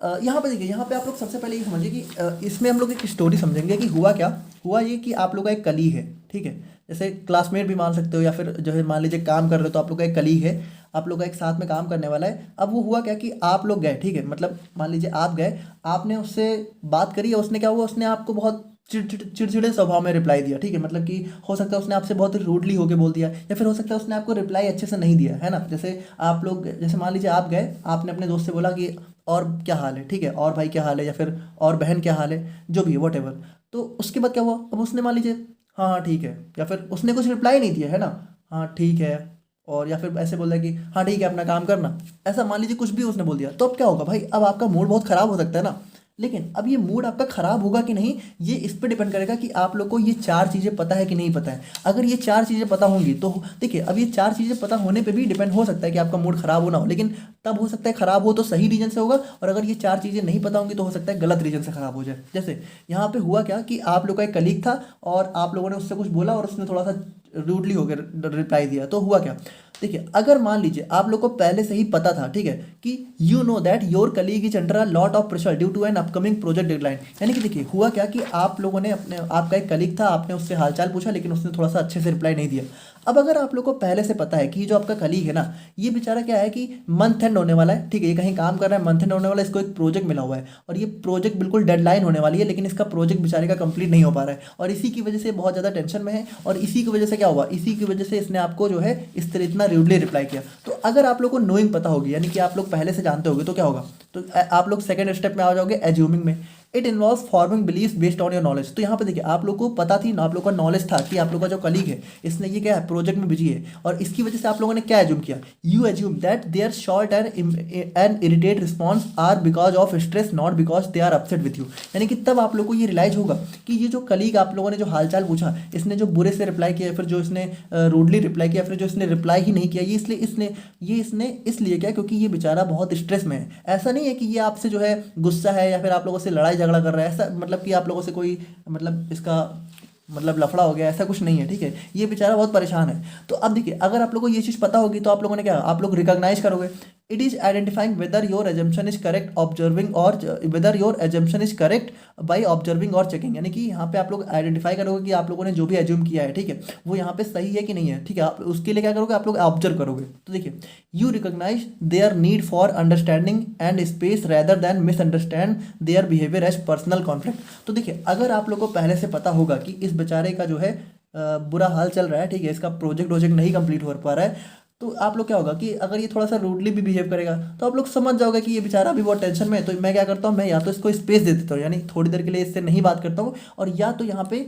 यहाँ पे देखिए, यहाँ पे आप लोग सबसे पहले ये समझिए कि इसमें हम लोग एक स्टोरी समझेंगे कि हुआ क्या। हुआ ये कि आप लोग का एक कलीग है, ठीक है, जैसे क्लासमेट भी मान सकते हो या फिर जो है मान लीजिए काम कर रहे हो तो आप लोग का एक कलीग है, आप लोग का एक साथ में काम करने वाला है। अब वो हुआ क्या कि आप लोग गए, ठीक है, मतलब मान लीजिए आप गए, आपने उससे बात करी और उसने क्या हुआ, उसने आपको बहुत चिड़चिड़े स्वभाव में रिप्लाई दिया, ठीक है, मतलब कि हो सकता है उसने आपसे बहुत रूडली होके बोल दिया या फिर हो सकता है उसने आपको रिप्लाई अच्छे से नहीं दिया है ना। जैसे आप लोग, जैसे मान लीजिए आप गए, आपने अपने दोस्त से बोला कि और क्या हाल है, ठीक है, और भाई क्या हाल है या फिर और बहन क्या हाल है, जो भी है वट एवर। तो उसके बाद क्या हुआ, अब उसने मान लीजिए हाँ हाँ ठीक है, या फिर उसने कुछ रिप्लाई नहीं दिया है ना, हाँ ठीक है, और या फिर ऐसे बोल रहा है कि हाँ ठीक है अपना काम करना, ऐसा मान लीजिए कुछ भी उसने बोल दिया, तो अब क्या होगा भाई, अब आपका मूड बहुत ख़राब हो सकता है ना। लेकिन अब ये मूड आपका ख़राब होगा कि नहीं, ये इस पर डिपेंड करेगा कि आप लोग को ये चार चीज़ें पता है कि नहीं पता है। अगर ये चार चीज़ें पता होंगी तो देखिए, अब ये चार चीज़ें पता होने पे भी डिपेंड हो सकता है कि आपका मूड ख़राब होना हो, लेकिन तब हो सकता है ख़राब हो तो सही रीजन से होगा, और अगर ये चार चीज़ें नहीं पता होंगी तो हो सकता है गलत रीजन से ख़राब हो जाए। जैसे यहाँ पे हुआ क्या कि आप लोग का एक कलीग था और आप लोगों ने उससे कुछ बोला और उसने थोड़ा सा रूडली होकर रिप्लाई दिया, तो हुआ क्या, देखिए अगर मान लीजिए आप लोग को पहले से ही पता था, ठीक है, कि you know that your colleague is under a lot of pressure due to an upcoming project deadline. यानी कि देखिए हुआ क्या कि आप लोगों ने अपने, आपका एक कलीग था, आपने उससे हालचाल पूछा लेकिन उसने थोड़ा सा अच्छे से रिप्लाई नहीं दिया। अब अगर आप लोग को पहले से पता है कि जो आपका कलीग है ना, ये बेचारा क्या है कि मंथ एंड होने वाला है, ठीक है, ये कहीं काम कर रहा है, मंथ एंड होने वाला है, इसको एक प्रोजेक्ट मिला हुआ है और ये प्रोजेक्ट बिल्कुल डेडलाइन होने वाली है, लेकिन इसका प्रोजेक्ट बेचारे का कंप्लीट नहीं हो पा रहा है और इसी की वजह से बहुत ज़्यादा टेंशन में है। और इसी की वजह से क्या हुआ, इसी की वजह से इसने आपको जो है इस तरह इतना रूडली रिप्लाई किया। तो अगर आप लोग को नोइंग पता होगी, यानी कि आप लोग पहले से जानते होगे, तो क्या होगा, तो आप लोग सेकंड स्टेप में आ जाओगे एज्यूमिंग में। It involves forming beliefs based on your knowledge. तो यहाँ पे देखिए आप लोग को पता थी ना, आप लोग का नॉलेज था कि आप लोग का जो कलीग है इसने ये क्या है, प्रोजेक्ट में बिजी है, और इसकी वजह से आप लोगों ने क्या एज्यूम किया, you assume that their short and irritate response are because of stress, not because they are upset with you. यानी कि तब आप लोग को ये रियलाइज होगा कि ये जो कलीग आप लोगों ने जो हालचाल पूछा, इसने जो बुरे से रिप्लाई किया, फिर जो इसने रूडली रिप्लाई किया, फिर जो इसने रिप्लाई ही नहीं किया, ये इसने इसलिए किया क्योंकि ये बेचारा बहुत स्ट्रेस में है। ऐसा नहीं है कि ये आपसे जो है गुस्सा है या फिर आप लोगों से लड़ाई झगड़ा कर रहा है, ऐसा मतलब कि आप लोगों से कोई मतलब इसका मतलब लफड़ा हो गया, ऐसा कुछ नहीं है, ठीक है, ये बेचारा बहुत परेशान है। तो अब देखिए अगर आप लोगों को ये चीज़ पता होगी तो आप लोगों ने क्या, आप लोग रिकॉग्नाइज करोगे। It is identifying whether your assumption is correct observing और whether your assumption is correct by observing और चेकिंग। यानी कि यहाँ पे आप लोग आइडेंटिफाई करोगे कि आप लोगों ने जो भी एज्यूम किया है, ठीक है, वो यहाँ पे सही है कि नहीं है, ठीक है, आप उसके लिए क्या करोगे, आप लोग ऑब्जर्व करोगे। तो देखिए you recognise their need for understanding and space rather than misunderstand their behaviour as personal conflict. तो देखिए अगर आप लोग को पहले से पता होगा कि इस बेचारे का जो है बुरा हाल चल रहा है, ठीक है, इसका प्रोजेक्ट नहीं कंप्लीट हो पा रहा है, तो आप लोग क्या होगा कि अगर ये थोड़ा सा रूडली भी बिहेव करेगा तो आप लोग समझ जाओगे कि ये बेचारा अभी बहुत टेंशन में है। तो मैं क्या करता हूँ, मैं या तो इसको स्पेस दे देता हूँ, यानी थोड़ी देर के लिए इससे नहीं बात करता हूँ, और या तो यहाँ पे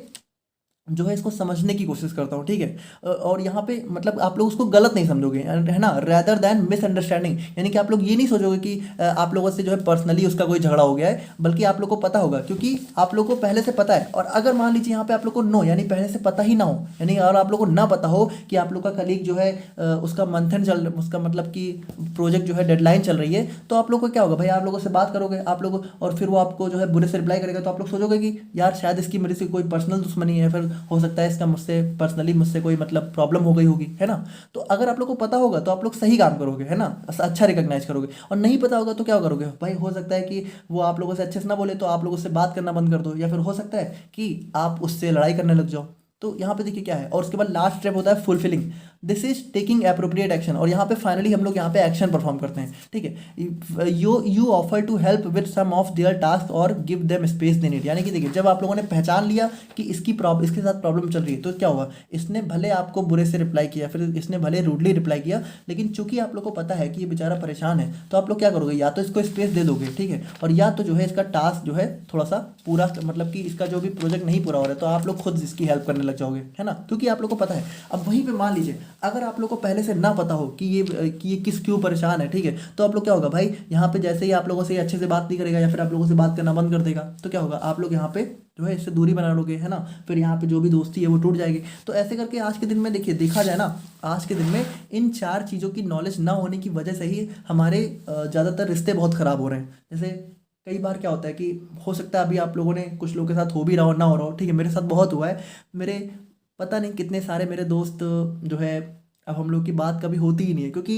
जो है इसको समझने की कोशिश करता हूँ, ठीक है। और यहाँ पे मतलब आप लोग उसको गलत नहीं समझोगे, है ना, रेदर देन मिसअंडरस्टैंडिंग, यानी कि आप लोग ये नहीं सोचोगे कि आप लोगों से जो है पर्सनली उसका कोई झगड़ा हो गया है, बल्कि आप लोग को पता होगा क्योंकि आप लोग को पहले से पता है। और अगर मान लीजिए यहाँ पे आप लोग को नो यानी पहले से पता ही ना हो, यानी और आप लोग को ना पता हो कि आप लोग का कलीग जो है उसका मंथन चल, उसका मतलब कि प्रोजेक्ट जो है डेडलाइन चल रही है, तो आप लोग को क्या होगा भाई, आप लोगों से बात करोगे आप लोग, और फिर वो आपको जो है बुरे से रिप्लाई करेगा, तो आप लोग सोचोगे कि यार शायद इसकी मेरे से कोई पर्सनल दुश्मनी है, फिर हो सकता है इसका मुझसे पर्सनली मुझसे कोई मतलब प्रॉब्लम हो गई होगी, है ना। तो अगर आप लोग को पता होगा तो आप लोग सही काम करोगे, है ना, अच्छा रिकॉग्नाइज करोगे। और नहीं पता होगा तो क्या करोगे भाई, हो सकता है कि वो आप लोगों से अच्छे से ना बोले तो आप लोगों से बात करना बंद कर दो, या फिर हो सकता है कि आप उससे लड़ाई करने लग जाओ। तो यहाँ पे देखिए क्या है, और उसके बाद लास्ट स्टेप होता है fulfilling, this is taking appropriate action. और यहाँ पे फाइनली हम लोग यहाँ पे एक्शन परफॉर्म करते हैं, ठीक है। You offer to help with some of their task और give them space they need, यानी कि देखिए जब आप लोगों ने पहचान लिया कि इसके साथ प्रॉब्लम चल रही है, तो क्या हुआ, इसने भले आपको बुरे से रिप्लाई किया, फिर इसने भले रूडली रिप्लाई किया, लेकिन चूंकि आप लोग को पता है कि ये बेचारा परेशान है, तो आप लोग क्या करोगे, या तो इसको स्पेस दे दोगे, ठीक है, और या तो जो है इसका टास्क जो है थोड़ा सा पूरा, मतलब कि इसका जो भी प्रोजेक्ट नहीं पूरा हो रहा है तो आप लोग खुद इसकी हेल्प करने लग जाओगे, है ना, क्योंकि आप लोग को पता है। अब वहीं पे मान लीजिए अगर आप लोग को पहले से ना पता हो कि ये किस क्यों परेशान है, ठीक है, तो आप लोग क्या होगा भाई, यहाँ पे जैसे ही आप लोगों से अच्छे से बात नहीं करेगा या फिर आप लोगों से बात करना बंद कर देगा, तो क्या होगा, आप लोग यहाँ पे जो है इससे दूरी बना लोगे, है ना, फिर यहाँ पे जो भी दोस्ती है वो टूट जाएगी। तो ऐसे करके आज के दिन में देखिए, देखा जाए ना, आज के दिन में इन चार चीज़ों की नॉलेज ना होने की वजह से ही हमारे ज़्यादातर रिश्ते बहुत ख़राब हो रहे हैं। जैसे कई बार क्या होता है कि हो सकता है अभी आप लोगों ने कुछ लोगों के साथ हो भी रहा हो ना हो रहा हो, ठीक है, मेरे साथ बहुत हुआ है। मेरे पता नहीं कितने सारे मेरे दोस्त जो है, अब हम लोग की बात कभी होती ही नहीं है, क्योंकि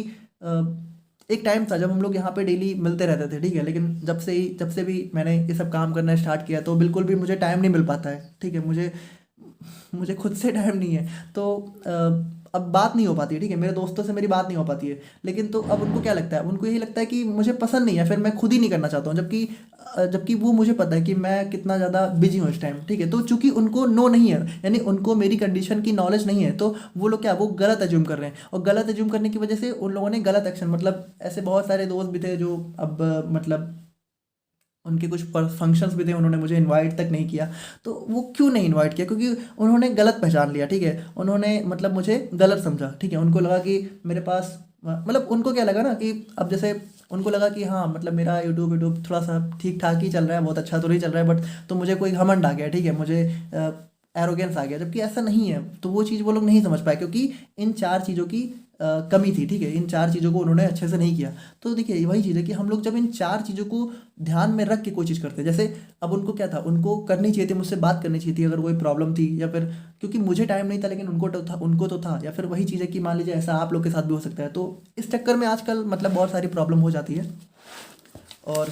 एक टाइम था जब हम लोग यहाँ पे डेली मिलते रहते थे, ठीक है, लेकिन जब से भी मैंने ये सब काम करना स्टार्ट किया तो बिल्कुल भी मुझे टाइम नहीं मिल पाता है, ठीक है, मुझे मुझे खुद से टाइम नहीं है, तो अब बात नहीं हो पाती है, ठीक है, मेरे दोस्तों से मेरी बात नहीं हो पाती है। लेकिन तो अब उनको क्या लगता है, उनको यही लगता है कि मुझे पसंद नहीं है, फिर मैं खुद ही नहीं करना चाहता हूँ, जबकि वो मुझे पता है कि मैं कितना ज़्यादा बिजी हूँ इस टाइम, ठीक है। तो चूंकि उनको नो नहीं है, यानी उनको मेरी कंडीशन की नॉलेज नहीं है, तो वो लोग क्या, वो गलत एज्यूम कर रहे हैं, और गलत एज्यूम करने की वजह से उन लोगों ने गलत एक्शन, मतलब ऐसे बहुत सारे दोस्त भी थे जो अब मतलब उनके कुछ फंक्शंस भी थे, उन्होंने मुझे इनवाइट तक नहीं किया। तो वो क्यों नहीं इनवाइट किया, क्योंकि उन्होंने गलत पहचान लिया, ठीक है, उन्होंने मतलब मुझे गलत समझा, ठीक है, उनको लगा कि मेरे पास मतलब उनको क्या लगा ना कि अब जैसे उनको लगा कि हाँ मतलब मेरा यूट्यूब यूट्यूब थोड़ा सा ठीक ठाक ही चल रहा है, बहुत अच्छा तो नहीं चल रहा है, बट तो मुझे कोई घमंड आ गया, ठीक है, मुझे एरोगेंस आ गया, जबकि ऐसा नहीं है। तो वो चीज़ वो लोग नहीं समझ पाए, क्योंकि इन चार चीज़ों की कमी थी, ठीक है, इन चार चीज़ों को उन्होंने अच्छे से नहीं किया। तो देखिए वही चीज़ है कि हम लोग जब इन चार चीज़ों को ध्यान में रख के कोई चीज़ करते हैं, जैसे अब उनको क्या था, उनको करनी चाहिए थी, मुझसे बात करनी चाहिए थी अगर कोई प्रॉब्लम थी, या फिर क्योंकि मुझे टाइम नहीं था लेकिन उनको तो था, या फिर वही चीज़ है कि मान लीजिए ऐसा आप लोग के साथ भी हो सकता है। तो इस चक्कर में आजकल मतलब बहुत सारी प्रॉब्लम हो जाती है। और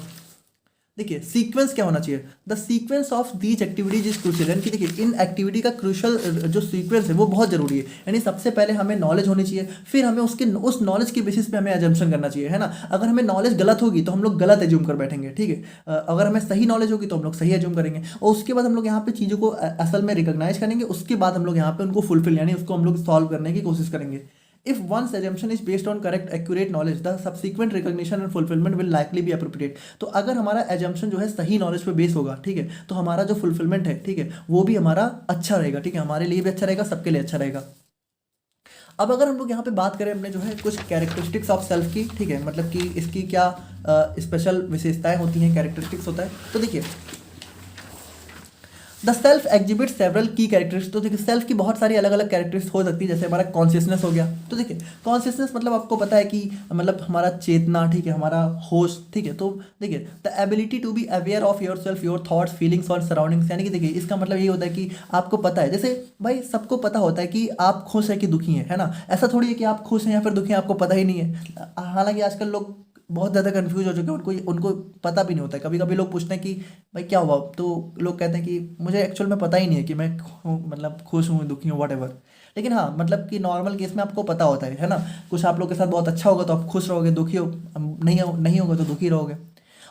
देखिए सीक्वेंस क्या होना चाहिए, the sequence of these activities is crucial, यानी कि देखिए इन एक्टिविटी का क्रूशल जो सीक्वेंस है वो बहुत जरूरी है। यानी सबसे पहले हमें नॉलेज होनी चाहिए, फिर हमें उस नॉलेज के बेसिस पे हमें एजम्पशन करना चाहिए, है ना। अगर हमें नॉलेज गलत होगी तो हम लोग गलत एज्यूम कर बैठेंगे, ठीक है। अगर हमें सही नॉलेज होगी तो हम लोग सही एज्यूम करेंगे, और उसके बाद हम लोग यहाँ पे चीज़ों को असल में रिकॉग्नाइज करेंगे, उसके बाद हम लोग यहाँ पे उनको फुलफिल यानी उसको हम लोग सॉल्व करने की कोशिश करेंगे। If one's assumption is based on correct, accurate knowledge, the subsequent recognition and fulfillment will likely be appropriate. तो अगर हमारा assumption जो है सही नॉलेज पे बेस होगा, ठीक है, तो हमारा जो फुलफिलमेंट है, ठीक है, वो भी हमारा अच्छा रहेगा, ठीक है, हमारे लिए भी अच्छा रहेगा, सबके लिए अच्छा रहेगा। अब अगर हम लोग यहाँ पे बात करें अपने जो है कुछ कैरेक्टरिस्टिक्स ऑफ सेल्फ की, ठीक है, मतलब कि इसकी क्या स्पेशल विशेषताएं होती हैं, कैरेक्टरिस्टिक्स होता है। तो देखिए द सेल्फ एग्जिबिट सेवरल की कैरेक्टरिस्टिक्स। तो देखिए सेल्फ की बहुत सारी अलग अलग कैरेक्टरिस्टिक्स हो सकती है, जैसे हमारा कॉन्शियसनेस हो गया। तो देखिए कॉन्शियसनेस मतलब आपको पता है कि मतलब हमारा चेतना, ठीक है, हमारा होश, ठीक है। तो देखिए the ability to be aware of your self, your thoughts, feelings और सराउंडिंग्स, यानी कि देखिए इसका मतलब ये होता है कि आपको पता है, जैसे भाई सबको पता होता है कि आप खुश हैं कि दुखी हैं, है ना। ऐसा थोड़ी है कि आप खुश हैं या फिर दुखी हैं आपको पता ही नहीं है। हालांकि आजकल लोग बहुत ज़्यादा कंफ्यूज हो चुके हैं, उनको उनको पता भी नहीं होता है। कभी कभी लोग पूछते हैं कि भाई क्या हुआ, तो लोग कहते हैं कि मुझे एक्चुअल में पता ही नहीं है कि मैं मतलब खुश हूँ दुखी हूँ वट एवर। लेकिन हाँ मतलब कि नॉर्मल केस में आपको पता होता है ना। कुछ आप लोग के साथ बहुत अच्छा होगा तो आप खुश रहोगे, दुखी हो नहीं होगा तो दुखी रहोगे।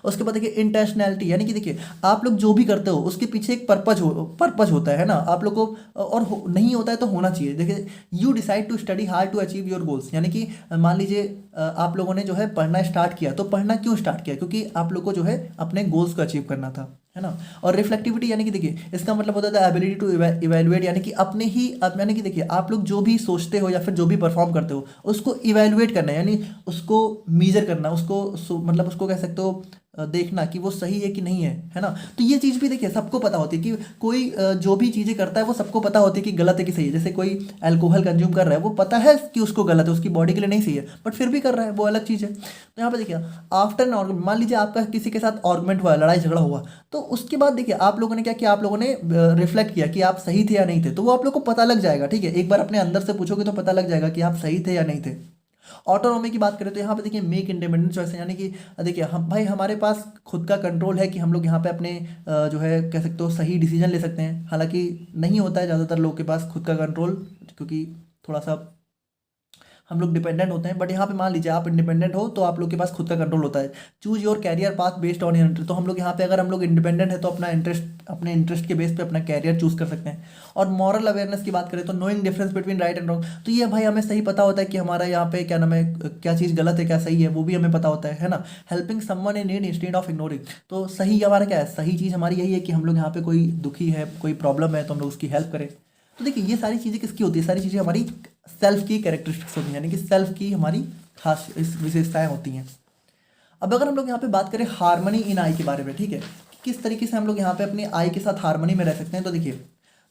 उसके बाद देखिए इंटेंशनैलिटी, यानी कि देखिए आप लोग जो भी करते हो उसके पीछे एक पर्पज होता है ना आप लोग को, और नहीं होता है तो होना चाहिए। देखिए you decide to study hard to achieve your goals, यानी कि मान लीजिए आप लोगों ने जो है पढ़ना स्टार्ट किया, तो पढ़ना क्यों स्टार्ट किया, क्योंकि आप लोग को जो है अपने गोल्स को अचीव करना था। है ना। और रिफ्लेक्टिविटी यानी कि देखिए इसका मतलब होता है एबिलिटी टू इवेलुएट, यानी कि अपने ही यानी कि देखिए आप लोग जो भी सोचते हो या फिर जो भी परफॉर्म करते हो उसको इवेलुएट करना, यानी उसको मीजर करना, उसको मतलब उसको कह सकते हो देखना कि वो सही है कि नहीं है ना। तो ये चीज़ भी देखिए सबको पता होती है कि कोई जो भी चीज़ें करता है वो सबको पता होती है कि गलत है कि सही है। जैसे कोई अल्कोहल कंज्यूम कर रहा है, वो पता है कि उसको गलत है, उसकी बॉडी के लिए नहीं सही है, बट फिर भी कर रहा है, वो अलग चीज़ है। तो यहाँ पे देखिए आफ्टर एन आर्गुमेंट, मान लीजिए आपका किसी के साथ आर्गुमेंट हुआ, लड़ाई झगड़ा हुआ, तो उसके बाद देखिए आप लोगों ने क्या किया, आप लोगों ने रिफ्लेक्ट किया कि आप सही थे या नहीं थे, तो वो आप लोग को पता लग जाएगा। ठीक है, एक बार अपने अंदर से पूछोगे तो पता लग जाएगा कि आप सही थे या नहीं थे। ऑटोनॉमी की बात करें तो यहाँ पे देखिए मेक इंडिपेंडेंट चॉइस, यानी कि देखिए हम भाई हमारे पास खुद का कंट्रोल है कि हम लोग यहाँ पे अपने जो है कह सकते हो सही डिसीजन ले सकते हैं। हालांकि नहीं होता है ज़्यादातर लोगों के पास खुद का कंट्रोल, क्योंकि थोड़ा सा हम लोग डिपेंडेंट होते हैं। बट यहाँ पे मान लीजिए आप इंडिपेंडेंट हो तो आप लोग के पास खुद का कंट्रोल होता है। Choose your career path based on your interest, तो हम लोग यहाँ पे अगर हम लोग इंडिपेंडेंट है तो अपने इंटरेस्ट के बेस पे अपना कैरियर चूज कर सकते हैं। और मॉरल अवेयरनेस की बात करें तो knowing difference between right and wrong, तो ये भाई हमें सही पता होता है कि हमारा यहाँ पे क्या नाम है, क्या चीज़ गलत है क्या सही है, वो भी हमें पता होता है ना। Helping someone in need instead of ignoring, तो सही हमारा क्या है, सही चीज़ हमारी यही है कि हम लोग यहाँ पे कोई दुखी है, कोई प्रॉब्लम है तो हम लोग उसकी हेल्प करें। तो देखिए ये सारी चीज़ें किसकी होती है, सारी चीज़ें हमारी सेल्फ की कैरेक्टरिस्टिक्स होती हैं, यानी कि सेल्फ की हमारी खास इस विशेषताएं होती हैं। अब अगर हम लोग यहाँ पे बात करें हार्मनी इन आई के बारे में, ठीक है, कि किस तरीके से हम लोग यहाँ पे अपनी आई के साथ हार्मनी में रह सकते हैं, तो देखिए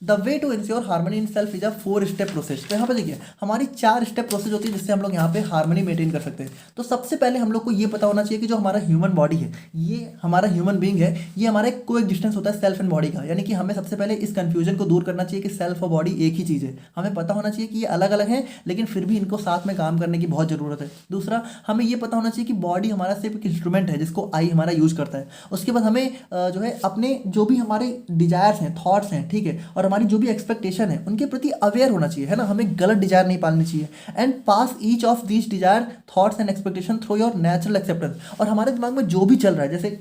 the way to ensure harmony in self is a 4 step process. तो यहाँ पे देखिए हमारी 4 स्टेप प्रोसेस होती है जिससे हम लोग यहाँ पे हार्मनी मेंटेन कर सकते हैं। तो सबसे पहले हम लोग को ये पता होना चाहिए कि जो हमारा ह्यूमन बॉडी है, ये हमारा ह्यूमन बींग है, ये हमारा एक को एग्जिस्टेंस होता है सेल्फ एंड बॉडी का। यानी कि हमें सबसे पहले इस कंफ्यूजन को दूर करना चाहिए कि सेल्फ और बॉडी एक ही चीज़ है। हमें पता होना चाहिए कि ये अलग अलग है लेकिन फिर भी इनको साथ में काम करने की बहुत ज़रूरत है। दूसरा, हमें ये पता होना चाहिए कि बॉडी हमारा सिर्फ एक इंस्ट्रूमेंट है जिसको आई हमारा यूज करता है। उसके बाद हमें जो है अपने जो भी हमारे डिजायर्स हैं, थॉट्स हैं, ठीक है, और हमारी जो भी एक्सपेक्टेशन है उनके प्रति अवेयर होना चाहिए, है ना। हमें गलत डिजायर नहीं पालनी चाहिए। And pass each of these desire thoughts and expectation through your natural acceptance. और हमारे दिमाग में जो भी चल रहा है, जैसे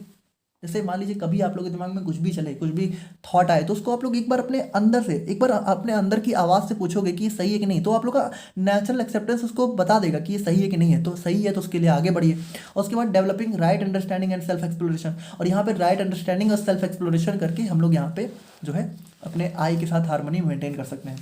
जैसे मान लीजिए कभी आप लोगों के दिमाग में कुछ भी चले, कुछ भी थॉट आए, तो उसको आप लोग एक बार अपने अंदर से, एक बार अपने अंदर की आवाज़ से पूछोगे कि ये सही है कि नहीं, तो आप लोग का नेचुरल एक्सेप्टेंस उसको बता देगा कि ये सही है कि नहीं है। तो सही है तो उसके लिए आगे बढ़िए। और उसके बाद developing right understanding and self exploration, और यहाँ पे राइट अंडरस्टैंडिंग और सेल्फ एक्सप्लोरेशन करके हम लोग यहाँ पे जो है अपने आई के साथ हार्मनी मेंटेन कर सकते हैं।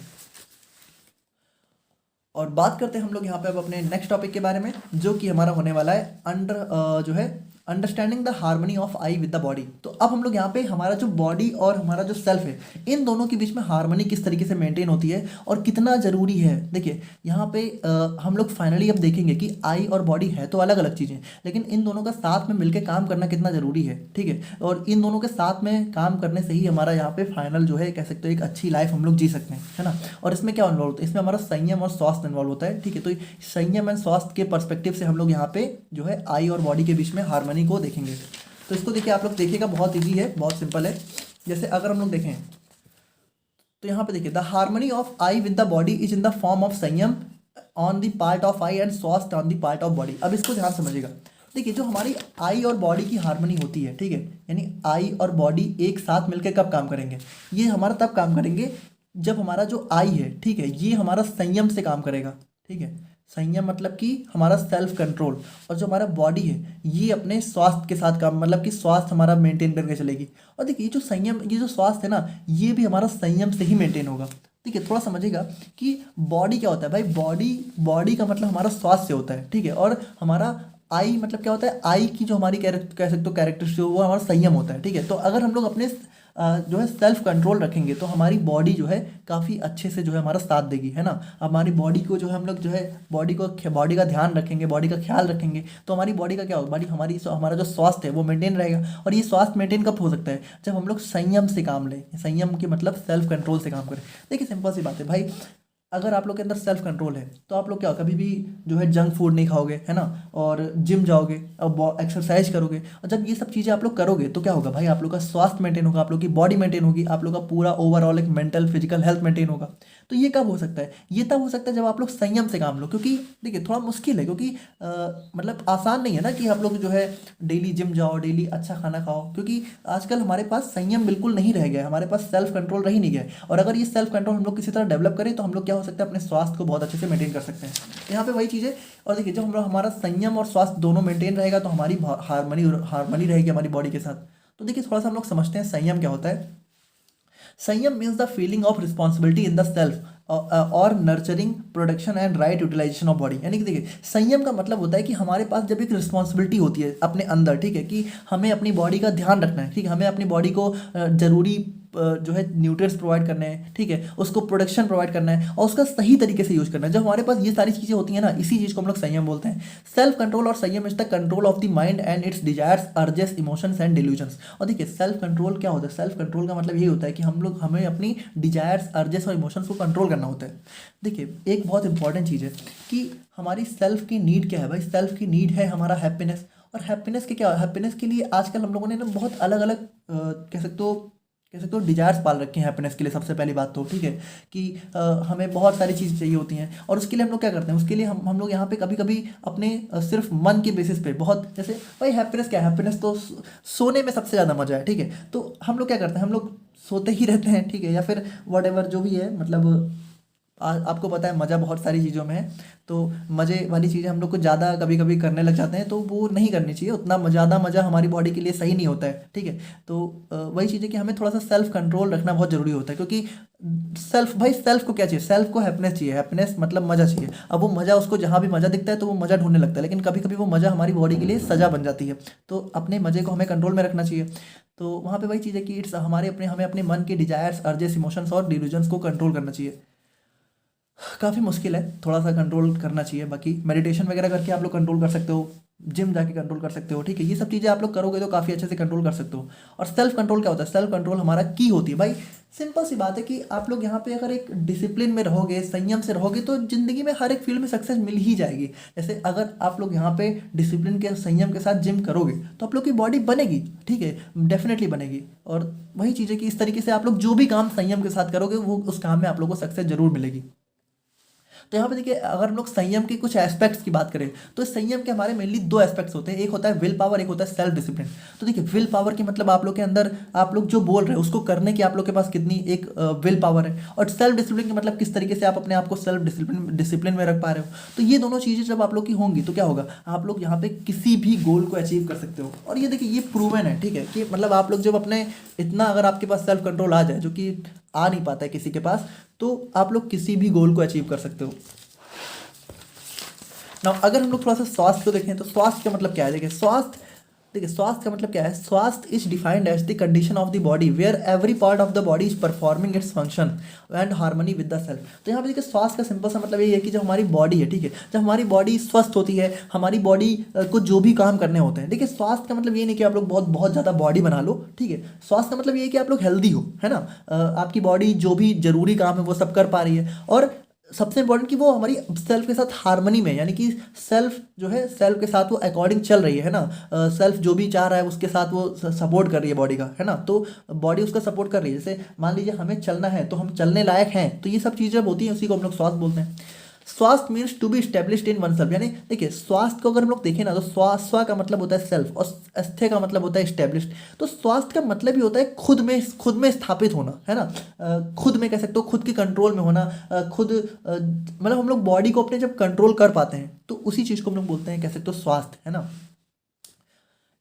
और बात करते हैं हम लोग यहाँ पे अब अपने नेक्स्ट टॉपिक के बारे में, जो कि हमारा होने वाला है जो है understanding the harmony of I with the body. तो अब हम लोग यहाँ पे हमारा जो बॉडी और हमारा जो सेल्फ है, इन दोनों के बीच में हार्मनी किस तरीके से मेंटेन होती है और कितना ज़रूरी है। देखिए यहाँ पे हम लोग फाइनली अब देखेंगे कि आई और बॉडी है तो अलग अलग चीज़ें, लेकिन इन दोनों का साथ में मिलकर काम करना कितना ज़रूरी है, ठीक है। और इन दोनों के साथ में काम करने से ही हमारा यहाँ पे फाइनल जो है कह सकते हो एक अच्छी लाइफ हम लोग जी सकते हैं, है ना। और इसमें क्या इन्वॉल्व होता है, इसमें हमारा संयम और स्वास्थ्य इन्वॉल्व होता है, ठीक है। तो संयम एंड स्वास्थ्य के पर्सपेक्टिव से हम लोग यहाँ पे जो है आई और बॉडी के बीच में हार्मनी को देखेंगे। तो इसको देखिए आप लोग देखिएगा, बहुत इजी है, बहुत सिंपल है। जैसे अगर हम लोग देखें तो यहाँ पे देखिए the harmony of I with the body is in the form of sanyam on the part of I and swasthya on the part of body. अब इसको ध्यान समझिएगा। देखिए जो हमारी आई और बॉडी की हार्मनी होती है, ठीक है, यानी आई और बॉडी एक साथ मिलकर कब काम करेंगे, ये हमारा तब काम करेंगे जब हमारा जो आई है, ठीक है, ये हमारा संयम से काम करेगा, ठीक है। संयम मतलब कि हमारा सेल्फ कंट्रोल, और जो हमारा बॉडी है ये अपने स्वास्थ्य के साथ काम, मतलब कि स्वास्थ्य हमारा मेंटेन करके चलेगी। और देखिए ये जो संयम, ये जो स्वास्थ्य है ना, ये भी हमारा संयम से ही मेंटेन होगा। ठीक है, थोड़ा समझिएगा कि बॉडी क्या होता है भाई, बॉडी का मतलब हमारा स्वास्थ्य होता है, ठीक है। और हमारा आई मतलब क्या होता है, आई की जो हमारी कह सकते हो कैरेक्टरिस्टिक वो हमारा संयम होता है, ठीक है। तो अगर हम लोग अपने जो है सेल्फ कंट्रोल रखेंगे तो हमारी बॉडी जो है काफ़ी अच्छे से जो है हमारा साथ देगी, है ना। हमारी बॉडी को जो है हम लोग जो है बॉडी का ध्यान रखेंगे, बॉडी का ख्याल रखेंगे, तो हमारी बॉडी का क्या होगा, हमारा जो स्वास्थ्य है वो मेंटेन रहेगा। और ये स्वास्थ्य मेंटेन कब हो सकता है, जब हम लोग संयम से काम लें। संयम के मतलब सेल्फ कंट्रोल से काम करें। देखिए सिंपल सी बात है भाई, अगर आप लोग के अंदर सेल्फ कंट्रोल है तो आप लोग क्या कभी भी जो है जंक फूड नहीं खाओगे, है ना, और जिम जाओगे और एक्सरसाइज करोगे। और जब ये सब चीज़ें आप लोग करोगे तो क्या होगा भाई, आप लोग का स्वास्थ्य मेंटेन होगा, आप लोग की बॉडी मेंटेन होगी, आप लोग का पूरा ओवरऑल एक मेंटल फिजिकल हेल्थ मेंटेन होगा। तो ये कब हो सकता है, ये तब हो सकता है जब आप लोग संयम से काम लो। क्योंकि देखिए थोड़ा मुश्किल है, क्योंकि मतलब आसान नहीं है ना कि आप लोग जो है डेली जिम जाओ, डेली अच्छा खाना खाओ, क्योंकि आजकल हमारे पास संयम बिल्कुल नहीं रह गया है, हमारे पास सेल्फ कंट्रोल रह ही नहीं गया है। और अगर ये सेल्फ कंट्रोल हम लोग किसी तरह डेवलप करें तो हम लोग क्या हो सकता है, अपने स्वास्थ्य को बहुत अच्छे से मेंटेन कर सकते हैं। तो यहाँ पे वही चीज़ है। और देखिए जब हम लोग हमारा संयम और स्वास्थ्य दोनों मेंटेन रहेगा तो हमारी हार्मनी रहेगी हमारी बॉडी के साथ। तो देखिए थोड़ा सा हम लोग समझते हैं संयम क्या होता है। Sanyam means the feeling of responsibility in the self और nurturing production and right utilisation of body. यानी कि देखिए संयम का मतलब होता है कि हमारे पास जब एक रिस्पॉन्सिबिलिटी होती है अपने अंदर, ठीक है, कि हमें अपनी बॉडी का ध्यान रखना है, ठीक है, हमें अपनी बॉडी को जरूरी जो है न्यूट्रिएंट्स प्रोवाइड करने हैं, ठीक है, उसको प्रोडक्शन प्रोवाइड करना है और उसका सही तरीके से यूज करना है। जब हमारे पास ये सारी चीज़ें होती हैं ना, इसी चीज़ को हम लोग संयम बोलते हैं। सेल्फ कंट्रोल और संयम is the control of the mind and it's desires, urges, emotions and delusions. और देखिए सेल्फ कंट्रोल क्या होता है? सेल्फ कंट्रोल का मतलब यही होता है कि हमें अपनी डिजायर्स, अर्जेस और इमोशंस को कंट्रोल करना होता है। देखिए एक बहुत इंपॉर्टेंट चीज़ है कि हमारी सेल्फ की नीड क्या है भाई। सेल्फ की नीड है हमारा हैप्पीनेस। और हैप्पीनेस के क्या, हैप्पीनेस के लिए आजकल हम लोगों ने ना बहुत अलग अलग कह सकते हो डिजायर्स पाल रखे हैं हैप्पीनेस के लिए। सबसे पहली बात तो ठीक है कि हमें बहुत सारी चीज़ें चाहिए होती हैं और उसके लिए हम लोग क्या करते हैं, उसके लिए हम लोग यहाँ पे कभी कभी अपने सिर्फ मन के बेसिस पे बहुत, जैसे भाई हैप्पीनेस क्या है, हैप्पीनेस तो सोने में सबसे ज़्यादा मजा है, ठीक है, तो हम लोग क्या करते हैं, हम लोग सोते ही रहते हैं, ठीक है, या फिर वट एवर जो भी है, मतलब आपको पता है मज़ा बहुत सारी चीज़ों में है। तो मज़े वाली चीज़ें हम लोग को ज़्यादा कभी कभी करने लग जाते हैं, तो वो नहीं करनी चाहिए। उतना ज़्यादा मज़ा हमारी बॉडी के लिए सही नहीं होता है, ठीक है। तो वही चीज़ है कि हमें थोड़ा सा सेल्फ कंट्रोल रखना बहुत ज़रूरी होता है, क्योंकि सेल्फ को क्या चाहिए? सेल्फ को हैप्पीनेस चाहिए। हैप्पीनेस मतलब मज़ा चाहिए। अब वो मज़ा, उसको जहाँ भी मज़ा दिखता है तो वो मज़ा ढूंढने लगता है, लेकिन कभी कभी वो मज़ा हमारी बॉडी के लिए सज़ा बन जाती है। तो अपने मज़े को हमें कंट्रोल में रखना चाहिए। तो वहाँ पे वही चीज़ है कि हमें अपने मन के डिजायर्स, अर्जेस, इमोशंस और डिल्यूजन्स को कंट्रोल करना चाहिए। काफ़ी मुश्किल है, थोड़ा सा कंट्रोल करना चाहिए। बाकी मेडिटेशन वगैरह करके आप लोग कंट्रोल कर सकते हो, जिम जाके कंट्रोल कर सकते हो, ठीक है, ये सब चीज़ें आप लोग करोगे तो काफ़ी अच्छे से कंट्रोल कर सकते हो। और सेल्फ कंट्रोल क्या होता है? सेल्फ कंट्रोल हमारा की होती है भाई। सिंपल सी बात है कि आप लोग यहाँ पे अगर एक डिसिप्लिन में रहोगे, संयम से रहोगे, तो जिंदगी में हर एक फील्ड में सक्सेस मिल ही जाएगी। जैसे अगर आप लोग यहाँ पे डिसिप्लिन के, संयम के साथ जिम करोगे तो आप लोग की बॉडी बनेगी, ठीक है, डेफिनेटली बनेगी। और वही चीज़ है कि इस तरीके से आप लोग जो भी काम संयम के साथ करोगे वो उस काम में आप लोग को सक्सेस जरूर मिलेगी। तो यहाँ पे देखिए अगर हम लोग संयम के कुछ एस्पेक्ट्स की बात करें तो संयम के हमारे मेनली दो एस्पेक्ट्स होते हैं। एक होता है विल पावर, एक होता है सेल्फ डिसिप्लिन। तो देखिए विल पावर की मतलब आप लोग के अंदर, आप लोग जो बोल रहे हैं उसको करने की आप लोग के पास कितनी एक विल पावर है। और सेल्फ डिसिप्लिन का मतलब किस तरीके से आप अपने आप को सेल्फ डिसिप्लिन में रख पा रहे हो। तो ये दोनों चीज़ें जब आप लोग की होंगी तो क्या होगा, आप लोग यहाँ पे किसी भी गोल को अचीव कर सकते हो। और ये देखिए ये प्रूवन है, ठीक है, कि मतलब आप लोग जब अपने इतना, अगर आपके पास सेल्फ कंट्रोल आ जाए, जो कि आ नहीं पाता है किसी के पास, तो आप लोग किसी भी गोल को अचीव कर सकते हो। ना अगर हम लोग थोड़ा सा स्वास्थ्य को देखें तो स्वास्थ्य का मतलब क्या है? देखिए स्वास्थ्य का मतलब क्या है? स्वास्थ्य is defined as the condition of the body where every part of the body is performing its function and harmony with the self. तो यहाँ पे देखिए स्वास्थ्य का सिंपल सा मतलब ये है कि जब हमारी बॉडी है, ठीक है, जब हमारी बॉडी स्वस्थ होती है, हमारी बॉडी को जो भी काम करने होते हैं। देखिए स्वास्थ्य का मतलब ये नहीं कि आप लोग बहुत बहुत ज़्यादा बॉडी बना लो, ठीक है, स्वास्थ्य का मतलब ये है कि आप लोग हेल्दी हो, है ना, आपकी बॉडी जो भी जरूरी काम है वो सब कर पा रही है। और सबसे इंपॉर्टेंट कि वो हमारी सेल्फ के साथ हार्मनी में, यानी कि सेल्फ जो है सेल्फ के साथ वो अकॉर्डिंग चल रही है ना, सेल्फ जो भी चाह रहा है उसके साथ वो सपोर्ट कर रही है बॉडी का, है ना, तो बॉडी उसका सपोर्ट कर रही है। जैसे मान लीजिए हमें चलना है तो हम चलने लायक हैं, तो ये सब चीज़ें होती हैं, उसी को हम लोग स्वास्थ्य बोलते हैं। स्वास्थ्य means to be established in one self. यानी देखिए स्वास्थ्य को अगर हम लोग देखें ना तो स्वा का मतलब होता है सेल्फ और स्थे का मतलब होता है स्टेब्लिश्ड। तो स्वास्थ्य का मतलब ही होता है खुद में स्थापित होना, है ना, खुद में कह सकते हो, खुद के कंट्रोल में होना, मतलब हम लोग बॉडी को अपने जब कंट्रोल कर पाते हैं तो उसी चीज़ को हम लोग बोलते हैं, कह सकते हो, स्वास्थ्य, है ना।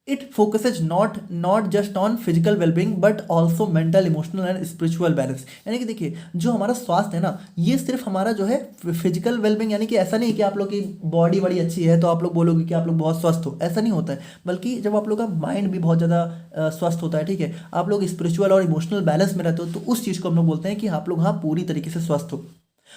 It focuses not just on physical wellbeing but also mental, emotional and spiritual balance. यानी कि देखिए जो हमारा स्वास्थ्य है ना, ये सिर्फ हमारा जो है फिजिकल वेलबींग, यानी कि ऐसा नहीं है कि आप लोग की बॉडी बड़ी अच्छी है तो आप लोग बोलोगे कि आप लोग बहुत स्वस्थ हो, ऐसा नहीं होता है। बल्कि जब आप लोग का माइंड भी बहुत ज़्यादा स्वस्थ होता है, ठीक है, आप लोग स्पिरिचुअल और इमोशनल बैलेंस में रहते हो, तो उस चीज़ को हम लोग बोलते हैं कि आप लोग हाँ पूरी तरीके से स्वस्थ हो।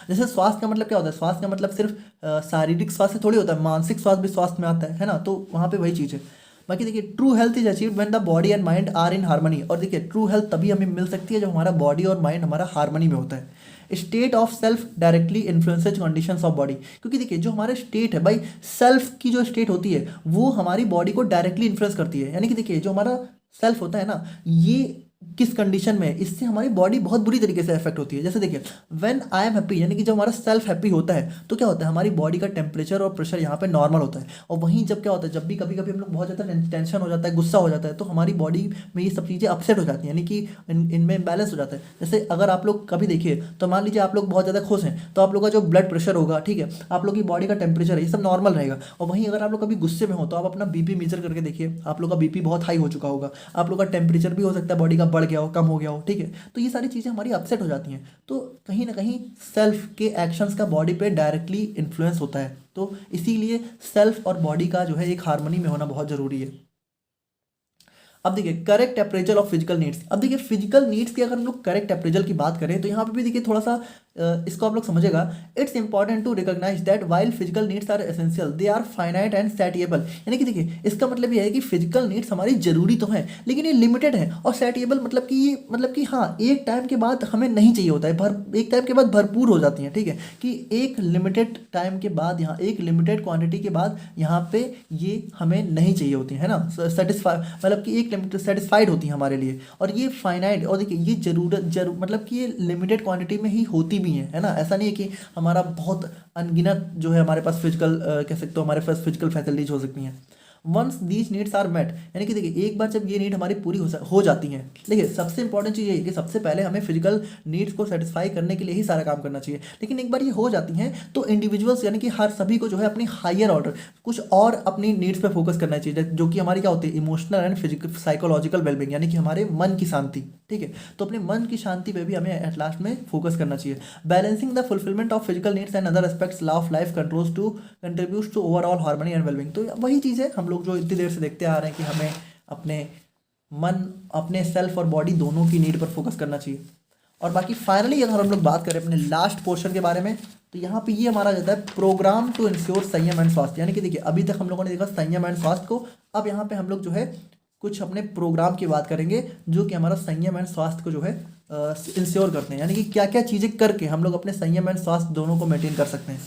जैसे स्वास्थ्य का मतलब क्या होता है? स्वास्थ्य का मतलब सिर्फ शारीरिक स्वास्थ्य थोड़ी होता है, मानसिक स्वास्थ्य भी स्वास्थ्य में आता है ना, तो वहाँ पे वही चीज़ है। बाकी देखिए true health is achieved when the body and mind are in harmony. और देखिए ट्रू हेल्थ तभी हमें मिल सकती है जब हमारा बॉडी और माइंड हमारा हार्मनी में होता है। State of self directly influences conditions of body. क्योंकि देखिए जो हमारे स्टेट है भाई, सेल्फ की जो स्टेट होती है वो हमारी बॉडी को डायरेक्टली इन्फ्लुएंस करती है। यानी कि देखिए जो हमारा सेल्फ होता है ना, ये किस कंडीशन में है, इससे हमारी बॉडी बहुत बुरी तरीके से अफेक्ट होती है। जैसे देखिए, व्हेन आई एम हैप्पी, यानी कि जब हमारा सेल्फ हैप्पी होता है तो क्या होता है, हमारी बॉडी का टेम्परेचर और प्रेशर यहाँ पे नॉर्मल होता है। और वहीं जब क्या होता है, जब भी कभी कभी हम लोग बहुत ज़्यादा टेंशन हो जाता है, गुस्सा हो जाता है, तो हमारी बॉडी में ये सब चीज़ें अपसेट हो जाती हैं, यानी कि इनमें इम्बैलेंस हो जाता है। जैसे अगर आप लोग कभी देखिए, तो मान लीजिए आप लोग बहुत ज़्यादा खुश हैं, तो आप लोग का जो ब्लड प्रेशर होगा, ठीक है, आप लोग की बॉडी का टेम्परेचर है, ये सब नॉर्मल रहेगा। और वहीं अगर आप लोग कभी गुस्से में हो तो आप अपना बीपी मेजर करके देखिए, आप लोग का बीपी बहुत हाई हो चुका होगा, आप लोग का टेम्परेचर भी हो सकता है बॉडी का बढ़ गया हो, कम हो गया हो, ठीक है। तो ये सारी चीज़ें हमारी अपसेट हो जाती हैं। तो कहीं ना कहीं सेल्फ के एक्शंस का बॉडी पे डायरेक्टली इन्फ्लुएंस होता है। तो इसीलिए सेल्फ और बॉडी का जो है एक हार्मनी में होना बहुत ज़रूरी है। अब देखिए, correct appraisal of physical needs. अब देखिए, फिजिकल नीड्स की अगर हम लोग करेक्ट अप्रेजल की बात करें तो यहाँ पे भी देखिए थोड़ा सा इसको आप लोग समझेगा। It's important to recognise that while physical needs are essential they are finite and satiable. यानी कि देखिए, इसका मतलब ये है कि फिजिकल नीड्स हमारी जरूरी तो हैं, लेकिन ये लिमिटेड है। और सैटिएबल मतलब कि ये, मतलब कि हाँ, एक टाइम के बाद हमें नहीं चाहिए होता है, एक टाइम के बाद भरपूर हो जाती हैं, ठीक है, कि एक लिमिटेड टाइम के बाद, यहाँ एक लिमिटेड क्वांटिटी के बाद यहाँ पे ये हमें नहीं चाहिए होती है ना, सेटिस्फाई, मतलब कि एक लिमिटेड सेटिस्फाइड होती है हमारे लिए। और ये फाइनाइट, और देखिए ये मतलब कि ये लिमिटेड क्वांटिटी में ही होती भी है ना। ऐसा नहीं है कि हमारा बहुत अनगिनत जो है हमारे पास फिजिकल कह सकते हो हमारे पास फिजिकल फैसिलिटीज हो सकती हैं। Once these needs are met, यानी कि देखिए एक बार जब ये नीड हमारी पूरी हो जाती हैं, देखिए सबसे इंपॉर्टेंट चीज़ ये है कि सबसे पहले हमें फिजिकल नीड्स को सेटिस्फाई करने के लिए ही सारा काम करना चाहिए। लेकिन एक बार ये हो जाती हैं तो इंडिविजुअल्स, यानी कि हर सभी को जो है अपनी हायर ऑर्डर कुछ और अपनी नीड्स पे फोकस करना चाहिए, जो कि हमारी क्या होती है, emotional and physical psychological wellbeing, यानी कि हमारे मन की शांति, ठीक है। तो अपने मन की शांति पे भी हमें एट लास्ट में फोकस करना चाहिए। Balancing the fulfilment of physical needs and other aspects of life contributes to overall harmony and wellbeing. तो वही चीज़ है, हम लोग जो इतनी देर से देखते आ रहे हैं कि हमें अपने मन, अपने सेल्फ और बॉडी दोनों की नीड पर फोकस करना चाहिए। और बाकी फाइनली अगर हम लोग बात करें अपने लास्ट पोर्शन के बारे में, तो यहाँ पे ये हमारा जाता है प्रोग्राम टू इंश्योर संयम एंड स्वास्थ्य। यानी कि देखिए अभी तक हम लोगों ने देखा संयम एंड स्वास्थ्य को, अब यहाँ पे हम लोग जो है कुछ अपने प्रोग्राम की बात करेंगे जो कि हमारा संयम एंड स्वास्थ्य को जो है इंश्योर करते हैं, यानी कि क्या क्या चीज़ें करके हम लोग अपने संयम एंड स्वास्थ्य दोनों को मेंटेन कर सकते हैं।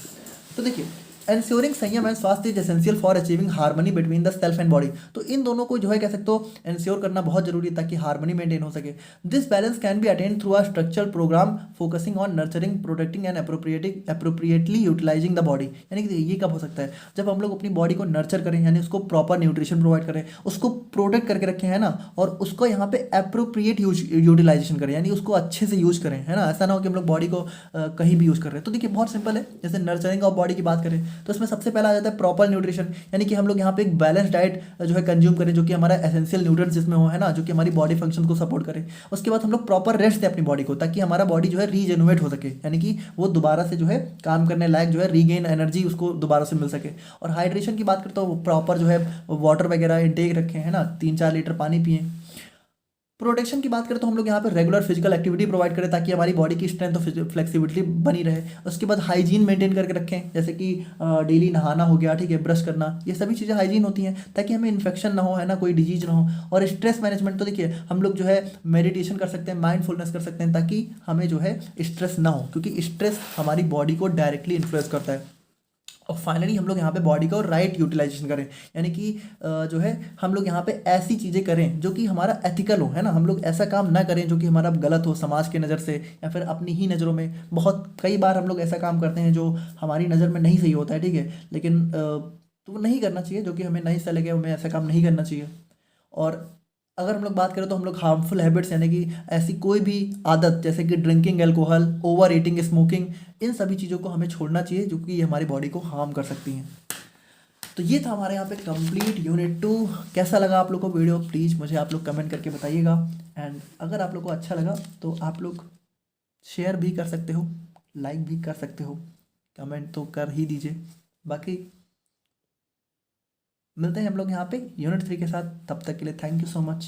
तो देखिए, एंश्योरिंग संयम एंड स्वास्थ्य is essential for achieving harmony between the self and body. तो इन दोनों को जो है कह सकते हो एंश्योर करना बहुत जरूरी है ताकि हार्मनी मेंटेन हो सके। This balance can be attain through a structural programme focusing on nurturing, protecting and appropriately utilising the body. यानी कि ये कब हो सकता है, जब हम लोग अपनी बॉडी को नर्चर करें, यानी उसको प्रॉपर न्यूट्रिशन प्रोवाइड करें, उसको प्रोटेक्ट करके रखें, है ना, और उसको यहाँ पे अप्रोप्रिएट यूटिलाइजेशन करें, यानी उसको अच्छे से यूज करें, है ना। ऐसा ना हो कि हम लोग बॉडी को कहीं भी यूज कर रहे हैं। तो देखिए बहुत सिंपल है, जैसे नर्चरिंग ऑफ बॉडी की बात करें तो इसमें सबसे पहला आ जाता है प्रॉपर न्यूट्रिशन, यानी कि हम लोग यहाँ पे एक बैलेंस डाइट जो है कंज्यूम करें, जो कि हमारा एसेंशियल न्यूट्रिएंट्स जिसमें हो, है ना, जो कि हमारी बॉडी फंक्शन को सपोर्ट करे। उसके बाद हम लोग प्रॉपर रेस्ट दें अपनी बॉडी को, ताकि हमारा बॉडी जो है रीजेनुएट हो सके, यानी कि वो दोबारा से जो है काम करने लायक जो है रीगेन एनर्जी उसको दोबारा से मिल सके। और हाइड्रेशन की बात करते हो, प्रॉपर जो है वाटर वगैरह इंटेक रखें, है ना, 3-4 लीटर पानी पिएं। प्रोटेक्शन की बात करें तो हम लोग यहाँ पे रेगुलर फिजिकल एक्टिविटी प्रोवाइड करें ताकि हमारी बॉडी की स्ट्रेंथ और फ्लेक्सिबिलिटी बनी रहे। उसके बाद हाइजीन मेंटेन करके रखें, जैसे कि डेली नहाना हो गया, ठीक है, ब्रश करना, ये सभी चीज़ें हाइजीन होती हैं ताकि हमें इन्फेक्शन ना हो, है ना, कोई डिजीज ना हो। और स्ट्रेस मैनेजमेंट, तो देखिए हम लोग जो है मेडिटेशन कर सकते हैं, माइंडफुलनेस कर सकते हैं, ताकि हमें जो है स्ट्रेस ना हो, क्योंकि स्ट्रेस हमारी बॉडी को डायरेक्टली इन्फ्लुएंस करता है। और फाइनली हम लोग यहाँ पे बॉडी का राइट यूटिलाइजेशन करें, यानी कि जो है हम लोग यहाँ पे ऐसी चीज़ें करें जो कि हमारा एथिकल हो, है ना। हम लोग ऐसा काम ना करें जो कि हमारा गलत हो समाज के नज़र से या फिर अपनी ही नज़रों में। बहुत कई बार हम लोग ऐसा काम करते हैं जो हमारी नज़र में नहीं सही होता है, ठीक है, लेकिन तो वो नहीं करना चाहिए, जो कि हमें नहीं सही लगे हमें ऐसा काम नहीं करना चाहिए। और अगर हम लोग बात करें तो हम लोग हार्मफुल हैबिट्स, यानी कि ऐसी कोई भी आदत जैसे कि drinking alcohol, over eating, smoking, इन सभी चीज़ों को हमें छोड़ना चाहिए जो कि ये हमारी बॉडी को हार्म कर सकती हैं। तो ये था हमारे यहाँ पे कंप्लीट यूनिट 2। कैसा लगा आप लोग को वीडियो, प्लीज़ मुझे आप लोग कमेंट करके बताइएगा। एंड अगर आप लोग को अच्छा लगा तो आप लोग शेयर भी कर सकते हो, लाइक भी कर सकते हो, कमेंट तो कर ही दीजिए। बाकी मिलते हैं हम लोग यहाँ पे यूनिट 3 के साथ, तब तक के लिए थैंक यू सो मच।